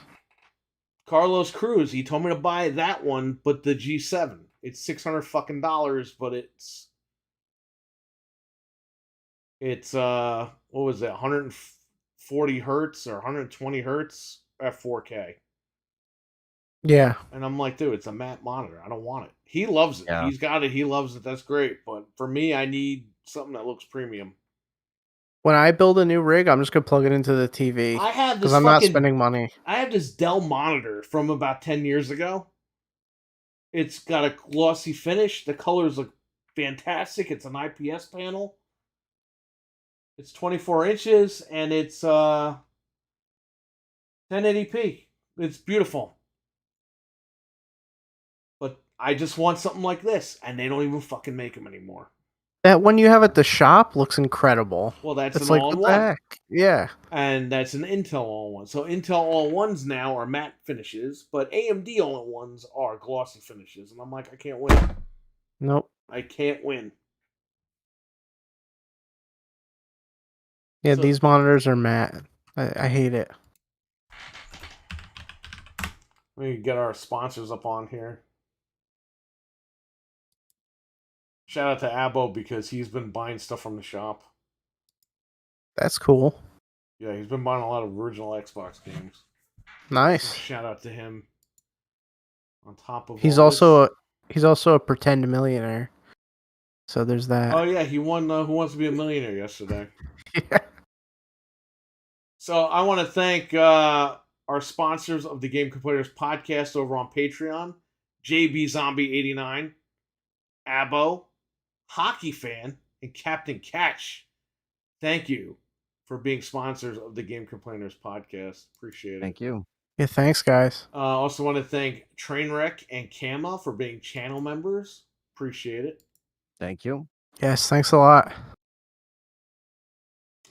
Carlos Cruz, he told me to buy that one, but the G7. It's $600 fucking dollars, but it's what was it, 140 hertz or 120 hertz at 4K. Yeah. And I'm like, dude, it's a matte monitor. I don't want it. He loves it. Yeah. He's got it. He loves it. That's great. But for me, I need something that looks premium. When I build a new rig, I'm just gonna plug it into the TV. I have this because I'm not spending money. I have this Dell monitor from about 10 years ago. It's got a glossy finish. The colors look fantastic. It's an IPS panel. It's 24 inches and it's 1080p. It's beautiful. But I just want something like this, and they don't even fucking make them anymore. That one you have at the shop looks incredible. Well, that's It's an like, what the all-in-one. heck? Yeah. And that's an Intel all-in-one. So Intel all-in-ones now are matte finishes, but AMD all-in-ones are glossy finishes. And I'm like, I can't win. Nope. I can't win. Yeah, So- these monitors are matte. I hate it. We can get our sponsors up on here. Shout out to Abo because he's been buying stuff from the shop. That's cool. Yeah, he's been buying a lot of original Xbox games. So Nice. shout out to him. On top of He's all also this- a pretend millionaire. So there's that. Oh yeah, he won Who Wants to Be a Millionaire yesterday. Yeah. So I want to thank our sponsors of the Game Completers podcast over on Patreon, JB Zombie 89, Abo, Hockey Fan, and Captain Catch. Thank you for being sponsors of the Game Complainers podcast. Appreciate it. Thank you. Yeah, thanks, guys. Also want to thank Trainwreck and Kama for being channel members. Appreciate it. Thank you. Yes, thanks a lot.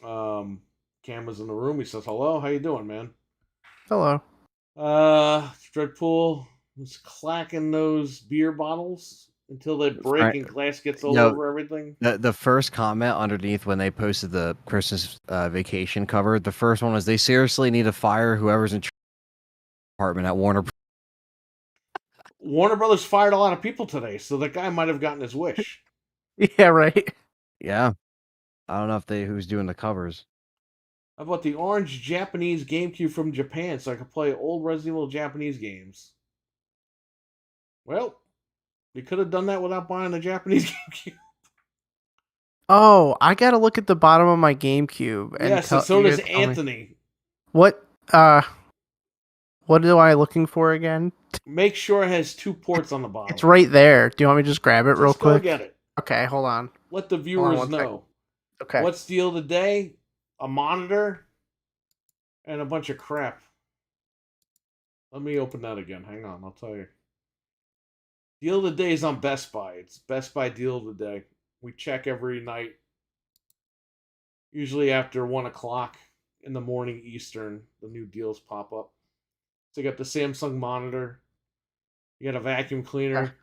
Kama's in the room. He says hello. How you doing, man? Hello. Dreadpool was clacking those beer bottles until they break Right. and glass gets all No. over everything. The first comment underneath when they posted the Christmas vacation cover, the first one was, they seriously need to fire whoever's in charge of the department at Warner. Warner Brothers fired a lot of people today, so that guy might have gotten his wish. Yeah, right. Yeah. I don't know if who's doing the covers. How about the orange Japanese GameCube from Japan so I could play old Resident Evil Japanese games? Well, you could have done that without buying the Japanese GameCube. Oh, I gotta look at the bottom of my GameCube. And Yes, and so you does gotta tell me- Anthony. What am I looking for again? Make sure it has 2 ports on the bottom. It's right there. Do you want me to just grab it real Just go quick? get it. Okay, hold on. Let the viewers one second. know. Okay. What's the deal today? A monitor and a bunch of crap. Let me open that again. Hang on, I'll tell you. Deal of the day is on Best Buy. It's Best Buy deal of the day. We check every night. Usually after 1 o'clock in the morning Eastern, the new deals pop up. So you got the Samsung monitor. You got a vacuum cleaner.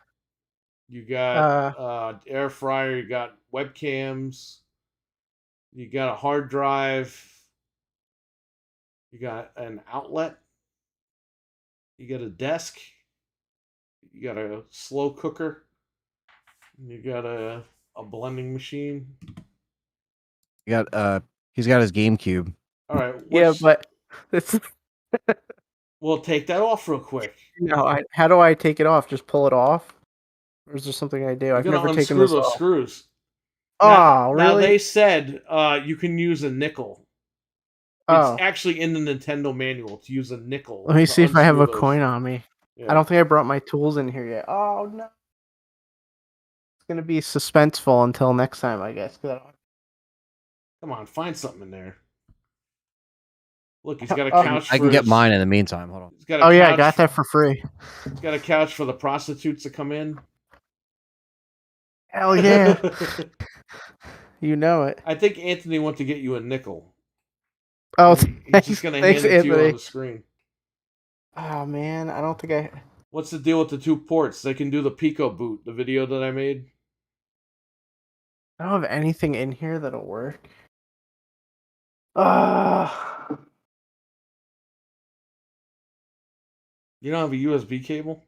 You got air fryer. You got webcams. You got a hard drive. You got an outlet. You got a desk. You got a slow cooker. You got a blending machine. You got he's got his GameCube. All right. Yeah, but it's We'll take that off real quick. how do I take it off? Just pull it off? Or is there something I do? You're I've gonna never taken unscrew this those off. screws. Oh, Now really? they said you can use a nickel. Oh. It's actually in the Nintendo manual to use a nickel. Let me to see if I have a unscrew those. coin on me. Yeah. I don't think I brought my tools in here yet. Oh no. It's gonna be suspenseful until next time, I guess. 'Cause I don't... Come on, find something in there. Look, he's got a Oh, couch. I for can get his- mine in the meantime. Hold on. He's got a Oh yeah, I couch- got that for free. He's got a couch for the prostitutes to come in. Hell yeah. You know it. I think Anthony wants to get you a nickel. Oh, He's thanks, just gonna thanks, hand it to you on Anthony. the screen. Oh man, I don't think I. What's the deal with the 2 ports? They can do the Pico boot, the video that I made. I don't have anything in here that'll work. Ah. You don't have a USB cable?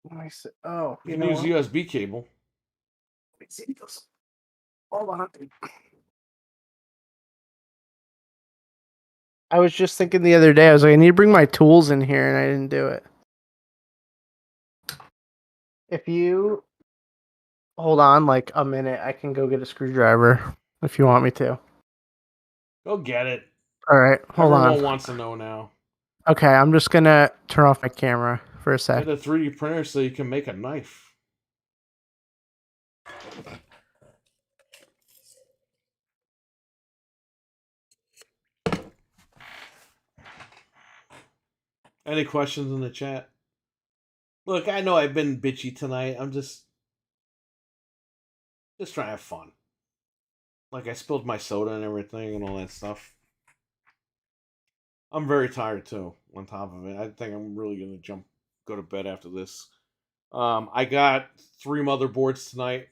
Let me see. Oh, You you can know use what? USB cable. Let me see this. Hold on. I was just thinking the other day, I was like, I need to bring my tools in here, and I didn't do it. If you hold on like a minute, I can go get a screwdriver if you want me to. Go get it. All right, hold Everyone on. wants to know now. Okay, I'm just gonna turn off my camera for a sec. Get a 3D printer so you can make a knife. Any questions in the chat? Look, I know I've been bitchy tonight. I'm just trying to have fun. Like I spilled my soda and everything and all that stuff. I'm very tired too, on top of it. I think I'm really gonna go to bed after this. I got 3 motherboards tonight.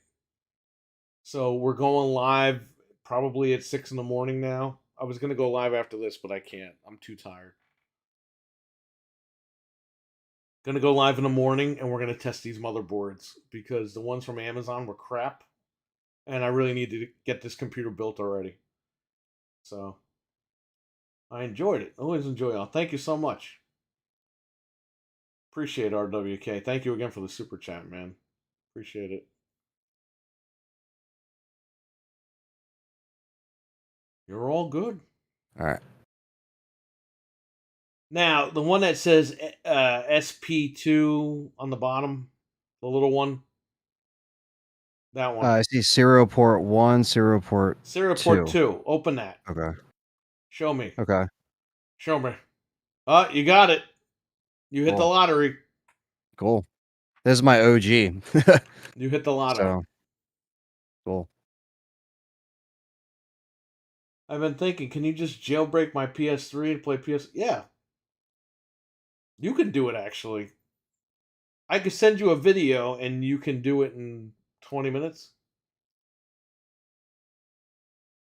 So we're going live probably at 6 in the morning now. I was gonna go live after this, but I can't. I'm too tired. Gonna go live in the morning and we're gonna test these motherboards because the ones from Amazon were crap. And I really need to get this computer built already. So I enjoyed it. Always enjoy y'all. Thank you so much. Appreciate RWK. Thank you again for the super chat, man. Appreciate it. You're all good. All right. Now, the one that says SP2 on the bottom, the little one, that one. I see serial port 1, serial port Serial 2. port 2. Open that. Okay. Show me. Okay. Show me. Oh, you got it. You hit the Cool. lottery. Cool. This is my OG. You hit the lotto. So, cool. I've been thinking, can you just jailbreak my PS3 and play PS? Yeah. You can do it, actually. I could send you a video, and you can do it in 20 minutes.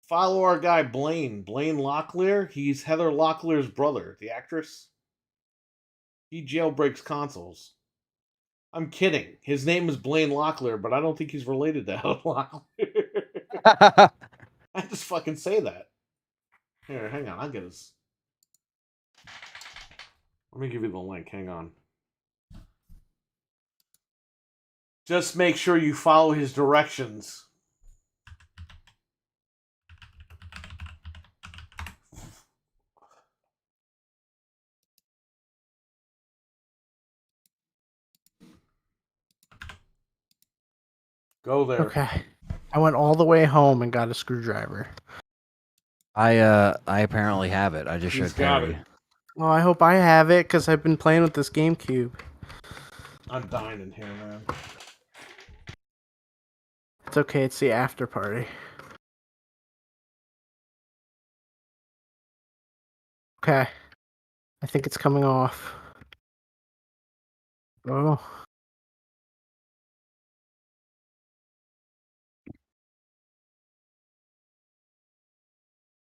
Follow our guy, Blaine. Blaine Locklear. He's Heather Locklear's brother, the actress. He jailbreaks consoles. I'm kidding. His name is Blaine Locklear, but I don't think he's related to Heather Locklear. I just fucking say that. Here, hang on. I'll get his. Let me give you the link. Hang on. Just make sure you follow his directions. Go there. Okay. I went all the way home and got a screwdriver. I apparently have it. I just He's showed got Perry. it. Well, I hope I have it because I've been playing with this GameCube. I'm dying in here, man. It's okay. It's the after party. Okay. I think it's coming off. Oh.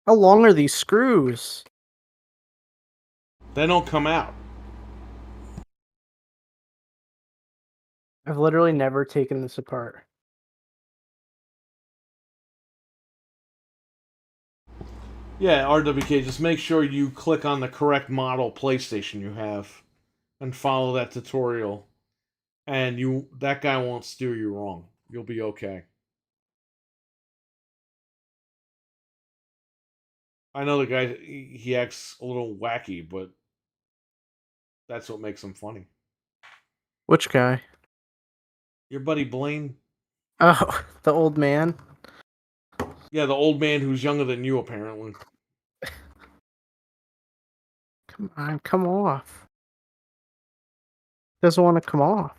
How long are these screws? They don't come out. I've literally never taken this apart. Yeah, RWK, just make sure you click on the correct model PlayStation you have and follow that tutorial. And that guy won't steer you wrong. You'll be okay. I know the guy, he acts a little wacky, but that's what makes him funny. Which guy? Your buddy Blaine? Oh, the old man? Yeah, the old man who's younger than you, apparently. Come on, come off. Doesn't want to come off.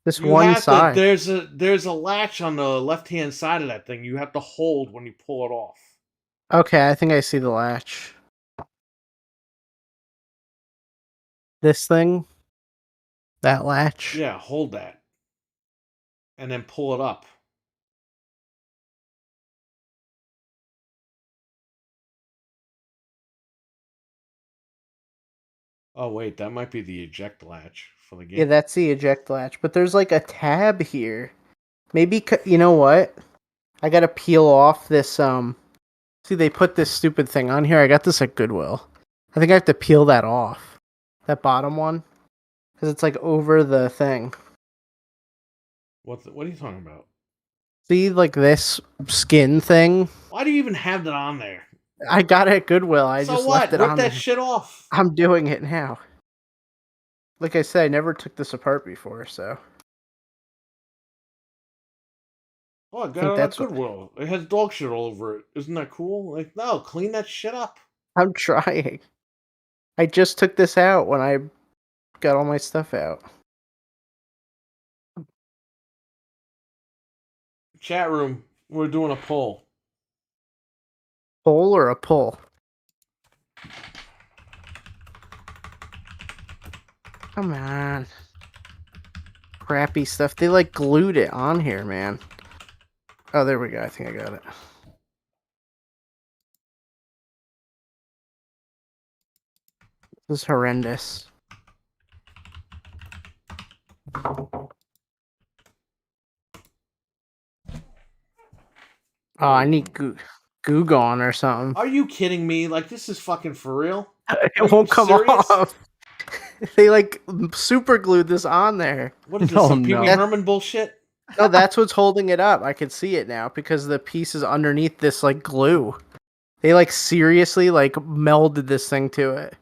This You one have side. there's a latch on the left-hand side of that thing. You have to hold when you pull it off. Okay, I think I see the latch. This thing? That latch? Yeah, hold that. And then pull it up. Oh, wait, that might be the eject latch for the game. Yeah, that's the eject latch. But there's like a tab here. Maybe, you know what? I gotta peel off this, See, they put this stupid thing on here. I got this at Goodwill. I think I have to peel that off. That bottom one. Because it's like over the thing. What are you talking about? See, like this skin thing? Why do you even have that on there? I got it at Goodwill. I So just what? left it Rip on that there. shit off. I'm doing it now. Like I said, I never took this apart before, so. Oh, I think got it that's at what- Goodwill. It has dog shit all over it. Isn't that cool? Like, no, clean that shit up. I'm trying. I just took this out when I got all my stuff out. Chat room, we're doing a poll. Pull or a pull? Come on. Crappy stuff. They like glued it on here, man. Oh, there we go. I think I got it. This is horrendous. Oh, I need Goo Gone or something. Are you kidding me? Like, this is fucking for real? It won't come serious? off. They like super glued this on there. What is this, No, some Pee no. Wee Herman bullshit? No, that's what's holding it up. I can see it now because the piece is underneath this like glue. They like seriously like melded this thing to it.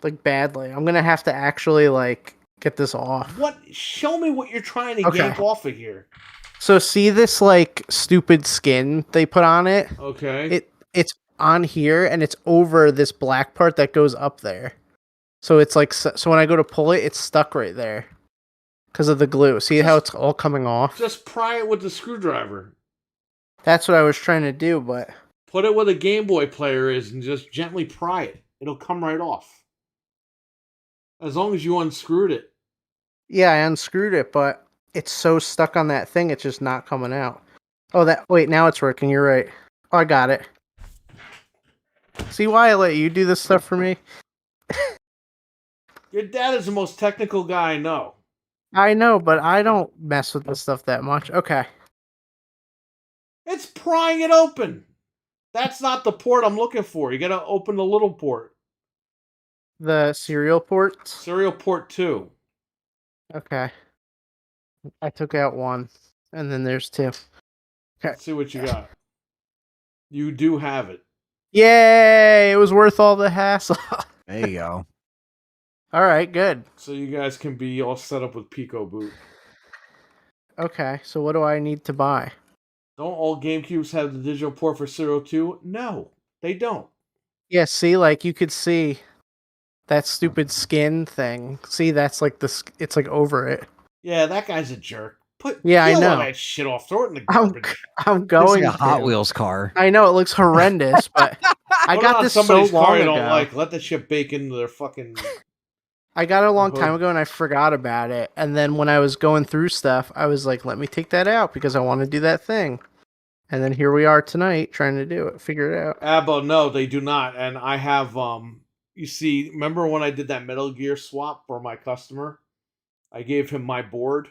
Like badly. I'm gonna have to actually like get this off. What? Show me what you're trying to Okay. yank off of here. So see this like stupid skin they put on it? Okay. It's on here and it's over this black part that goes up there. So it's like so when I go to pull it, it's stuck right there because of the glue. See how it's all coming off? Just pry it with the screwdriver. That's what I was trying to do, but Put it where the Game Boy player is and just gently pry it. It'll come right off. As long as you unscrewed it. yeah, I unscrewed it, but it's so stuck on that thing, it's just not coming out. Oh, wait, now it's working. You're right. Oh, I got it. See why I let you do this stuff for me? Your dad is the most technical guy I know. I know, but I don't mess with this stuff that much. Okay. It's prying it open. That's not the port I'm looking for. You gotta open the little port. The serial ports? Serial port 2. Okay. I took out one, and then there's 2. Let's see what you got. You do have it. Yay! It was worth all the hassle. There you go. All right, good. So you guys can be all set up with Pico Boot. Okay, so what do I need to buy? Don't all GameCubes have the digital port for Serial 2? No, they don't. Yeah, see, like you could see that stupid skin thing. See, that's like it's like over it. Yeah, that guy's a jerk. Yeah, I peel all know. that shit off. Throw it in the I'm garbage. I'm It's going like a Hot to. Wheels car. I know it looks horrendous, but I Put it got on this so somebody's car long you ago. don't like. Let that shit bake into their fucking. I got it a long hood. time ago and I forgot about it. And then when I was going through stuff, I was like, let me take that out because I want to do that thing. And then here we are tonight trying to do it, figure it out. Abba, no, they do not. And I have you see, remember when I did that Metal Gear swap for my customer? I gave him my board.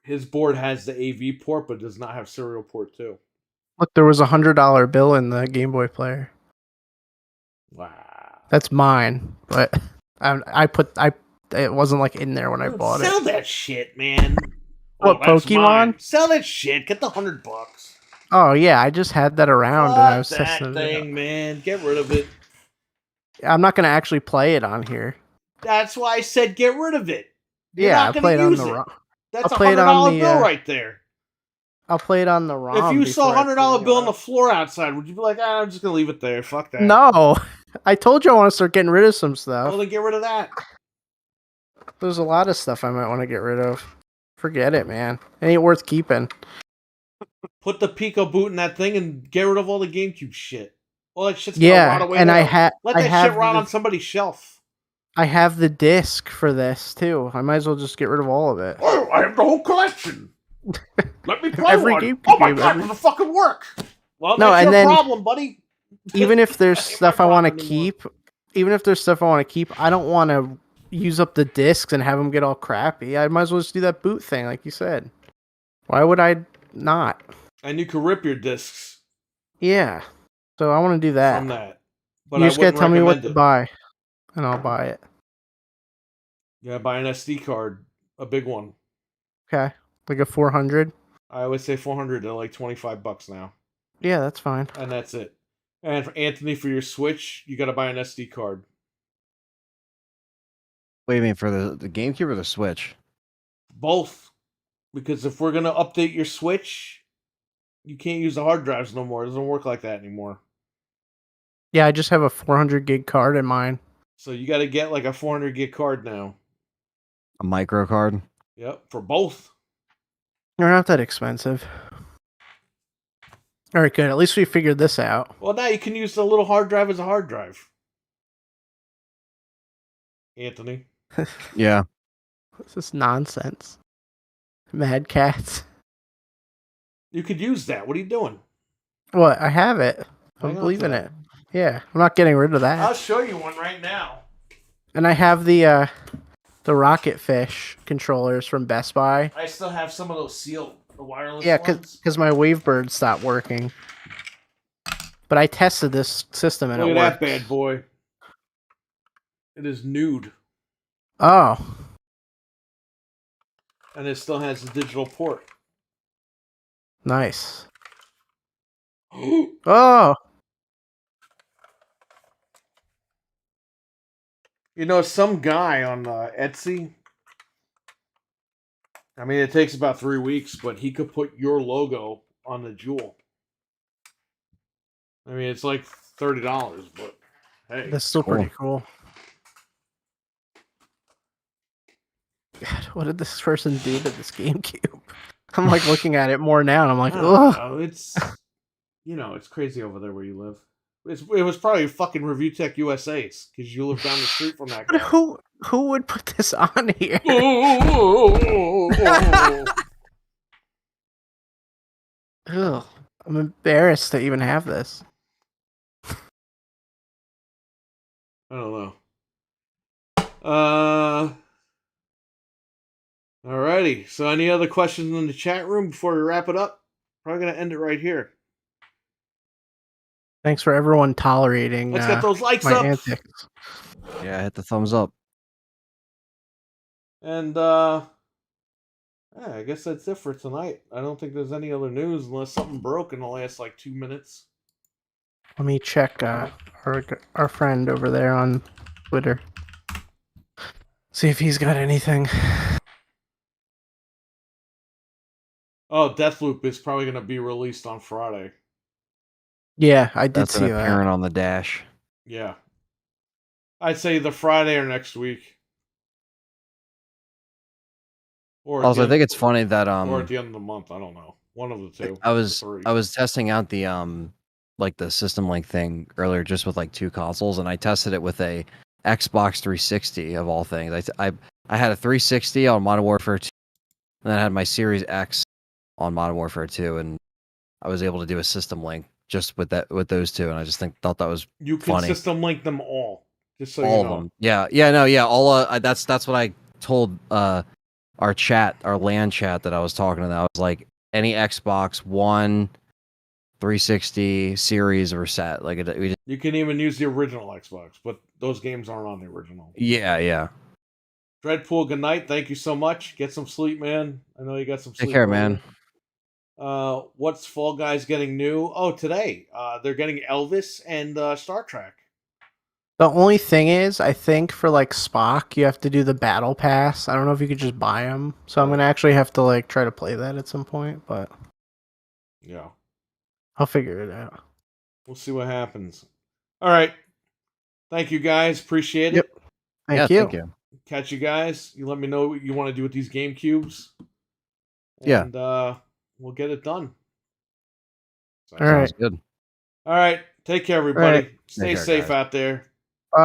His board has the AV port, but does not have serial port 2. Look, there was $100 bill in the Game Boy player. Wow. That's mine, but it wasn't like in there when I bought Sell it. that shit, man. What, that's Pokemon? mine. Sell that shit. Get the $100. Oh yeah, I just had that around and I was Fuck testing that it thing, man. Get rid of it. out. I'm not gonna actually play it on here. That's why I said get rid of it. You're Yeah, not I'll gonna play it on use the it. ROM. That's I'll a play it on $100 the, bill right there. I'll play it on the ROM. If you saw a before I $100 play bill it on the floor outside, would you be like, I'm just gonna leave it there? Fuck that. No, I told you I want to start getting rid of some stuff. Well, then get rid of that. There's a lot of stuff I might want to get rid of. Forget it, man. It ain't worth keeping. Put the Pico boot in that thing and get rid of all the GameCube shit. All that shit's gonna rot Yeah, away. and now. Let I that have shit rot the- on somebody's shelf. I have the disc for this too. I might as well just get rid of all of it. Oh, I have the whole collection. Let me play Every one. GameCube Oh my game, god, every- does it fucking work? Well, No, that's and your then- problem, buddy. Even if there's That ain't stuff my I want to problem anymore. keep, even if there's stuff I want to keep, I don't want to use up the discs and have them get all crappy. I might as well just do that boot thing, like you said. Why would I not? And you can rip your discs Yeah. So I want to do that. from that. But You I just gotta wouldn't tell me what recommend to it. buy, and I'll buy it. You gotta buy an SD card, a big one. Okay, like a 400. I would say 400. They're like $25 now, Yeah, that's fine. and that's it. And for Anthony, for your Switch, you gotta buy an SD card. What do you mean for the GameCube or the Switch? Both, because if we're gonna update your Switch, you can't use the hard drives no more. It doesn't work like that anymore. Yeah, I just have a 400 gig card in mine. So you got to get like a 400 gig card now. A micro card? Yep, for both. They're not that expensive. All right, good. At least we figured this out. Well, now you can use the little hard drive as a hard drive. Anthony. Yeah. This is nonsense. Mad Cats. You could use that. What are you doing? What? I have it. I Hang on believe to in that. it. Yeah, I'm not getting rid of I'll that. show you one right now. And I have the Rocket Fish controllers from Best Buy. I still have some of those sealed, the wireless Yeah, ones. because my Wavebird stopped working. But I tested this system and Look it at works. that bad boy. It is nude, Oh, and it still has the digital port. nice. Oh, You know, some guy on Etsy. I mean, it takes about 3 weeks, but he could put your logo on the jewel. I mean, it's like $30, but hey, that's still Cool. pretty cool. God, what did this person do to this GameCube? I'm like looking at it more now, and I'm like, I don't ugh. know. It's it's crazy over there where you live. It was probably fucking Review Tech USA's because you live down the street from that But guy. who would put this on here? Ugh, I'm embarrassed to even have this. I don't know. Alrighty. So, any other questions in the chat room before we wrap it up? Probably gonna end it right here. Thanks for everyone tolerating Let's get those likes my up. antics. Yeah, hit the thumbs up. And yeah, I guess that's it for tonight. I don't think there's any other news unless something broke in the last like 2 minutes. Let me check our friend over there on Twitter. See if he's got anything. Oh, Deathloop is probably gonna be released on Friday. Yeah, I did That's see an that. appearance on the dash. Yeah. I'd say the Friday or next week. Or at Also, the I think end- it's funny that or at the end of the month. I don't know. One of the two. I or was three. testing out the like the System Link thing earlier, just with like 2 consoles, and I tested it with a Xbox 360 of all things. I had a 360 on Modern Warfare 2, and then I had my Series X on Modern Warfare 2, and I was able to do a System Link just with those two, and I just thought that was You can funny. system link them all. Just so all you of know. them. Yeah. All that's what I told our chat, our LAN chat that I was talking to. I was like, any Xbox One, 360 series or set. Like we just, You can even use the original Xbox, but those games aren't on the original. yeah. Dreadpool, good night. Thank you so much. Get some sleep, man. I know you got some sleep. Take care, earlier. man. What's Fall Guys getting new? Oh, today. They're getting Elvis and Star Trek. The only thing is, I think for like Spock, you have to do the battle pass. I don't know if you could just buy them. So I'm gonna actually have to like try to play that at some point, but Yeah. I'll figure it out. We'll see what happens. All right. Thank you guys. Appreciate it. Yep. Thank you. Thank you. Catch you guys. You let me know what you want to do with these Game Cubes. Yeah. And we'll get it done. All right. Sounds good. All right. Take care, everybody. All right. Stay Take care, safe guys. out there. Bye.